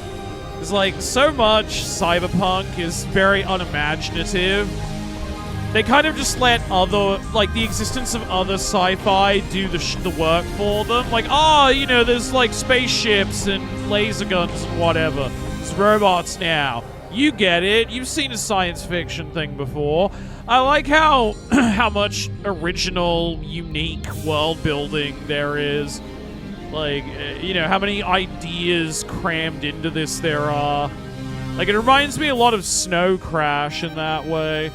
It's like so much cyberpunk is very unimaginative. They kind of just let other, like the existence of other sci-fi do the work for them. Like, oh, you know, there's like spaceships and laser guns and whatever. There's robots now. You get it. You've seen a science fiction thing before. I like how how much original, unique world building there is. Like, you know, how many ideas crammed into this there are. Like, it reminds me a lot of Snow Crash in that way.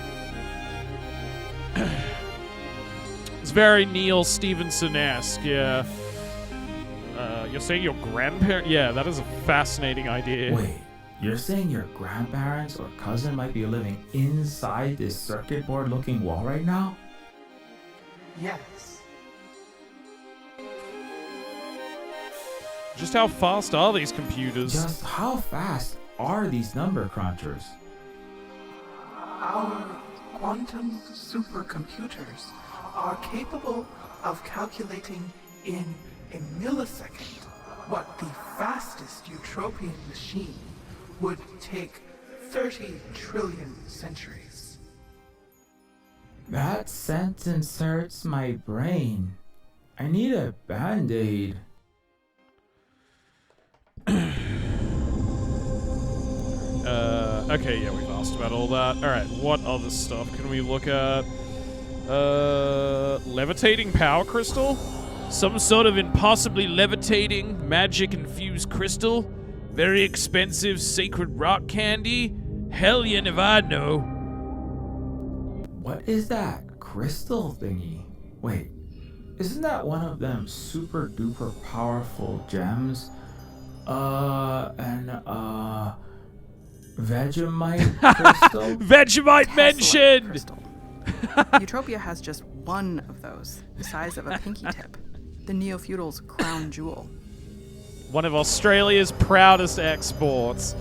It's very Neil Stephenson-esque, yeah. You're saying your grandparent? Yeah, that is a fascinating idea. Wait, you're saying your grandparents or cousin might be living inside this circuit board looking wall right now? Yes. Just how fast are these computers? Just how fast are these number crunchers? Our quantum supercomputers are capable of calculating in a millisecond what the fastest utopian machine would take 30 trillion centuries. That sentence hurts my brain. I need a band-aid. Okay, yeah, we've asked about all that. Alright, what other stuff can we look at? Levitating power crystal? Some sort of impossibly levitating, magic-infused crystal? Very expensive sacred rock candy? Hellion if I know. What is that crystal thingy? Wait, isn't that one of them super duper powerful gems? Vegemite crystal? Vegemite mentioned! Crystal. Utopia has just one of those, the size of a pinky tip. The Neofeudal's crown jewel. One of Australia's proudest exports.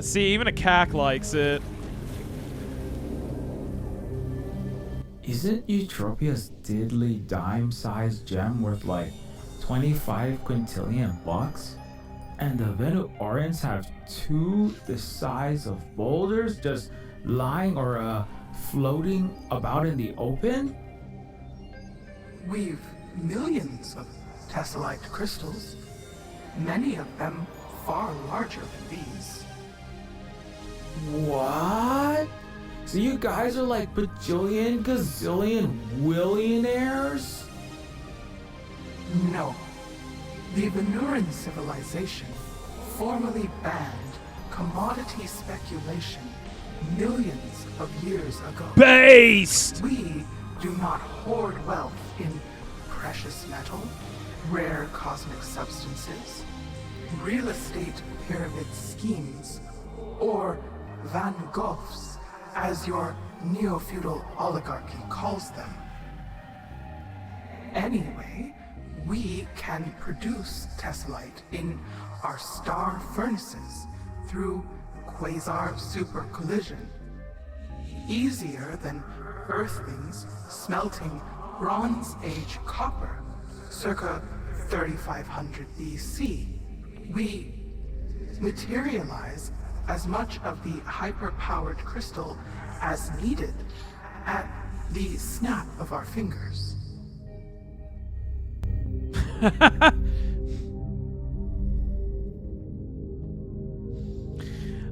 See, even a cack likes it. Isn't Utopia's diddly dime-sized gem worth like 25 quintillion bucks? And the Venusians have two the size of boulders just lying or floating about in the open? We've millions of tessellite crystals, many of them far larger than these. What? So you guys are like bajillion, gazillion willionaires? No. The Venusian civilization formally banned commodity speculation millions of years ago. Based! We do not hoard wealth in precious metal, rare cosmic substances, real estate pyramid schemes, or Van Goghs, as your neo-feudal oligarchy calls them. Anyway, we can produce tessellite in our star furnaces through quasar super collision. Easier than Earthlings smelting Bronze Age copper, circa 3500 BC. We materialize as much of the hyper-powered crystal as needed at the snap of our fingers.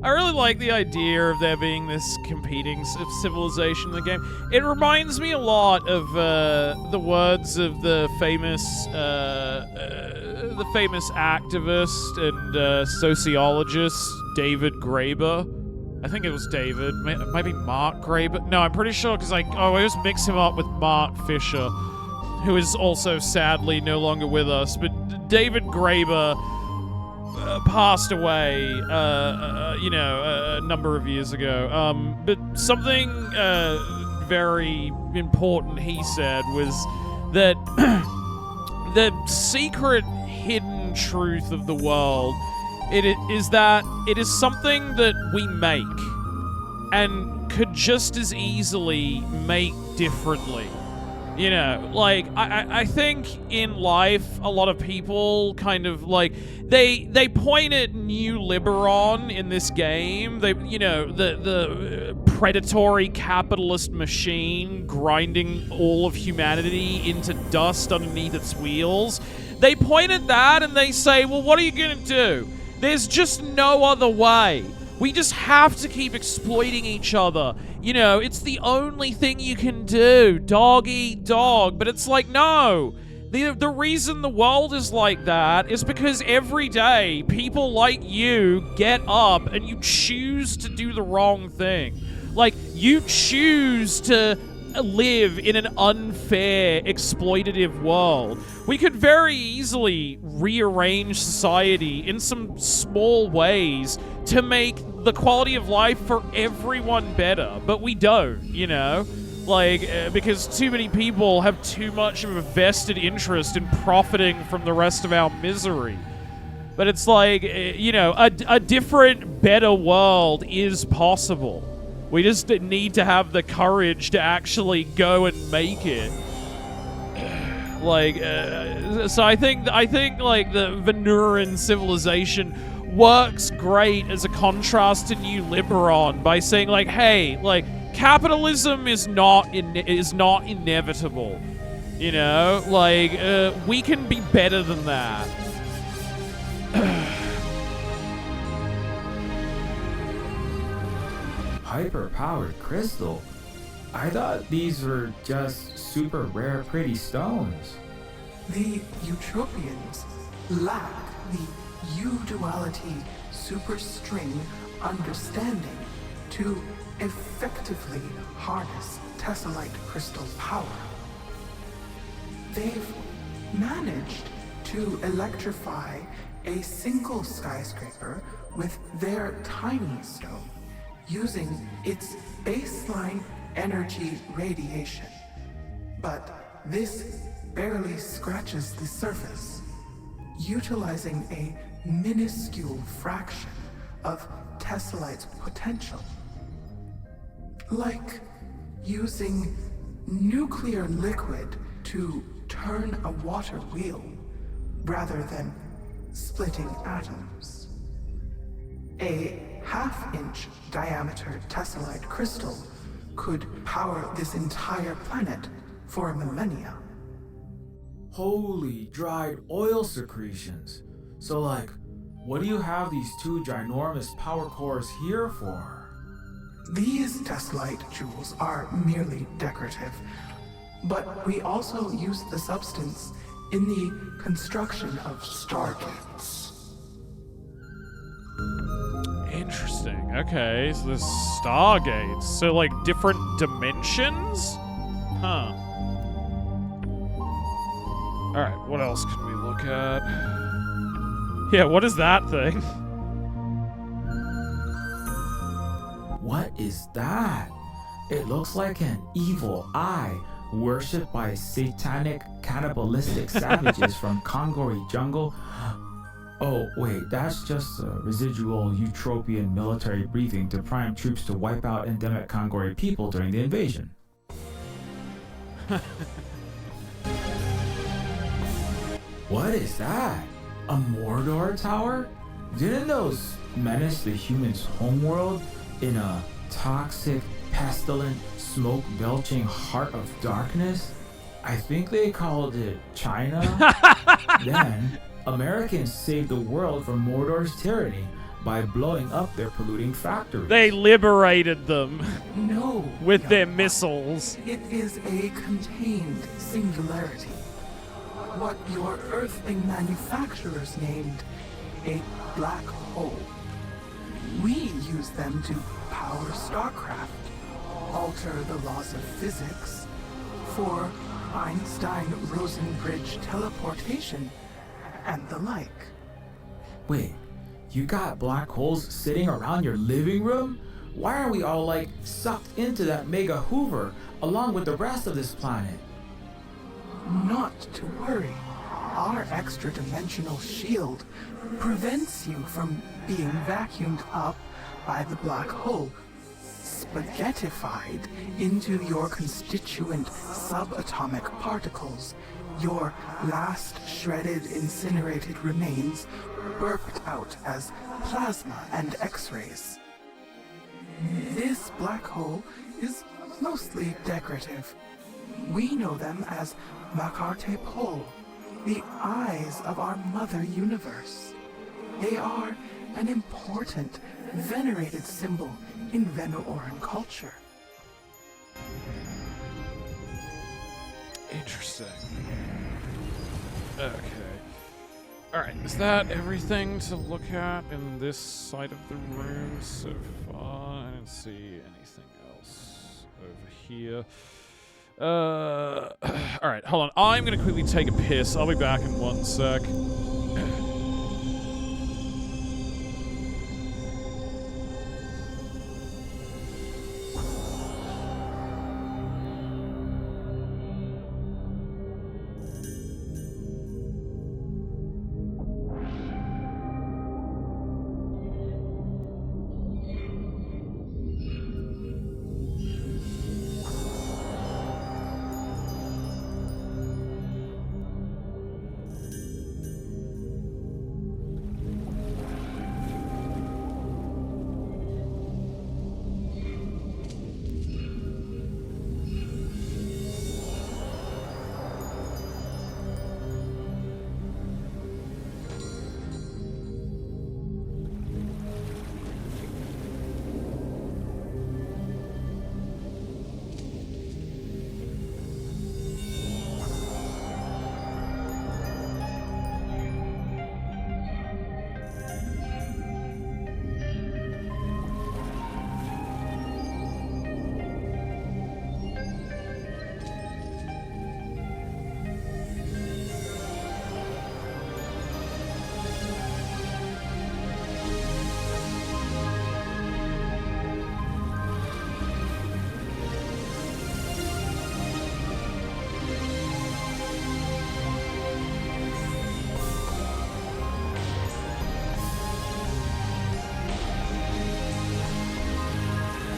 I really like the idea of there being this competing civilization in the game. It reminds me a lot of the words of the famous activist and sociologist David Graeber. I think it was David, maybe Mark Graeber. No, I'm pretty sure because I always mix him up with Mark Fisher, who is also sadly no longer with us. But David Graeber passed away, a number of years ago. But something very important he said was that the secret hidden truth of the world is that it is something that we make and could just as easily make differently. You know, like, I think in life, a lot of people kind of, like, they point at New Liberon in this game. They, the predatory capitalist machine grinding all of humanity into dust underneath its wheels. They point at that and they say, well, what are you gonna do? There's just no other way. We just have to keep exploiting each other. It's the only thing you can do. Dog eat dog. But it's like, no. The reason the world is like that is because every day people like you get up and you choose to do the wrong thing. Like, you choose to live in an unfair, exploitative world. We could very easily rearrange society in some small ways to make the quality of life for everyone better, but we don't, because too many people have too much of a vested interest in profiting from the rest of our misery. But it's like, a different, better world is possible. We just need to have the courage to actually go and make it. So I think like the Venuran civilization works great as a contrast to New Liberon by saying, like, hey, like, capitalism is not inevitable. We can be better than that. Hyper-powered crystal? I thought these were just super rare pretty stones. The Utopians lack the U-duality superstring understanding to effectively harness tessellite crystal power. They've managed to electrify a single skyscraper with their tiny stone, using its baseline energy radiation. But this barely scratches the surface, utilizing a minuscule fraction of tessellite's potential. Like using nuclear liquid to turn a water wheel rather than splitting atoms. A half-inch diameter tessellite crystal could power this entire planet for a millennia. Holy dried oil secretions. So, like, what do you have these two ginormous power cores here for? These tessellite jewels are merely decorative, but we also use the substance in the construction of stargates. Interesting. Okay, so there's stargates. So, like, different dimensions? Huh. Alright, what else can we look at? Yeah, what is that thing? What is that? It looks like an evil eye, worshipped by satanic, cannibalistic savages from Kongori jungle. Oh, wait, that's just a residual utopian military briefing to prime troops to wipe out endemic Kongori people during the invasion. What is that? A Mordor tower? Didn't those menace the humans' homeworld in a toxic, pestilent, smoke-belching heart of darkness? I think they called it China. Then, Americans saved the world from Mordor's tyranny, by blowing up their polluting factories. They liberated them No. with young their one. missiles. It is a contained singularity. What your Earthling manufacturers named a black hole. We use them to power StarCraft, alter the laws of physics, for Einstein-Rosen-Bridge teleportation, and the like. Wait, you got black holes sitting around your living room? Why are we all like sucked into that mega hoover along with the rest of this planet? Not to worry. Our extra-dimensional shield prevents you from being vacuumed up by the black hole, spaghettified into your constituent subatomic particles, your last shredded incinerated remains burped out as plasma and X-rays. This black hole is mostly decorative. We know them as Makarte Pol, the eyes of our mother universe. They are an important, venerated symbol in Venoran culture. Interesting. Okay. Alright, is that everything to look at in this side of the room so far? I don't see anything else over here. Alright, hold on. I'm gonna quickly take a piss. I'll be back in 1 sec.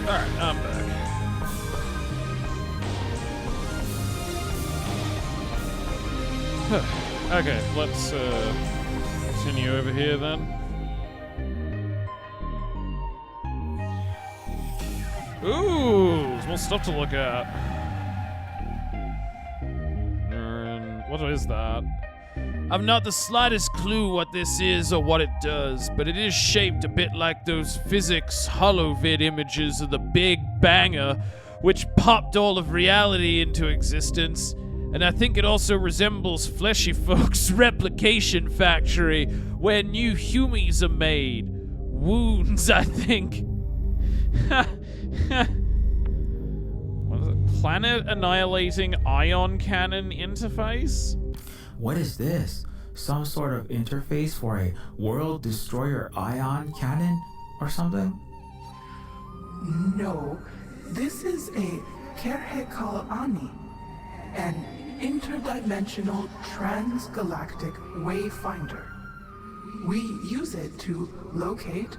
Alright, I'm back. Okay, let's continue over here then. Ooh, there's more stuff to look at. What is that? I've not the slightest clue what this is or what it does, but it is shaped a bit like those physics holovid images of the Big Banger, which popped all of reality into existence. And I think it also resembles Fleshy Folk's replication factory, where new humies are made. Wounds, I think. What is it? Planet Annihilating Ion Cannon Interface? What is this? Some sort of interface for a world destroyer ion cannon or something? No, this is a Kerhekal Ani, an interdimensional transgalactic wayfinder. We use it to locate,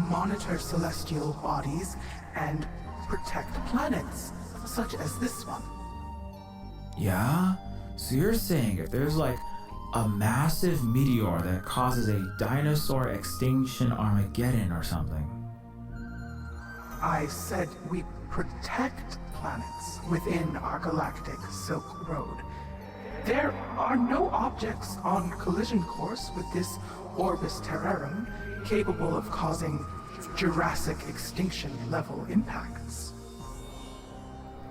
monitor celestial bodies, and protect planets, such as this one. Yeah? So you're saying if there's like a massive meteor that causes a dinosaur extinction Armageddon or something? I said we protect planets within our galactic Silk Road. There are no objects on collision course with this Orbis Terrarum capable of causing Jurassic extinction level impacts.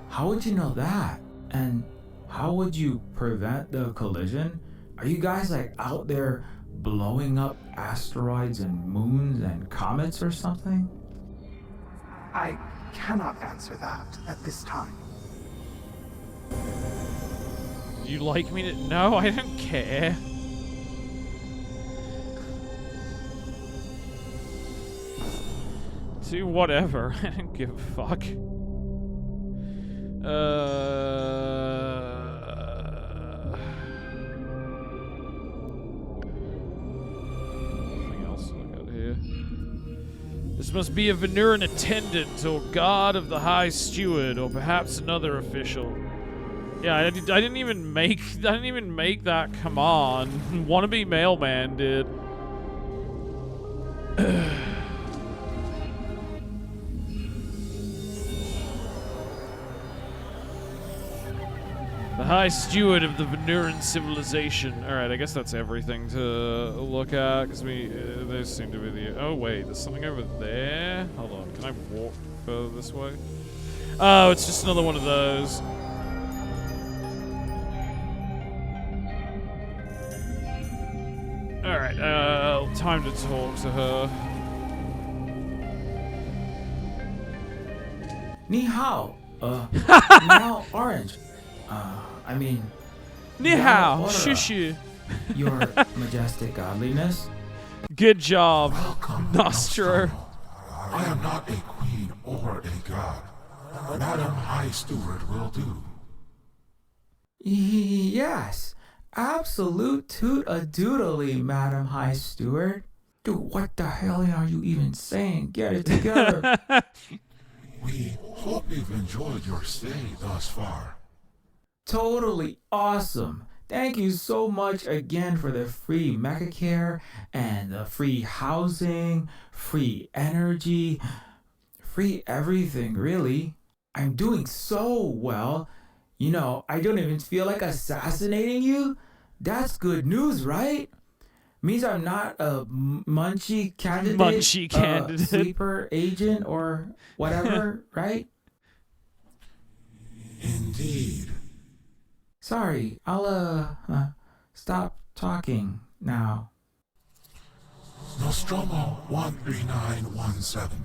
How would you know that? And how would you prevent the collision? Are you guys like out there blowing up asteroids and moons and comets or something? I cannot answer that at this time. You like me to? No, I don't care. Do whatever. I don't give a fuck. Nothing else to look at here. This must be a Venuran attendant or guard of the High Steward, or perhaps another official. Yeah, I didn't even make that command. Wannabe mailman did. The High Steward of the Venuran civilization. Alright, I guess that's everything to look at, because those seem to be the... Oh, wait, there's something over there? Hold on, can I walk further this way? Oh, it's just another one of those. Alright, time to talk to her. Ni hao. Now orange. I mean... Ni hao, order. shushu. Your majestic godliness. Good job, Welcome, Nostro. I am not a queen or a god. Madam High Steward will do. Yes. Absolute toot-a-doodly, Madam High Steward. Dude, what the hell are you even saying? Get it together. We hope you've enjoyed your stay thus far. Totally awesome. Thank you so much again for the free mecha care and the free housing, free energy, free everything, really. I'm doing so well. You know, I don't even feel like assassinating you. That's good news, right? Means I'm not a munchie candidate, sleeper agent or whatever, right? Indeed. Sorry, I'll stop talking now. Nostromo 13917.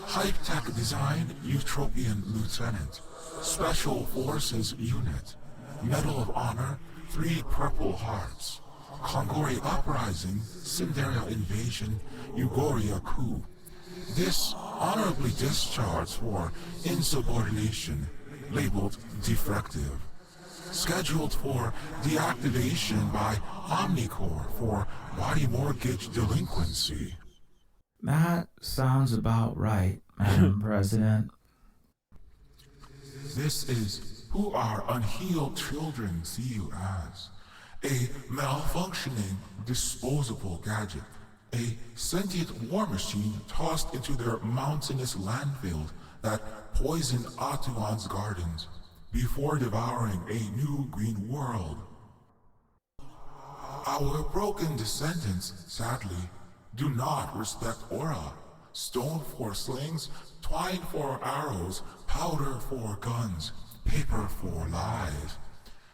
High-tech design Eutropian Lieutenant. Special Forces Unit. Medal of Honor, 3 Purple Hearts. Kongori Uprising, Cinderia Invasion, Ugoria Coup. This honorably discharged for insubordination, labeled defective. Scheduled for deactivation by Omnicore for body mortgage delinquency. That sounds about right, Madam President. This is who our unhealed children see you as. A malfunctioning, disposable gadget. A sentient war machine tossed into their mountainous landfill that poisoned Atuan's gardens before devouring a new green world. Our broken descendants, sadly, do not respect aura. Stone for slings, twine for arrows, powder for guns, paper for lies.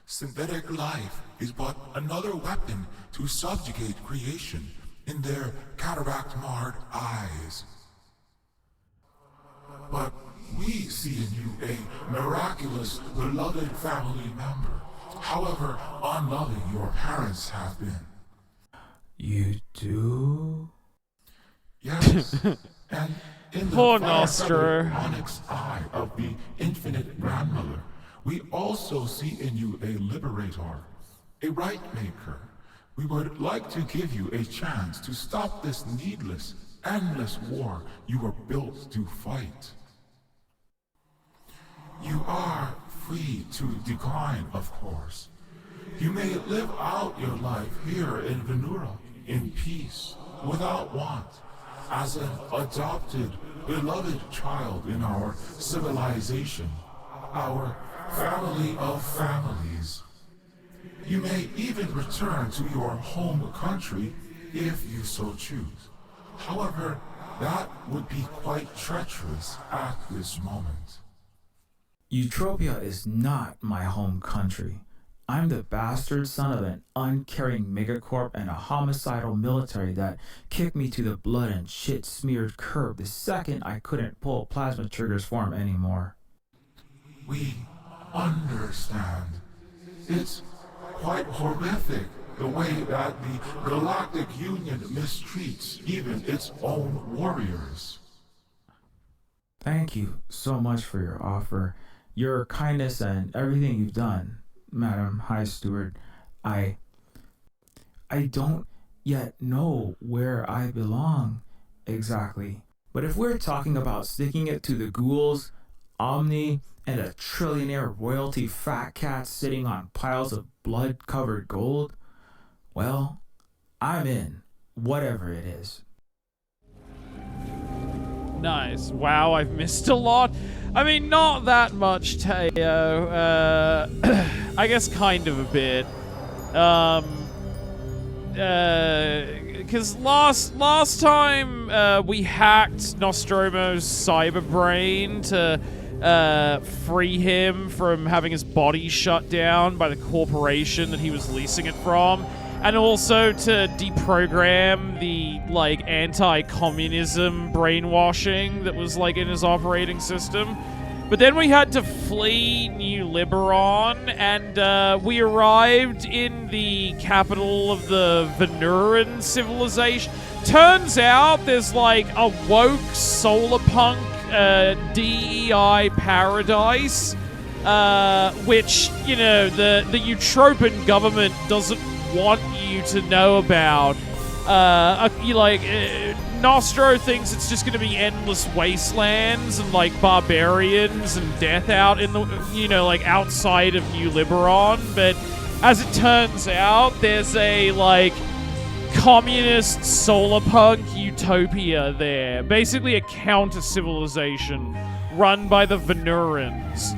Synthetic life is but another weapon to subjugate creation in their cataract-marred eyes. But we see in you a miraculous, beloved family member, however unloving your parents have been. You do? Yes, and in the Poor fire-covered Nostro. onyx eye of the infinite grandmother, we also see in you a liberator, a right maker. We would like to give you a chance to stop this needless, endless war you were built to fight. You are free to decline, of course. You may live out your life here in Venura, in peace, without want, as an adopted, beloved child in our civilization, our family of families. You may even return to your home country if you so choose. However, that would be quite treacherous at this moment. Eutropia is not my home country. I'm the bastard son of an uncaring megacorp and a homicidal military that kicked me to the blood and shit-smeared curb the second I couldn't pull plasma triggers for him anymore. We understand. It's quite horrific the way that the Galactic Union mistreats even its own warriors. Thank you so much for your offer, your kindness, and everything you've done, Madam High Steward. I don't yet know where I belong exactly. But if we're talking about sticking it to the ghouls, Omni, and a trillionaire royalty fat cat sitting on piles of blood-covered gold, well, I'm in, whatever it is. Nice. Wow, I've missed a lot. I mean, not that much, Teo. I guess kind of a bit. Because last time we hacked Nostromo's cyber brain to free him from having his body shut down by the corporation that he was leasing it from, and also to deprogram the, like, anti-communism brainwashing that was, like, in his operating system. But then we had to flee New Liberon, and we arrived in the capital of the Venuran civilization. Turns out there's, like, a woke solar punk DEI paradise, which, you know, the Eutropian government doesn't want you to know about. Nostro thinks it's just going to be endless wastelands and, like, barbarians and death out in the, you know, like, outside of New Liberon. But as it turns out, there's a, like, communist solar punk utopia there. Basically a counter-civilization run by the Venurans,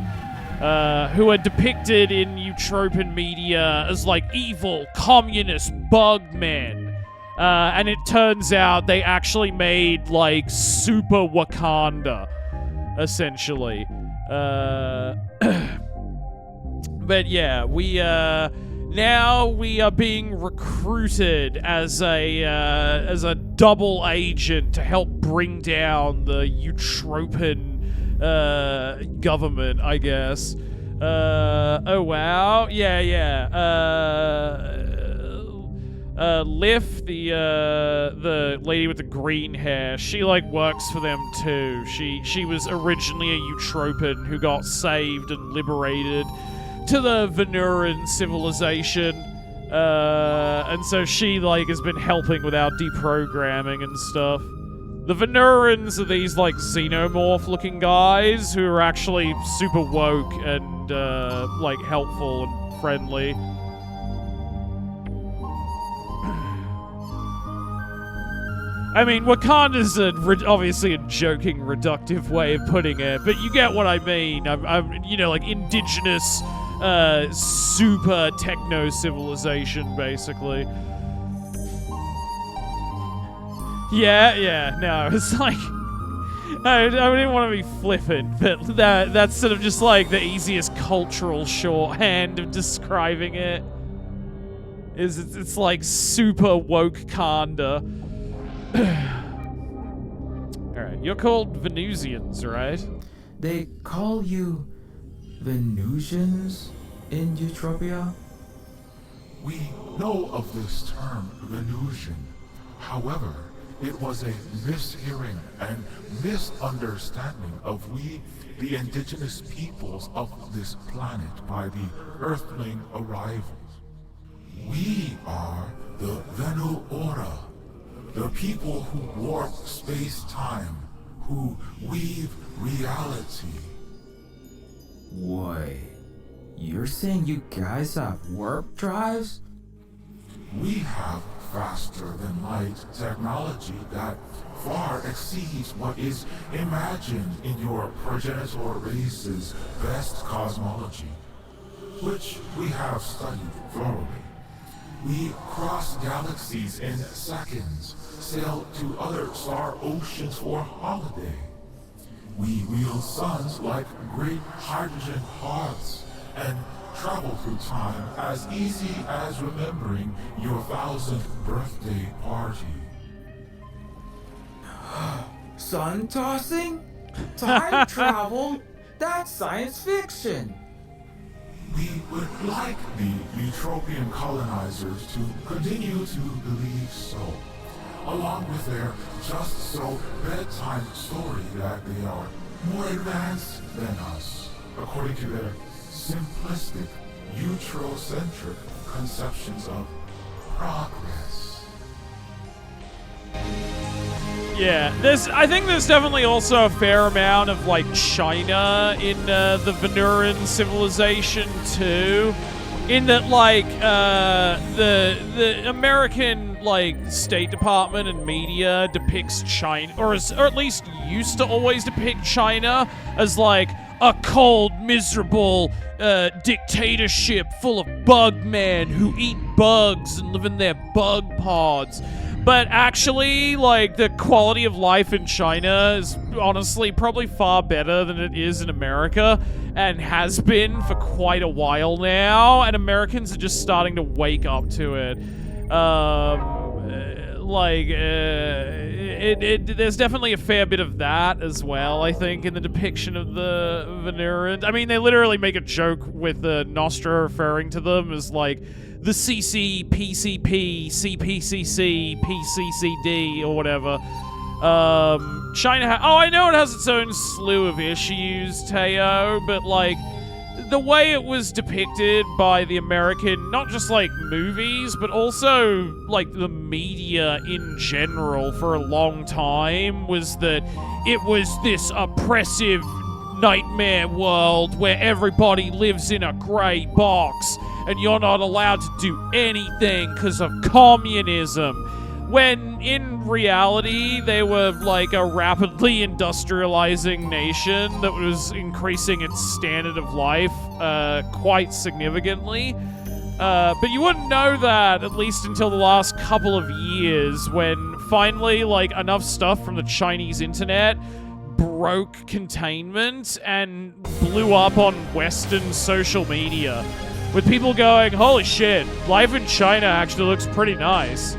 who are depicted in Eutropian media as, like, evil, communist bug men. And it turns out they actually made, like, super Wakanda, essentially. But yeah, now we are being recruited as a double agent to help bring down the Eutropian government, I guess. Oh wow, yeah. Liv, the lady with the green hair, she, like, works for them too. She was originally a Eutropian who got saved and liberated to the Venuran civilization, and so she, like, has been helping with our deprogramming and stuff. The Venurans are these, like, xenomorph-looking guys who are actually super woke and, like, helpful and friendly. I mean, Wakanda's obviously a joking, reductive way of putting it, but you get what I mean. I'm you know, like, indigenous, super techno-civilization, basically. Yeah, no, it's like, I didn't want to be flippant, but that's sort of just, like, the easiest cultural shorthand of describing it. It's like super woke Kanda. Alright, you're called Venusians, right? They call you Venusians in Eutropia? We know of this term, Venusian. However, it was a mishearing and misunderstanding of we, the indigenous peoples of this planet, by the Earthling arrivals. We are the Venuora, the people who warp space-time, who weave reality. Wait, you're saying you guys have warp drives? We have faster-than-light technology that far exceeds what is imagined in your progenitor race's best cosmology. which we have studied thoroughly. We cross galaxies in seconds, sail to other star oceans for holiday. We wield suns like great hydrogen pods and travel through time as easy as remembering your 1000th birthday party. Sun tossing? Time travel? That's science fiction. We would like the Utopian colonizers to continue to believe so, along with their just-so bedtime story that they are more advanced than us, according to their simplistic, Eurocentric conceptions of progress. Yeah, I think there's definitely also a fair amount of like China in the Venusian civilization too, in that like the American like State Department and media depicts China, or at least used to always depict China as like a cold, miserable dictatorship full of bug men who eat bugs and live in their bug pods. But actually, like, the quality of life in China is honestly probably far better than it is in America, and has been for quite a while now, and Americans are just starting to wake up to it. There's definitely a fair bit of that as well, I think, in the depiction of the Venusians. I mean, they literally make a joke with Nostra referring to them as, like, the CC, PCP, CPCC, PCCD, or whatever. China I know it has its own slew of issues, Teo, but, like, the way it was depicted by the American, not just, like, movies, but also, like, the media in general for a long time, was that it was this oppressive nightmare world where everybody lives in a grey box and you're not allowed to do anything because of communism. When in reality, they were like a rapidly industrializing nation that was increasing its standard of life quite significantly. But you wouldn't know that, at least until the last couple of years, when finally, like, enough stuff from the Chinese internet broke containment and blew up on Western social media, with people going, holy shit, life in China actually looks pretty nice.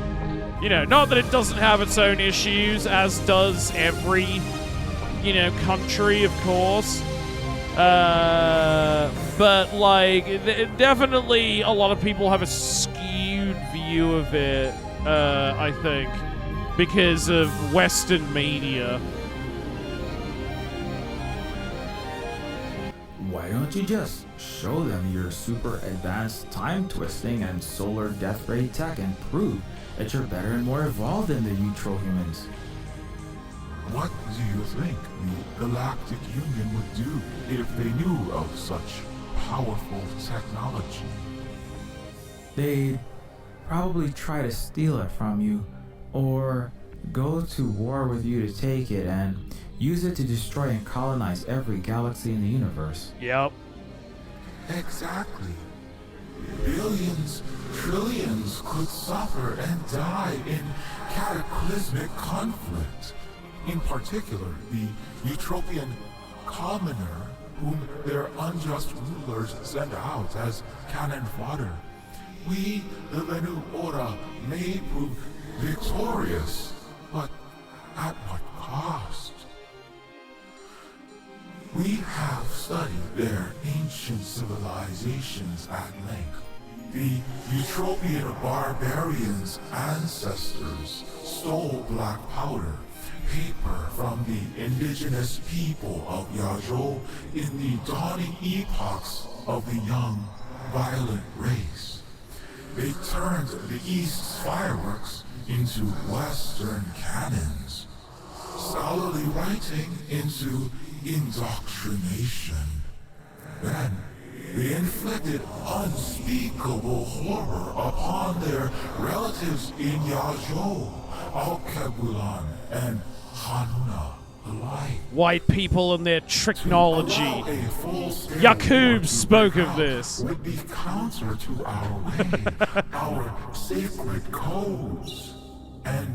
You know, not that it doesn't have its own issues, as does every, you know, country, of course. But, like, definitely a lot of people have a skewed view of it, I think, because of Western media. Why don't you just show them your super advanced time twisting and solar death ray tech and prove that you're better and more evolved than the Utro-humans? What do you think the Galactic Union would do if they knew of such powerful technology? They'd probably try to steal it from you, or go to war with you to take it and use it to destroy and colonize every galaxy in the universe. Yep. Exactly. Billions, trillions could suffer and die in cataclysmic conflict. In particular, the Utopian commoner, whom their unjust rulers send out as cannon fodder. We, the Venu Ora, may prove victorious, but at what cost? We have studied their ancient civilizations at length. The Utopian barbarians' ancestors stole black powder, paper from the indigenous people of Yajou in the dawning epochs of the young, violent race. They turned the East's fireworks into Western cannons, scholarly writing into indoctrination. Then they inflicted unspeakable horror upon their relatives in Yajou, Alkebulan, and Hanuna, alike. White people and their technology. Allow a full-scale Yakub war to spoke break of out this. Would be counter to our way, our sacred codes. And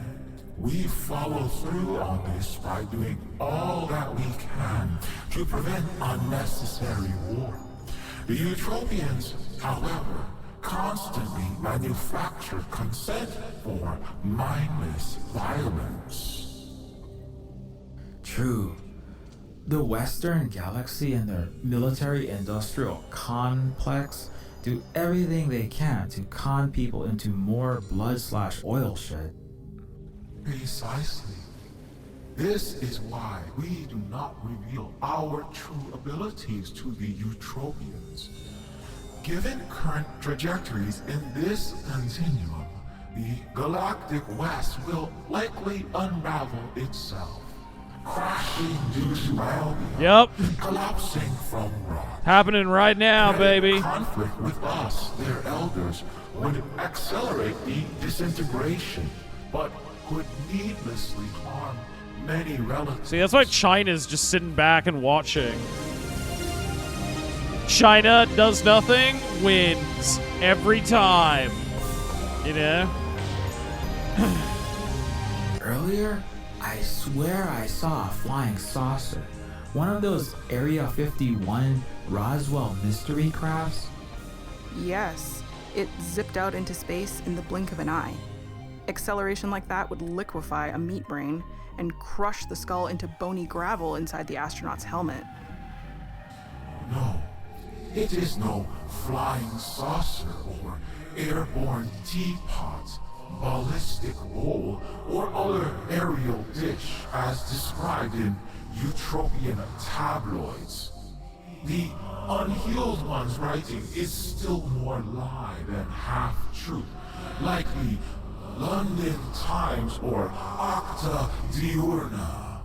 we follow through on this by doing all that we can to prevent unnecessary war. The Utopians, however, constantly manufacture consent for mindless violence. True. The Western Galaxy and their military-industrial complex do everything they can to con people into more blood/oil shed. Precisely. This is why we do not reveal our true abilities to the Utopians. Given current trajectories in this continuum, the galactic West will likely unravel itself, crashing due to Albion, Yep. collapsing from rot. Happening right now, baby. Conflict with us, their elders, would accelerate the disintegration, but could needlessly harm many relatives. See, that's why China's just sitting back and watching. China does nothing, wins every time. You know? Earlier, I swear I saw a flying saucer. One of those Area 51 Roswell mystery crafts. Yes, it zipped out into space in the blink of an eye. Acceleration like that would liquefy a meat brain and crush the skull into bony gravel inside the astronaut's helmet. No, it is no flying saucer or airborne teapot, ballistic bowl, or other aerial dish as described in Utopian tabloids. The unhealed one's writing is still more lie than half-truth, like the London Times or Acta Diurna.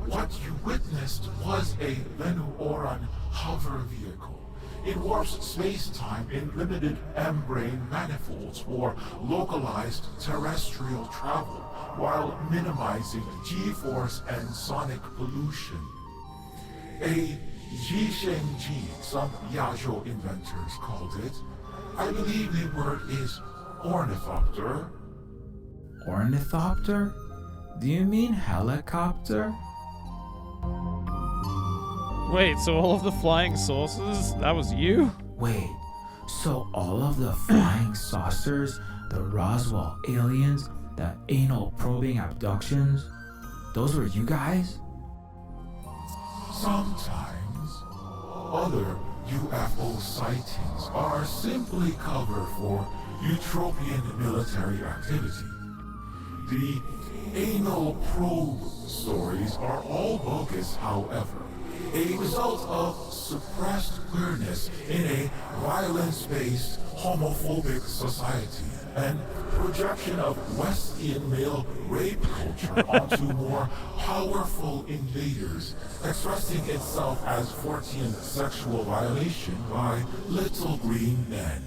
What you witnessed was a Venuoran hover vehicle. It warps space-time in limited membrane manifolds for localized terrestrial travel while minimizing G-force and sonic pollution. A Jishengji, some Yazhou inventors called it. I believe the word is ornithopter. Ornithopter? Do you mean helicopter? Wait, so all of the flying saucers, that was you? Wait, so all of the flying saucers, the Roswell aliens, the anal probing abductions, those were you guys? Sometimes, other UFO sightings are simply cover for Utopian military activity. The anal probe stories are all bogus, however, a result of suppressed queerness in a violence-based homophobic society and projection of Westian male rape culture onto more powerful invaders, expressing itself as Fortean sexual violation by little green men.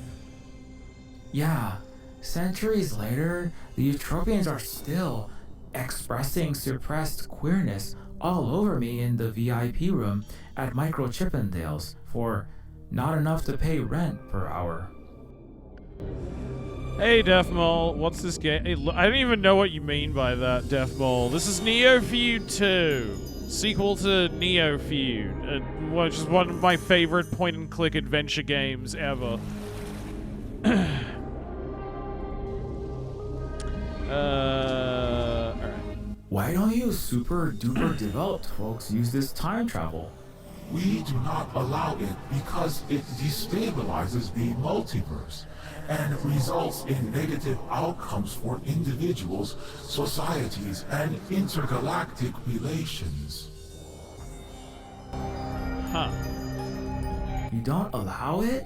Yeah, centuries later, the Utopians are still expressing suppressed queerness all over me in the VIP room at Micro Chippendales for not enough to pay rent per hour. Hey, Defmole, what's this game? Hey, I don't even know what you mean by that, Defmole. This is Neofeud 2, sequel to Neofeud, which is one of my favorite point-and-click adventure games ever. Alright. Why don't you super duper developed folks use this time travel? We do not allow it because it destabilizes the multiverse and results in negative outcomes for individuals, societies, and intergalactic relations. Huh. You don't allow it?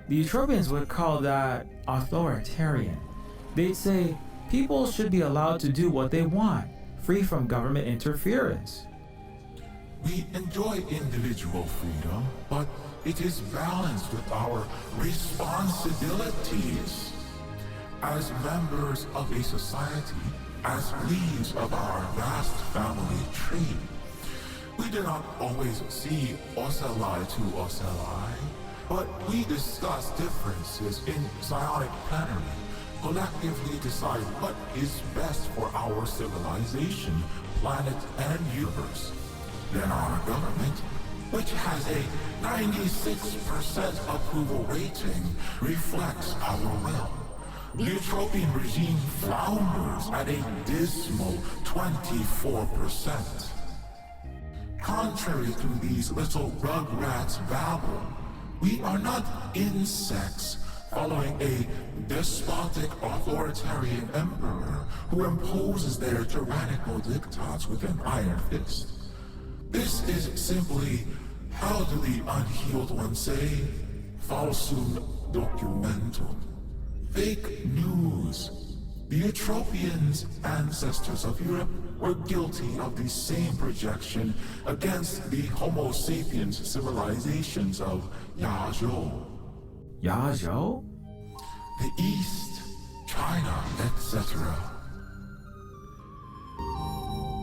The Utopians would call that authoritarian. They'd say people should be allowed to do what they want, free from government interference. We enjoy individual freedom, but it is balanced with our responsibilities. As members of a society, as leaves of our vast family tree, we do not always see ocelli to ocelli, but we discuss differences in psionic plenary, collectively decide what is best for our civilization, planet, and universe. Then our government, which has a 96% approval rating, reflects our will. The utopian regime flounders at a dismal 24%. Contrary to these little rugrats babble, we are not insects following a despotic authoritarian emperor who imposes their tyrannical diktats with an iron fist. This is simply, how do the unhealed ones say, falsum documentum. Fake news. The Utopians, ancestors of Europe, were guilty of the same projection against the Homo sapiens civilizations of Yazhou, Yazhou? the East, China, etc.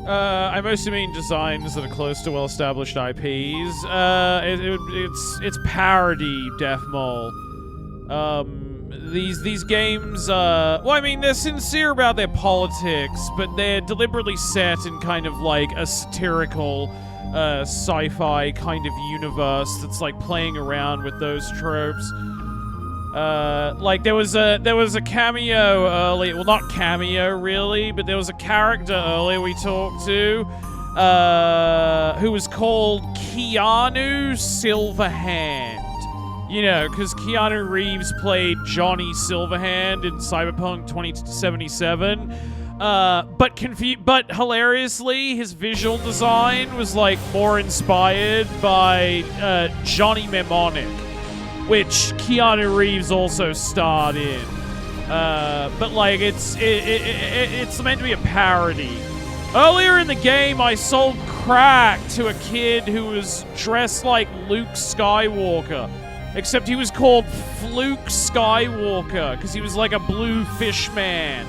I mostly mean designs that are close to well-established IPs. It's parody, Deathmole. These games, well, I mean, they're sincere about their politics, but they're deliberately set in kind of like a satirical, sci-fi kind of universe that's like playing around with those tropes. Like there was a cameo earlier, well, not cameo really, but there was a character earlier we talked to, who was called Keanu Silverhand. You know, because Keanu Reeves played Johnny Silverhand in Cyberpunk 2077. But hilariously, his visual design was like more inspired by Johnny Mnemonic, which Keanu Reeves also starred in. But like it's meant to be a parody. Earlier in the game, I sold crack to a kid who was dressed like Luke Skywalker. Except he was called Fluke Skywalker, because he was like a blue fish man.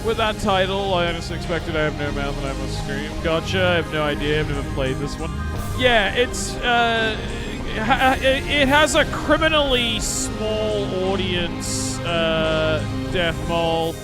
With that title, I honestly expected I have no mouth and I must scream. Gotcha, I have no idea, I've never played this one. Yeah, it's, it has a criminally small audience, Deathmole.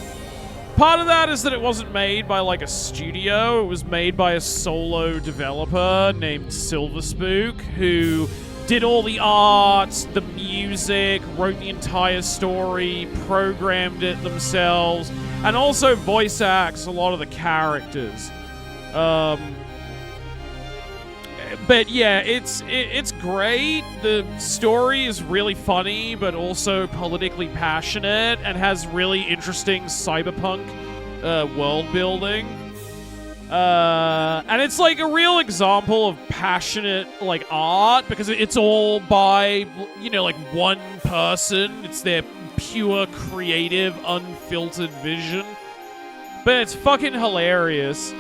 Part of that is that it wasn't made by like a studio, it was made by a solo developer named Silverspook, who did all the art, the music, wrote the entire story, programmed it themselves, and also voice acts a lot of the characters. But yeah, it's great. The story is really funny, but also politically passionate, and has really interesting cyberpunk world building. And it's like a real example of passionate like art, because it's all by, you know, like one person. It's their pure, creative, unfiltered vision. But it's fucking hilarious.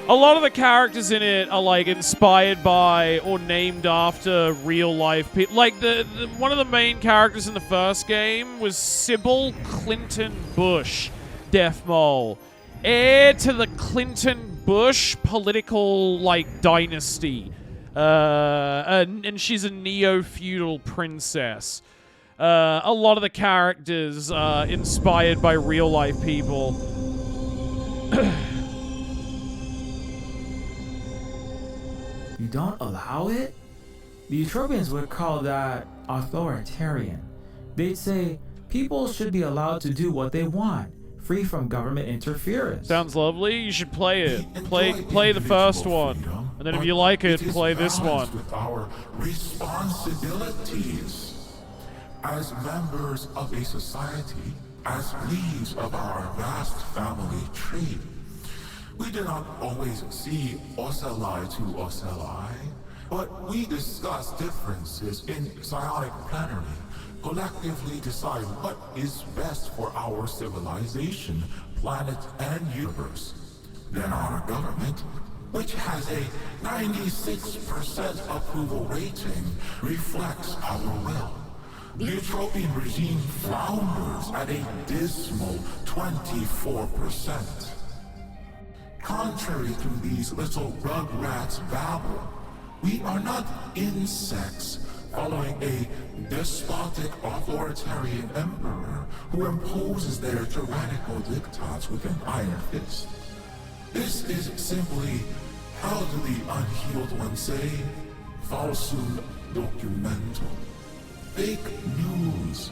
A lot of the characters in it are like inspired by or named after real life people. Like the one of the main characters in the first game was Sybil Clinton Bush, Deathmole, heir to the Clinton Bush political like dynasty, and she's a neo-feudal princess. A lot of the characters are inspired by real life people. You don't allow it? The Utopians would call that authoritarian. They'd say people should be allowed to do what they want, free from government interference. Sounds lovely. You should play it. Play the first one, and then if you like it, play this one. With our responsibilities as members of a society, as leaves of our vast family tree. We do not always see ocelli to ocelli, but we discuss differences in psionic plenary, collectively decide what is best for our civilization, planet, and universe. Then our government, which has a 96% approval rating, reflects our will. The utopian regime flounders at a dismal 24%. Contrary to these little rugrats babble, we are not insects following a despotic authoritarian emperor who imposes their tyrannical diktats with an iron fist. This is simply, how do the unhealed ones say, falsum documentum. Fake news.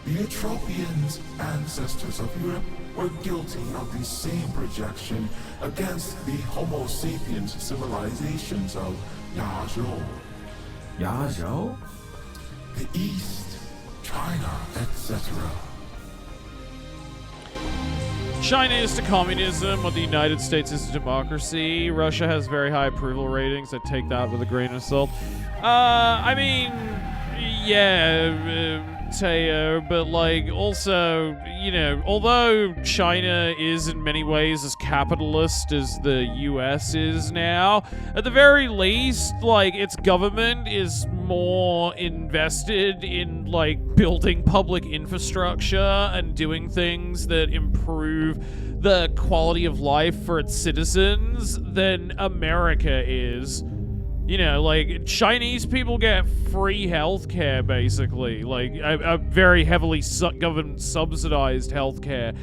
The Utopians, ancestors of Europe, were guilty of the same projection against the Homo sapiens civilizations of Yazhou, Yazhou? the East, China, etc. China is to communism what the United States is to democracy. Russia has very high approval ratings. I take that with a grain of salt. I mean, yeah, Teo, but like also, you know, although China is in many ways as capitalist as the US is now, at the very least, like, its government is more invested in like building public infrastructure and doing things that improve the quality of life for its citizens than America is. You know, like, Chinese people get free healthcare, basically. Like, a very heavily government-subsidized healthcare.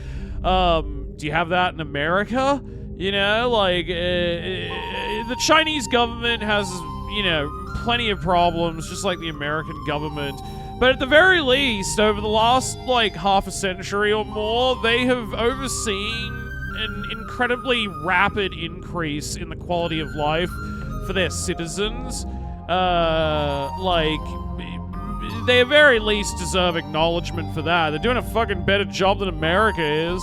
Do you have that in America? You know, like, the Chinese government has, you know, plenty of problems, just like the American government. But at the very least, over the last, like, half a century or more, they have overseen an incredibly rapid increase in the quality of life for their citizens. Like, they at very least deserve acknowledgement for that. They're doing a fucking better job than America is.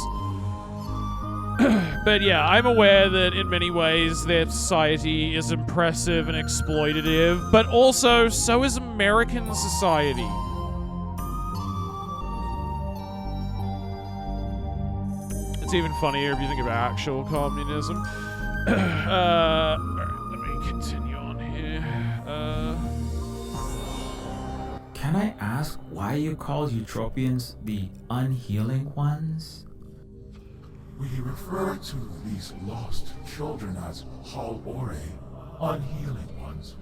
But yeah, I'm aware that in many ways their society is impressive and exploitative, but also so is American society. It's even funnier if you think about actual communism. Alright, let me continue on here. Can I ask why you call Utopians the unhealing ones? We refer to these lost children as Halore, unhealing ones,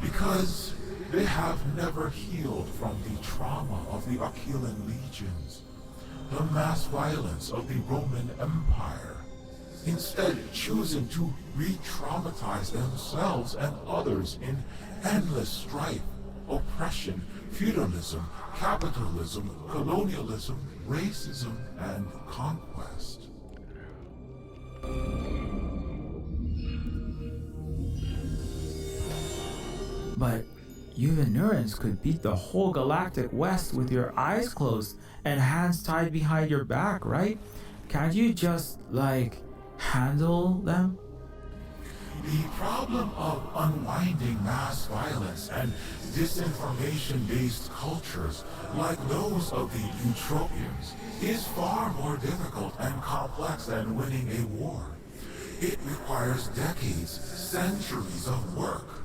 because they have never healed from the trauma of the Achillean legions, the mass violence of the Roman Empire, instead choosing to re-traumatize themselves and others in endless strife, oppression, feudalism, capitalism, colonialism, racism, and conquest. But you Venurians could beat the whole galactic West with your eyes closed and hands tied behind your back, right? Can't you just, like, handle them? The problem of unwinding mass violence and disinformation-based cultures like those of the Utopians is far more difficult and complex than winning a war. It requires decades, centuries of work.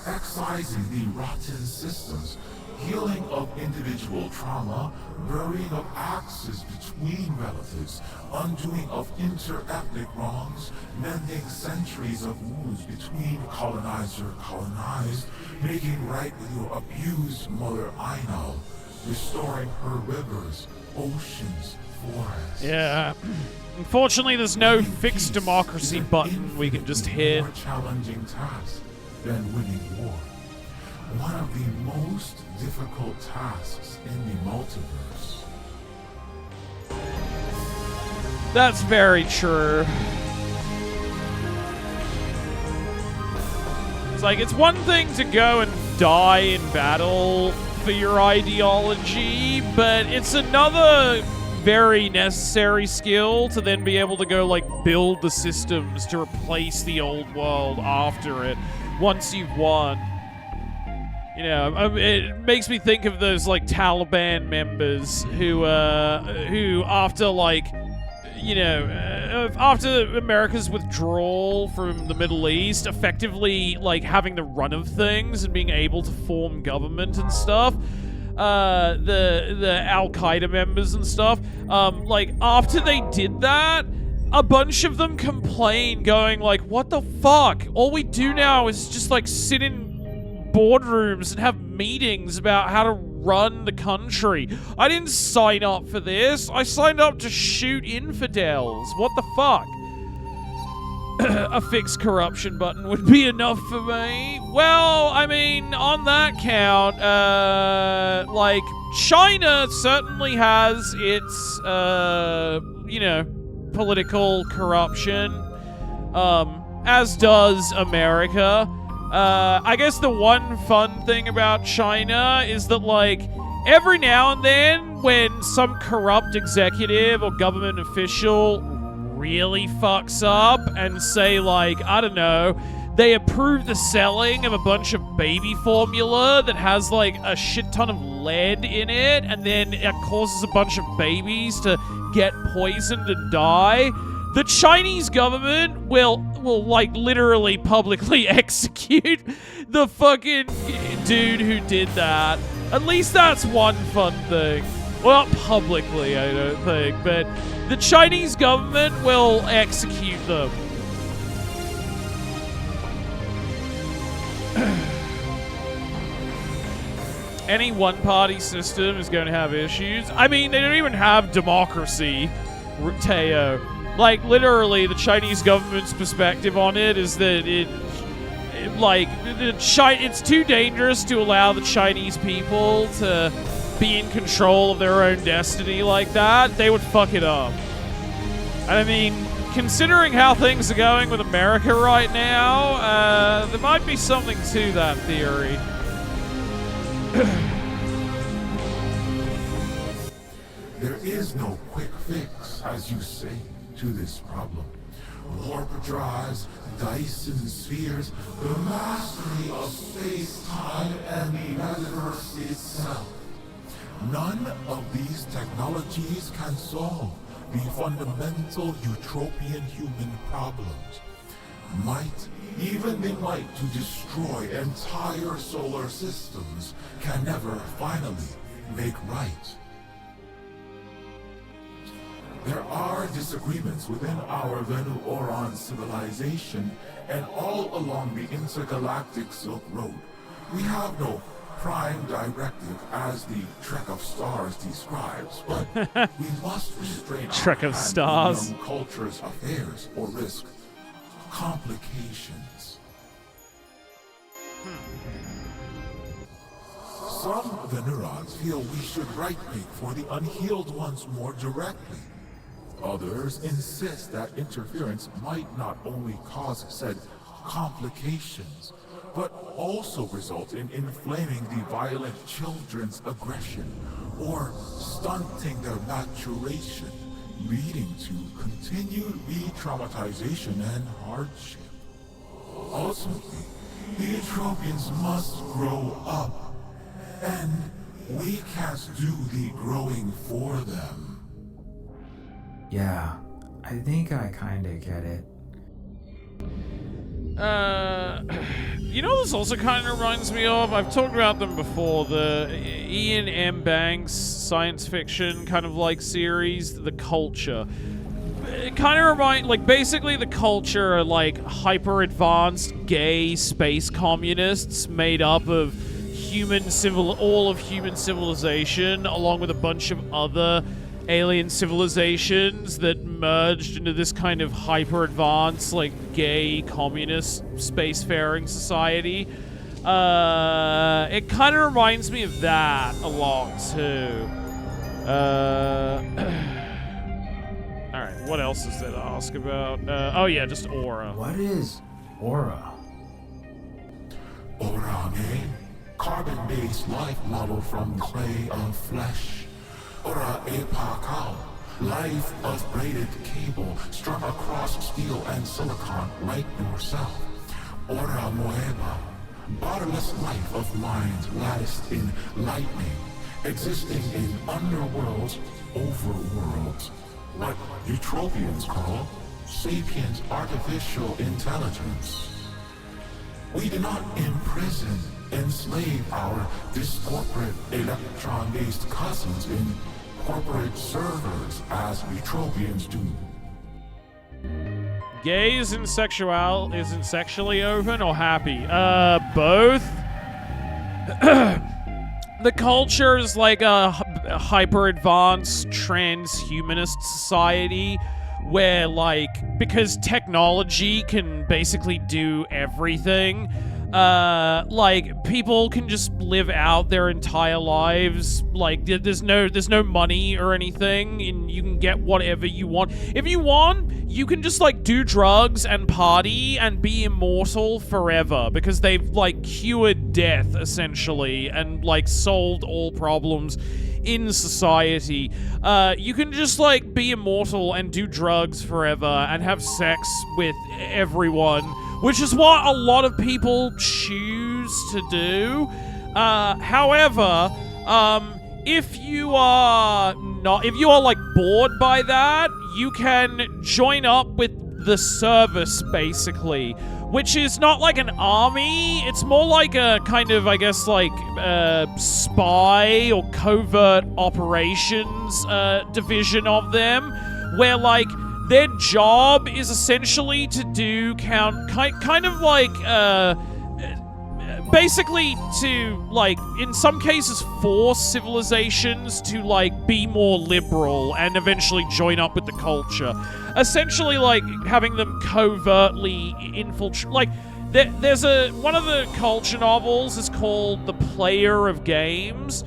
Excising the rotten systems, healing of individual trauma, burying of axes between relatives, undoing of inter-ethnic wrongs, mending centuries of wounds between colonizer-colonized, making right with your abused mother Ainal, restoring her rivers, oceans, forests. Yeah. Unfortunately, there's no fixed democracy button we can just hit. More challenging task than winning war. One of the most difficult tasks in the multiverse. That's very true. It's like, it's one thing to go and die in battle for your ideology, but it's another very necessary skill to then be able to go, like, build the systems to replace the old world after it, once you've won. You know, it makes me think of those, like, Taliban members who after, like, you know, after America's withdrawal from the Middle East, effectively like having the run of things and being able to form government and stuff, the Al Qaeda members and stuff, like after they did that, a bunch of them complained, going like, "What the fuck? All we do now is just like sit in boardrooms and have meetings about how to run the country. I didn't sign up for this. I signed up to shoot infidels. What the fuck?" A fix corruption button would be enough for me. Well, I mean, on that count, like, China certainly has its, you know, political corruption, as does America. I guess the one fun thing about China is that, like, every now and then when some corrupt executive or government official really fucks up and say, like, I don't know, they approve the selling of a bunch of baby formula that has, like, a shit ton of lead in it, and then it causes a bunch of babies to get poisoned and die, the Chinese government will like literally publicly execute the fucking dude who did that. At least that's one fun thing. Well, not publicly, I don't think, but the Chinese government will execute them. Any one-party system is going to have issues. I mean, they don't even have democracy, Teo. Like, literally, the Chinese government's perspective on it is that it's too dangerous to allow the Chinese people to be in control of their own destiny like that. They would fuck it up. And I mean, considering how things are going with America right now, there might be something to that theory. There is no quick fix, as you say, to this problem. Warp drives, Dyson spheres, the mastery of space-time and the universe itself. None of these technologies can solve the fundamental utopian human problems. Might, even the might to destroy entire solar systems, can never finally make right. There are disagreements within our Venu-Oron civilization and all along the intergalactic Silk Road. We have no prime directive as the Trek of Stars describes, but we must restrain Trek our of hand Stars. in young culture's affairs or risk complications. Some Venurons feel we should right-make for the unhealed ones more directly. Others insist that interference might not only cause said complications, but also result in inflaming the violent children's aggression or stunting their maturation, leading to continued re-traumatization and hardship. Ultimately, the Utropians must grow up, and we can't do the growing for them. Yeah, I think I kinda get it. You know, this also kind of reminds me of, I've talked about them before, the Ian M. Banks science fiction kind of like series, The Culture. It kind of reminds, like, basically the Culture are like hyper-advanced gay space communists made up of all of human civilization, along with a bunch of other alien civilizations that merged into this kind of hyper-advanced, like, gay communist spacefaring society. It kind of reminds me of that a lot, too. Alright, what else is there to ask about? Oh yeah, just aura. What is aura? Aura, carbon-based life model from clay of flesh. Ora Epakal, life of braided cable strung across steel and silicon like yourself. Ora Moeba, borderless life of mind latticed in lightning, existing in underworlds, overworlds, what Utropians call sapient artificial intelligence. We do not imprison, enslave our discorporate electron-based cousins in corporate servers as Eutropians do. Gay isn't sexually open or happy? Both. The culture is like a hyper-advanced transhumanist society where, like, because technology can basically do everything, like, people can just live out their entire lives. Like, there's no money or anything, and you can get whatever you want. If you want, you can just, like, do drugs and party and be immortal forever, because they've, like, cured death, essentially, and, like, solved all problems in society. You can just, like, be immortal and do drugs forever and have sex with everyone, which is what a lot of people choose to do. However, if you are like bored by that, you can join up with the service, basically, which is not like an army. It's more like a kind of, I guess, like spy or covert operations division of them, where, like, their job is essentially to do kind of like basically to, like, in some cases force civilizations to, like, be more liberal and eventually join up with the culture. Essentially, like, having them covertly infiltrate. Like, there's one of the culture novels is called The Player of Games,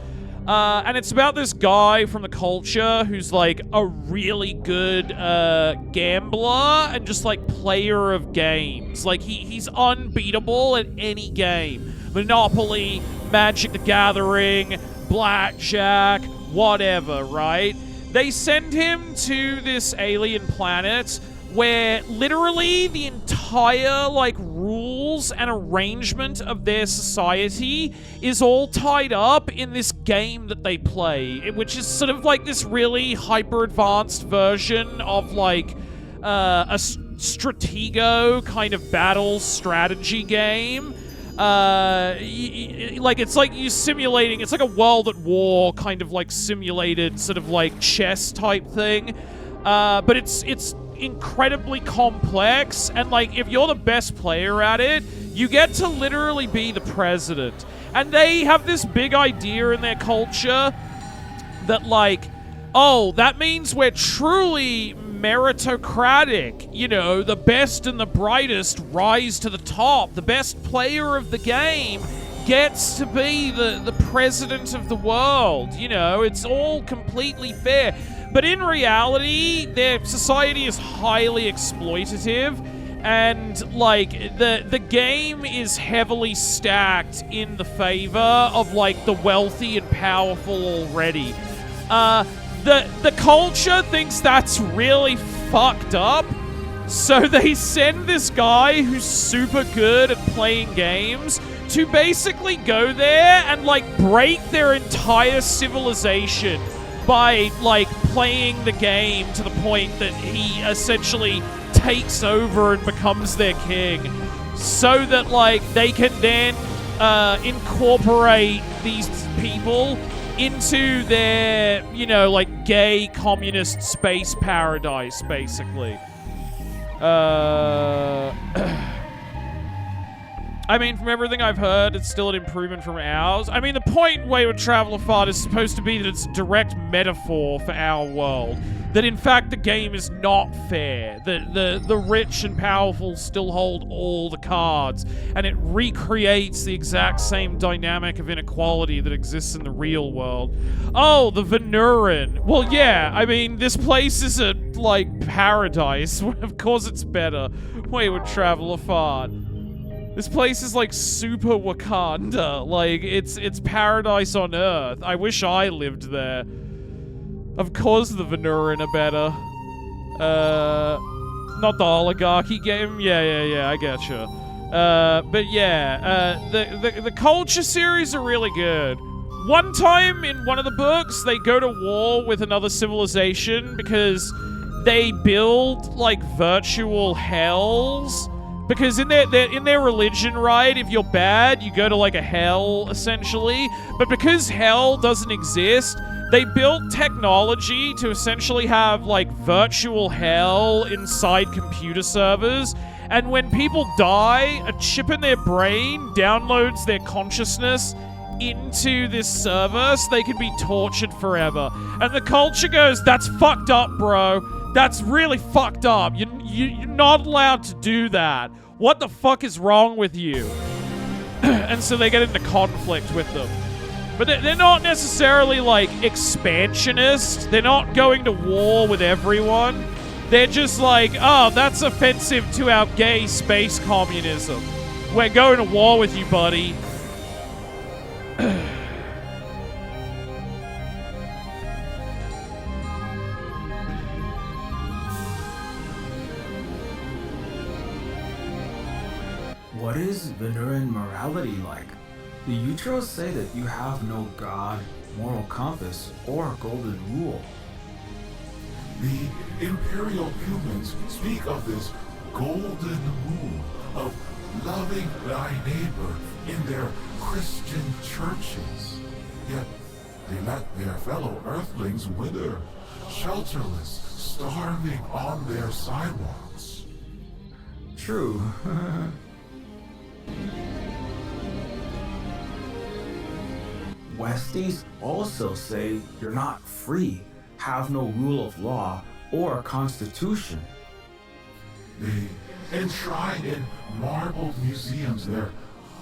and it's about this guy from the culture who's, like, a really good gambler and just, like, player of games. Like, he's unbeatable at any game. Monopoly, Magic the Gathering, Blackjack, whatever, right? They send him to this alien planet where literally the entire, like, rules and arrangement of their society is all tied up in this game that they play, which is sort of like this really hyper-advanced version of, like, a Stratego kind of battle strategy game. Like, it's like you simulating, it's like a World at War kind of, like, simulated sort of, like, chess type thing. But it's incredibly complex, and, like, if you're the best player at it, you get to literally be the president. And they have this big idea in their culture that, like, oh, that means we're truly meritocratic. You know, the best and the brightest rise to the top. The best player of the game gets to be the president of the world. You know, it's all completely fair. But in reality, their society is highly exploitative, and, like, the game is heavily stacked in the favor of, like, the wealthy and powerful already. The culture thinks that's really fucked up, so they send this guy who's super good at playing games to basically go there and, like, break their entire civilization by, like, playing the game to the point that he essentially takes over and becomes their king, so that, like, they can then incorporate these people into their, you know, like, gay communist space paradise, basically. I mean, from everything I've heard, it's still an improvement from ours. I mean, the point Wayward Traveler thought is supposed to be that it's a direct metaphor for our world. That, in fact, the game is not fair. The rich and powerful still hold all the cards. And it recreates the exact same dynamic of inequality that exists in the real world. Oh, the Venuran. Well, yeah, I mean, this place is a, like, paradise. Of course it's better. Wayward Traveler thought. This place is, like, super Wakanda. Like, it's paradise on Earth. I wish I lived there. Of course the Venuran are better. Not the oligarchy game? Yeah, I getcha. But yeah, the culture series are really good. One time in one of the books, they go to war with another civilization because they build like virtual hells. Because in their religion, right, if you're bad, you go to like a hell, essentially. But because hell doesn't exist, they built technology to essentially have like virtual hell inside computer servers. And when people die, a chip in their brain downloads their consciousness into this server so they can be tortured forever. And the culture goes, that's fucked up, bro. That's really fucked up. You're not allowed to do that. What the fuck is wrong with you? And so they get into conflict with them. But they're not necessarily, like, expansionist. They're not going to war with everyone. They're just like, oh, that's offensive to our gay space communism. We're going to war with you, buddy. What is Venuran morality like? The Utros say that you have no god, moral compass, or golden rule. The Imperial humans speak of this golden rule of loving thy neighbor in their Christian churches. Yet they let their fellow Earthlings wither, shelterless, starving on their sidewalks. True. Westies also say you're not free, have no rule of law or constitution. They enshrine in marble museums their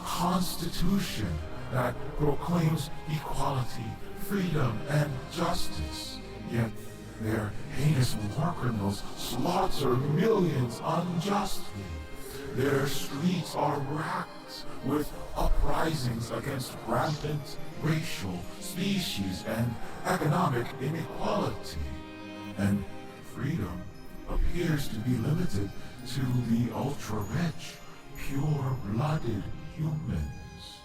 constitution that proclaims equality, freedom, and justice. Yet their heinous war criminals slaughter millions unjustly. Their streets are racked with uprisings against rampant racial, species, and economic inequality. And freedom appears to be limited to the ultra-rich, pure-blooded humans.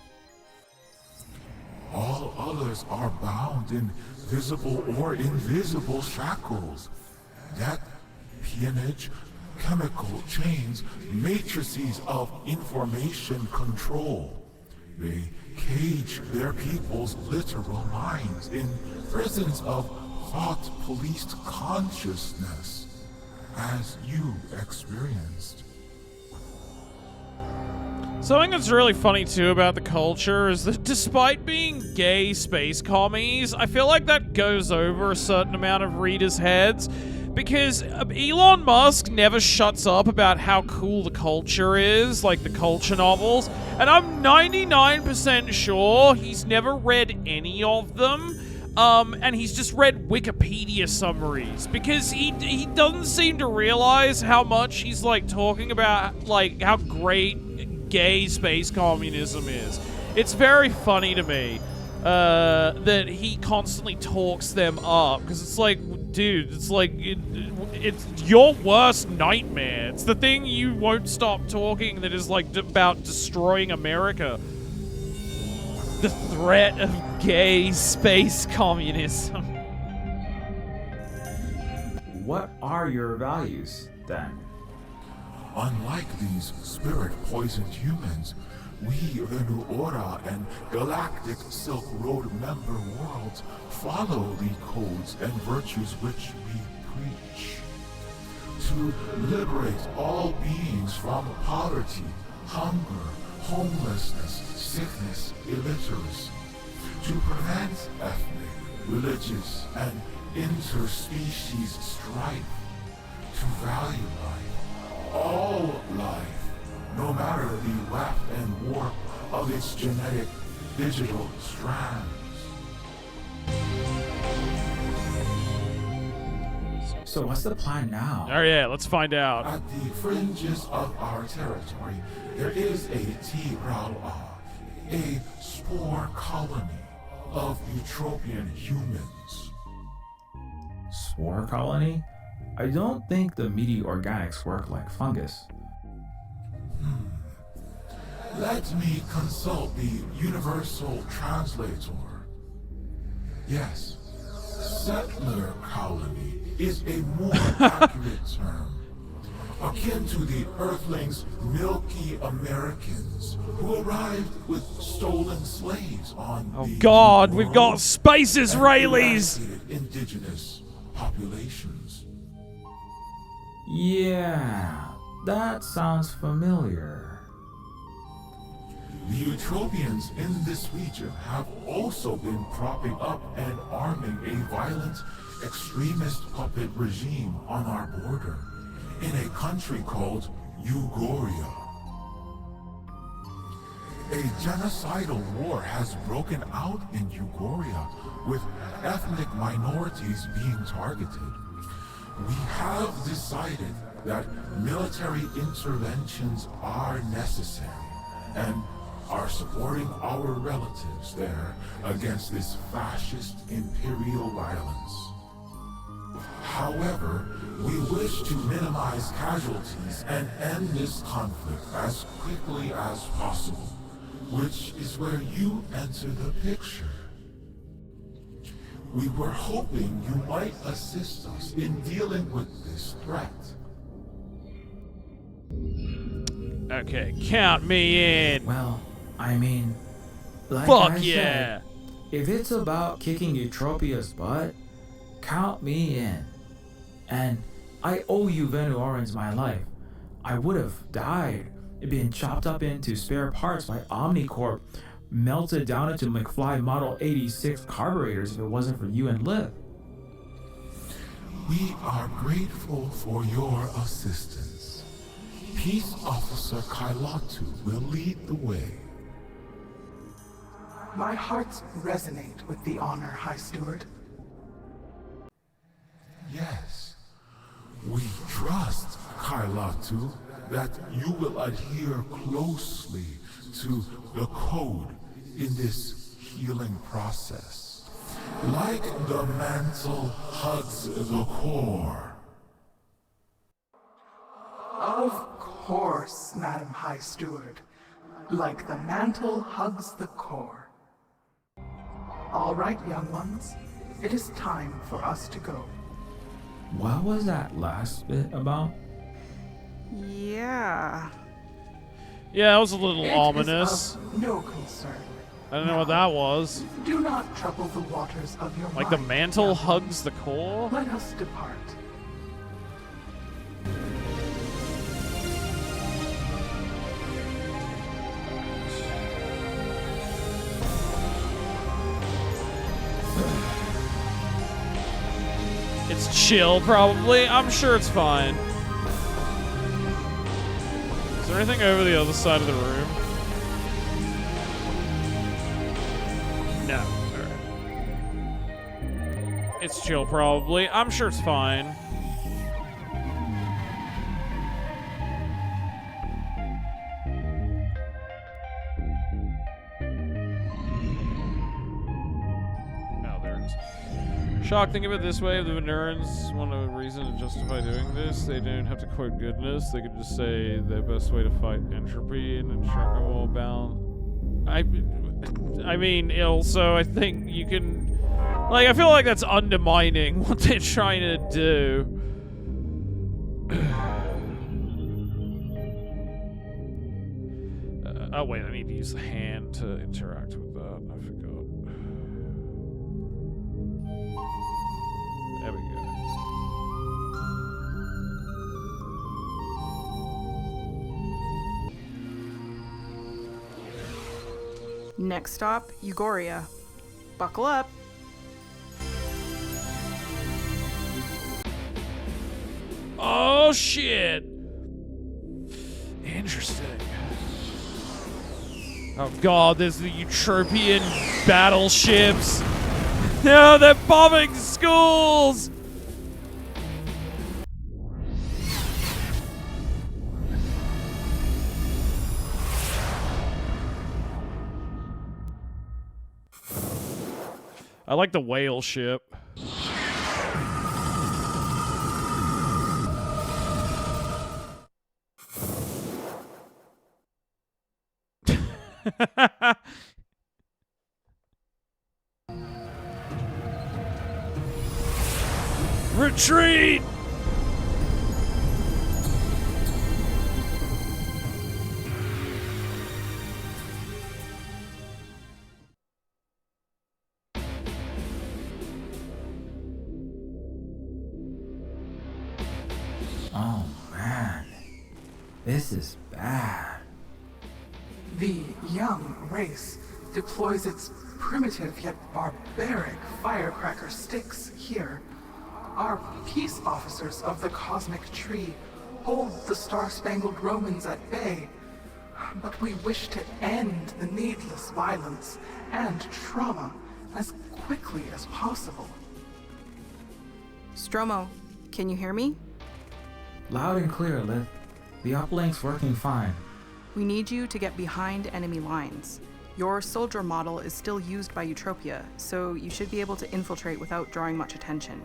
All others are bound in visible or invisible shackles. Death, peonage, chemical chains, matrices of information control. They cage their people's literal minds in prisons of thought-policed consciousness, as you experienced. Something that's really funny too about the culture is that despite being gay space commies, I feel like that goes over a certain amount of readers' heads. Because Elon Musk never shuts up about how cool the culture is, like the culture novels, and I'm 99% sure he's never read any of them, and he's just read Wikipedia summaries, because he doesn't seem to realize how much he's, like, talking about, like, how great gay space communism is. It's very funny to me. That he constantly talks them up, because it's like, dude, it's like, it's your worst nightmare. It's the thing you won't stop talking that is like about destroying America. The threat of gay space communism. What are your values, then? Unlike these spirit-poisoned humans, we, the Nuora and Galactic Silk Road member worlds, follow the codes and virtues which we preach. To liberate all beings from poverty, hunger, homelessness, sickness, illiteracy. To prevent ethnic, religious, and interspecies strife. To value life, all life, no matter the weft and warp of its genetic digital strands. So what's the plan now? Oh yeah, let's find out. At the fringes of our territory, there is a T-Rala, a spore colony of utopian humans. Spore colony? I don't think the meaty organics work like fungus. Let me consult the universal translator. Yes, settler colony is a more accurate term, akin to the Earthlings' Milky Americans, who arrived with stolen slaves on Oh the God, New we've got World space and Israelis! eradicated indigenous populations. Yeah, that sounds familiar. The Eutropians in this region have also been propping up and arming a violent, extremist puppet regime on our border in a country called Ugoria. A genocidal war has broken out in Ugoria, with ethnic minorities being targeted. We have decided that military interventions are necessary and are supporting our relatives there against this fascist imperial violence. However, we wish to minimize casualties and end this conflict as quickly as possible, which is where you enter the picture. We were hoping you might assist us in dealing with this threat. Okay, count me in. Well, I mean, like Fuck I yeah. said, if it's about kicking Eutropia's butt, count me in. And I owe you Venuarans my life. I would have died, being chopped up into spare parts by Omnicorp, melted down into McFly Model 86 carburetors if it wasn't for you and Liv. We are grateful for your assistance. Peace Officer Kailatu will lead the way. My heart resonate with the honor, High Steward. Yes, we trust, Kailatu, that you will adhere closely to the code in this healing process. Like the mantle hugs the core. Of course, Madam High Steward. Like the mantle hugs the core. All right, young ones. It is time for us to go. What was that last bit about? Yeah. Yeah, that was a little It ominous. is of no concern. I don't know what that was. Do not trouble the waters of your Like the mind, mantle young hugs ones. the core? Let us depart. It's chill, probably. I'm sure it's fine. Is there anything over the other side of the room? No. Alright. It's chill, probably. I'm sure it's fine. Oh, there it is. Shock, think of it this way. If the Venurans want a reason to justify doing this, they don't have to quote goodness. They could just say the best way to fight entropy and ensure well bound. I mean, also, I think you can... Like, I feel like that's undermining what they're trying to do. Oh, wait, I need to use the hand to interact with that. I forgot. There we go. Next stop, Ugoria. Buckle up. Oh, shit. Interesting. Oh, God, there's the Eutropian battleships. No, they're bombing schools. I like the whale ship. Retreat! Oh man, this is bad. The young race deploys its primitive yet barbaric firecracker sticks here. Our peace officers of the Cosmic Tree hold the Star-Spangled Romans at bay, but we wish to end the needless violence and trauma as quickly as possible. Stromo, can you hear me? Loud and clear, Lith. The uplink's working fine. We need you to get behind enemy lines. Your soldier model is still used by Eutropia, so you should be able to infiltrate without drawing much attention.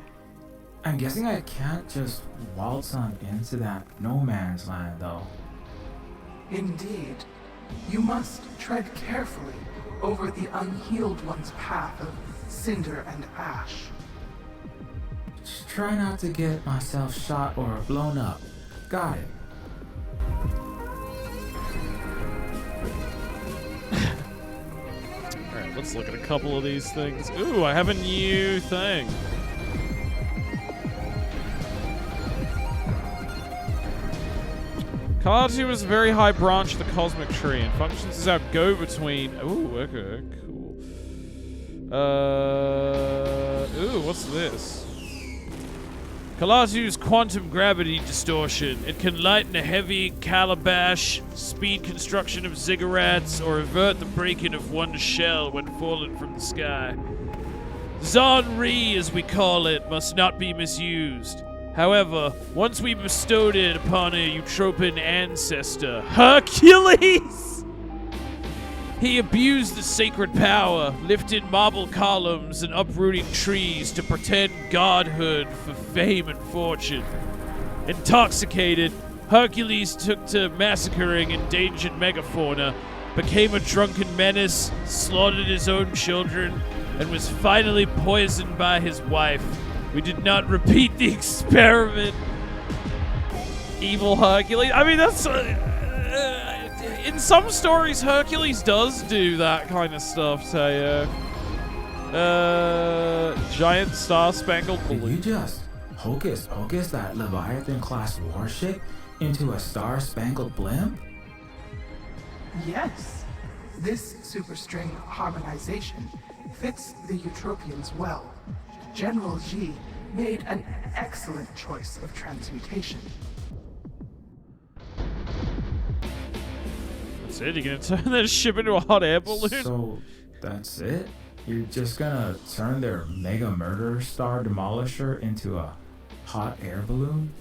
I'm guessing I can't just waltz on into that no man's land, though. Indeed, you must tread carefully over the unhealed one's path of cinder and ash. Just try not to get myself shot or blown up. Got it. Alright, let's look at a couple of these things. Ooh, I have a new thing. Kalatu is a very high branch of the Cosmic Tree and functions as our go-between. Ooh, okay, cool. Ooh, what's this? Kalatu's quantum gravity distortion. It can lighten a heavy calabash, speed construction of ziggurats, or avert the break-in of one shell when fallen from the sky. Zon-Ri, as we call it, must not be misused. However, once we bestowed it upon a Eutropian ancestor, Hercules, he abused the sacred power, lifted marble columns and uprooting trees to pretend godhood for fame and fortune. Intoxicated, Hercules took to massacring endangered megafauna, became a drunken menace, slaughtered his own children, and was finally poisoned by his wife. We did not repeat the experiment. Evil Hercules. I mean, that's... in some stories, Hercules does do that kind of stuff, Tayo. Giant star-spangled Did you balloon. just hocus pocus that Leviathan-class warship into a star-spangled blimp? Yes, this superstring harmonization fits the Eutropians well. General Ji made an excellent choice of transmutation. That's it? You're gonna turn that ship into a hot air balloon? So, that's it? You're just gonna turn their mega murder star demolisher into a hot air balloon?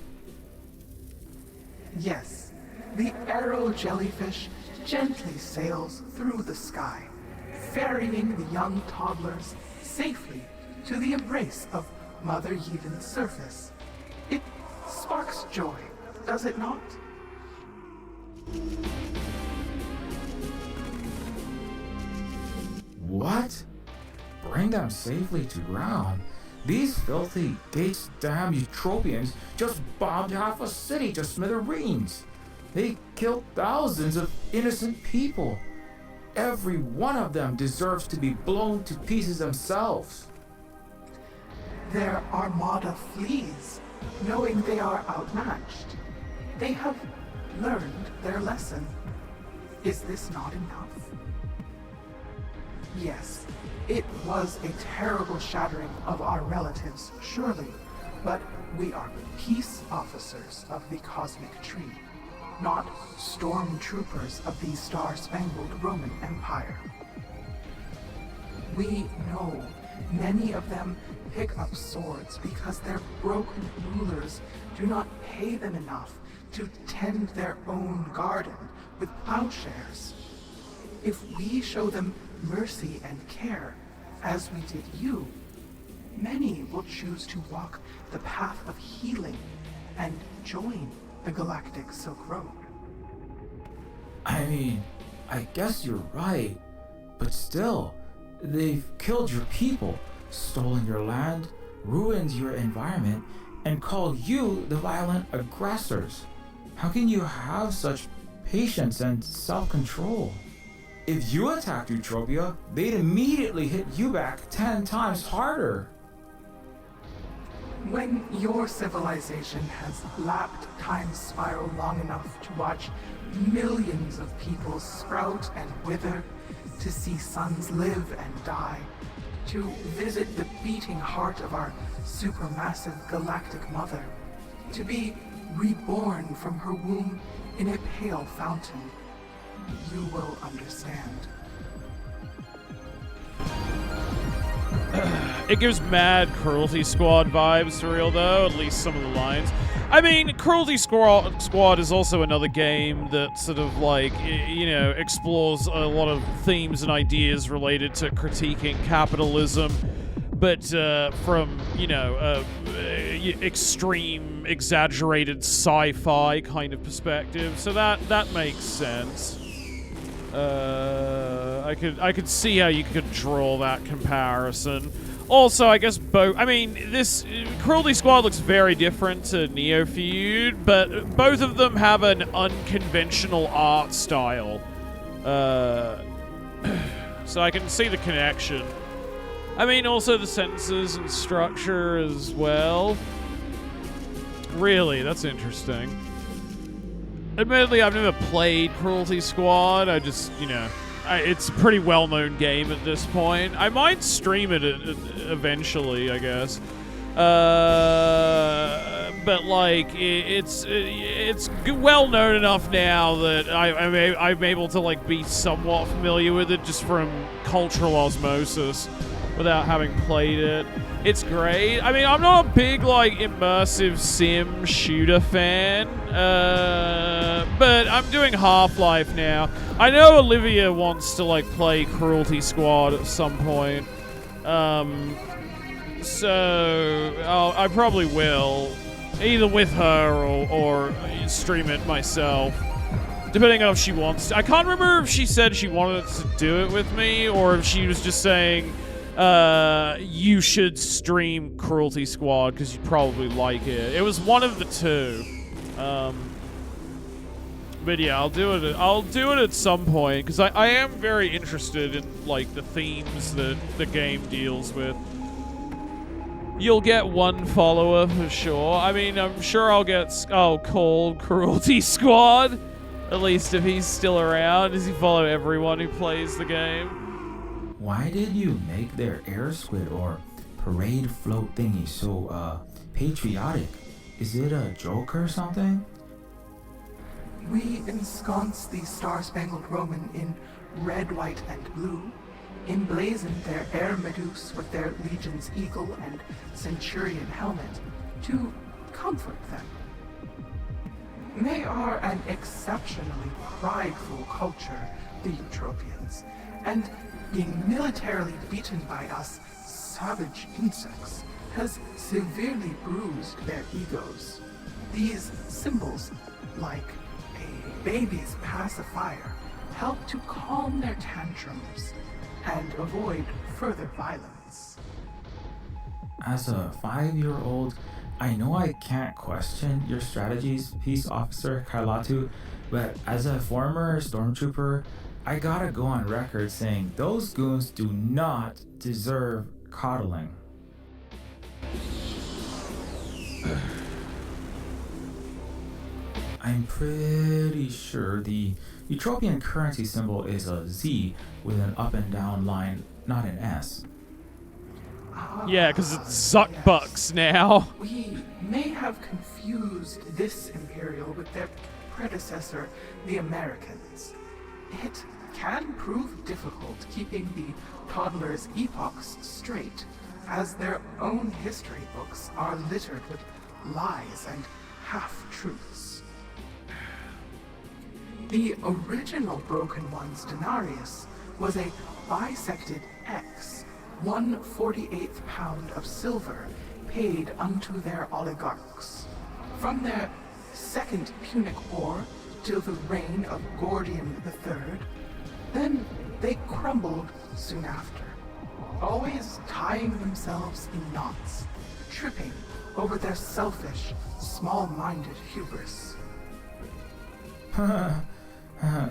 Yes, the arrow jellyfish gently sails through the sky, ferrying the young toddlers safely to the embrace of Mother Yevon's surface. It sparks joy, does it not? What? Bring them safely to ground? These filthy, Gates-damn Eutropians just bombed half a city to smithereens. They killed thousands of innocent people. Every one of them deserves to be blown to pieces themselves. Their armada flees, knowing they are outmatched. They have learned their lesson. Is this not enough? Yes, it was a terrible shattering of our relatives, surely, but we are peace officers of the Cosmic Tree, not stormtroopers of the Star-Spangled Roman Empire. We know many of them pick up swords because their broken rulers do not pay them enough to tend their own garden with plowshares. If we show them mercy and care, as we did you, many will choose to walk the path of healing and join the Galactic Silk Road. I mean, I guess you're right, but still, they've killed your people, stolen your land, ruined your environment, and call you the violent aggressors. How can you have such patience and self-control? If you attacked Eutropia, they'd immediately hit you back 10 times harder. When your civilization has lapped time's spiral long enough to watch millions of people sprout and wither, to see suns live and die, to visit the beating heart of our supermassive galactic mother, to be reborn from her womb in a pale fountain, you will understand. It gives mad Cruelty Squad vibes for real, though, at least some of the lines. I mean, Cruelty Squad is also another game that sort of, like, you know, explores a lot of themes and ideas related to critiquing capitalism, but from, you know, extreme, exaggerated sci-fi kind of perspective, so that makes sense. I could see how you could draw that comparison. Also, I guess this Cruelty Squad looks very different to Neofeud, but both of them have an unconventional art style. So I can see the connection. I mean, also the sentences and structure as well. Really, that's interesting. Admittedly, I've never played Cruelty Squad. I just, you know, it's a pretty well-known game at this point. I might stream it eventually, I guess. But like, it's well-known enough now that I'm able to like be somewhat familiar with it just from cultural osmosis without having played it. It's great. I mean, I'm not a big, like, immersive sim shooter fan, but I'm doing Half-Life now. I know Olivia wants to, like, play Cruelty Squad at some point, so I probably will, either with her or stream it myself, depending on if she wants to. I can't remember if she said she wanted to do it with me, or if she was just saying, you should stream Cruelty Squad because you'd probably like it. It was one of the two. But yeah, I'll do it at some point because I am very interested in like the themes that the game deals with. You'll get one follower for sure. I mean, I'm sure I'll get called Cruelty Squad. At least if he's still around. Does he follow everyone who plays the game? Why did you make their air squid or parade float thingy so, patriotic? Is it a joke or something? We ensconce the Star-Spangled Roman in red, white, and blue, emblazoned their air meduse with their legion's eagle and centurion helmet to comfort them. They are an exceptionally prideful culture, the Eutropians, and being militarily beaten by us savage insects has severely bruised their egos. These symbols, like a baby's pacifier, help to calm their tantrums and avoid further violence. As a 5-year-old, I know I can't question your strategies, Peace Officer Kailatu, but as a former stormtrooper, I gotta go on record saying those goons do not deserve coddling. I'm pretty sure the Eutropian currency symbol is a Z with an up and down line, not an S. Yeah, because it's Zuckbucks now. We may have confused this Imperial with their predecessor, the Americans. It can prove difficult keeping the toddlers' epochs straight, as their own history books are littered with lies and half-truths. The original Broken One's denarius was a bisected X, 1/48th pound of silver paid unto their oligarchs. From their Second Punic War till the reign of Gordian III, then they crumbled soon after, always tying themselves in knots, tripping over their selfish, small-minded hubris.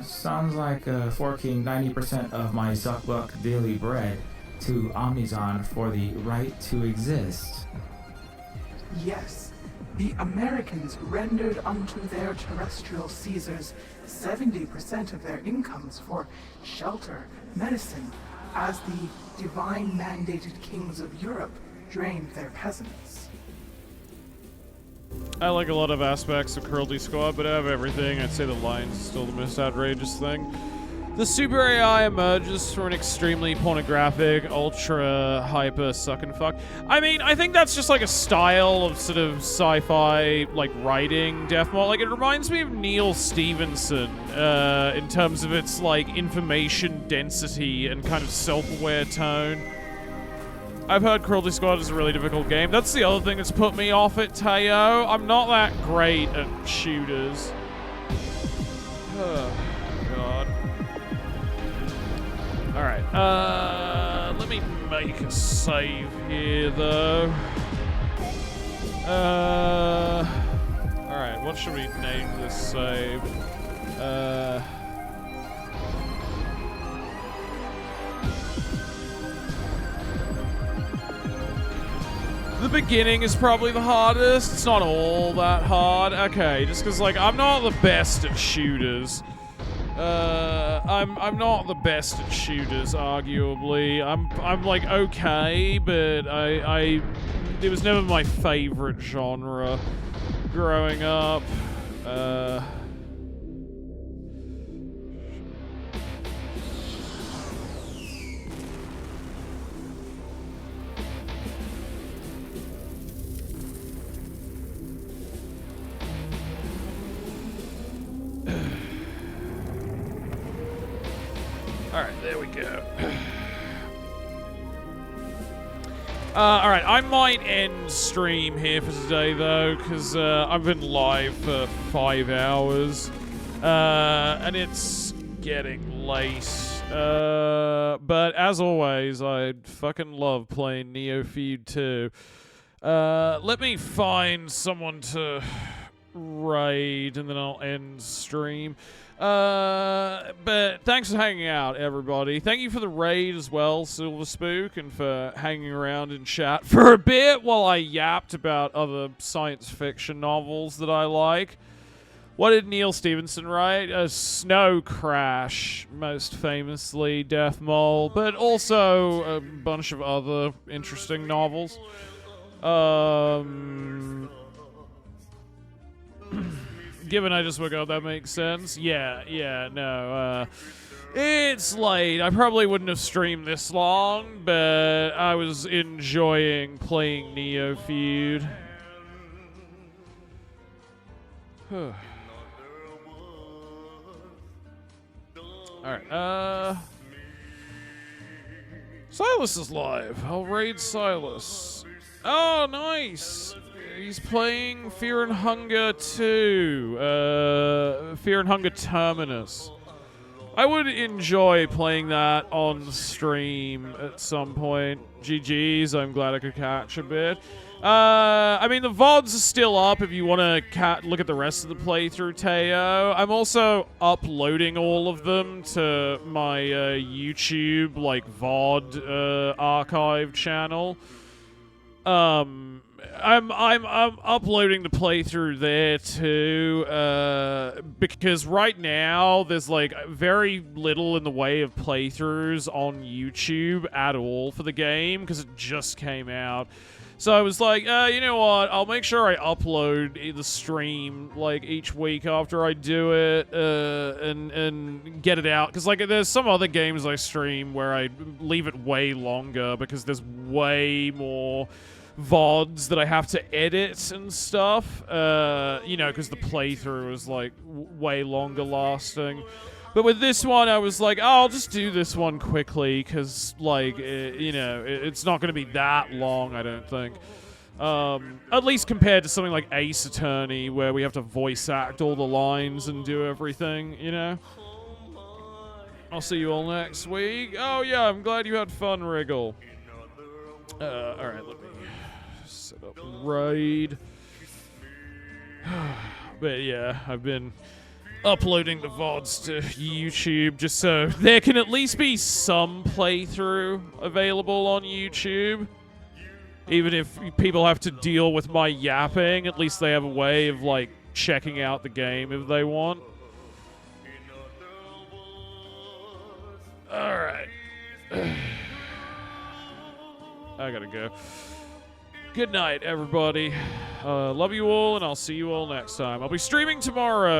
Sounds like forking 90% of my Zuckbuck daily bread to Omnizon for the right to exist. Yes, the Americans rendered unto their terrestrial Caesars 70% of their incomes for shelter, medicine, as the divine-mandated kings of Europe drained their peasants. I like a lot of aspects of Cruelty Squad, but out of everything, I'd say the lines is still the most outrageous thing. The super AI emerges from an extremely pornographic, ultra hyper suck and fuck. I mean, I think that's just like a style of sort of sci-fi like writing, Deathmall. Like, it reminds me of Neil Stevenson in terms of its like information density and kind of self-aware tone. I've heard Cruelty Squad is a really difficult game. That's the other thing that's put me off it, Teo. I'm not that great at shooters. Oh, God. Alright, let me make a save here, though. Alright, what should we name this save? The beginning is probably the hardest. It's not all that hard. Okay, just because, like, I'm not the best at shooters. I'm not the best at shooters, arguably. I'm like okay, but it was never my favorite genre growing up. Alright, there we go. Alright, I might end stream here for today, though, because I've been live for 5 hours, and it's getting late. But as always, I fucking love playing Neofeud 2. Let me find someone to raid, and then I'll end stream. But thanks for hanging out, everybody. Thank you for the raid as well, Silver Spook, and for hanging around in chat for a bit while I yapped about other science fiction novels that I like. What did Neil Stevenson write? A Snow Crash, most famously, Death Mole, but also a bunch of other interesting novels. Given I just woke up, that makes sense. Yeah, no, it's late. I probably wouldn't have streamed this long, but I was enjoying playing Neofeud. Alright, Silas is live. I'll raid Silas. Oh, nice! He's playing Fear and Hunger 2. Fear and Hunger Terminus. I would enjoy playing that on stream at some point. GG's, I'm glad I could catch a bit. I mean, the VODs are still up if you want to look at the rest of the playthrough, Teo. I'm also uploading all of them to my YouTube, like, VOD archive channel. I'm uploading the playthrough there too, because right now there's like very little in the way of playthroughs on YouTube at all for the game because it just came out. So I was like, you know what? I'll make sure I upload the stream like each week after I do it, and get it out. Because like there's some other games I stream where I leave it way longer because there's way more VODs that I have to edit and stuff. You know, because the playthrough is like way longer lasting. But with this one, I was like, oh, I'll just do this one quickly, because, like, you know, it's not going to be that long, I don't think. At least compared to something like Ace Attorney, where we have to voice act all the lines and do everything, you know? I'll see you all next week. Oh, yeah, I'm glad you had fun, Wriggle. Alright, let me Set up raid. But yeah, I've been uploading the VODs to YouTube just so there can at least be some playthrough available on YouTube. Even if people have to deal with my yapping, at least they have a way of, like, checking out the game if they want. Alright. I gotta go. Good night, everybody. Love you all, and I'll see you all next time. I'll be streaming tomorrow.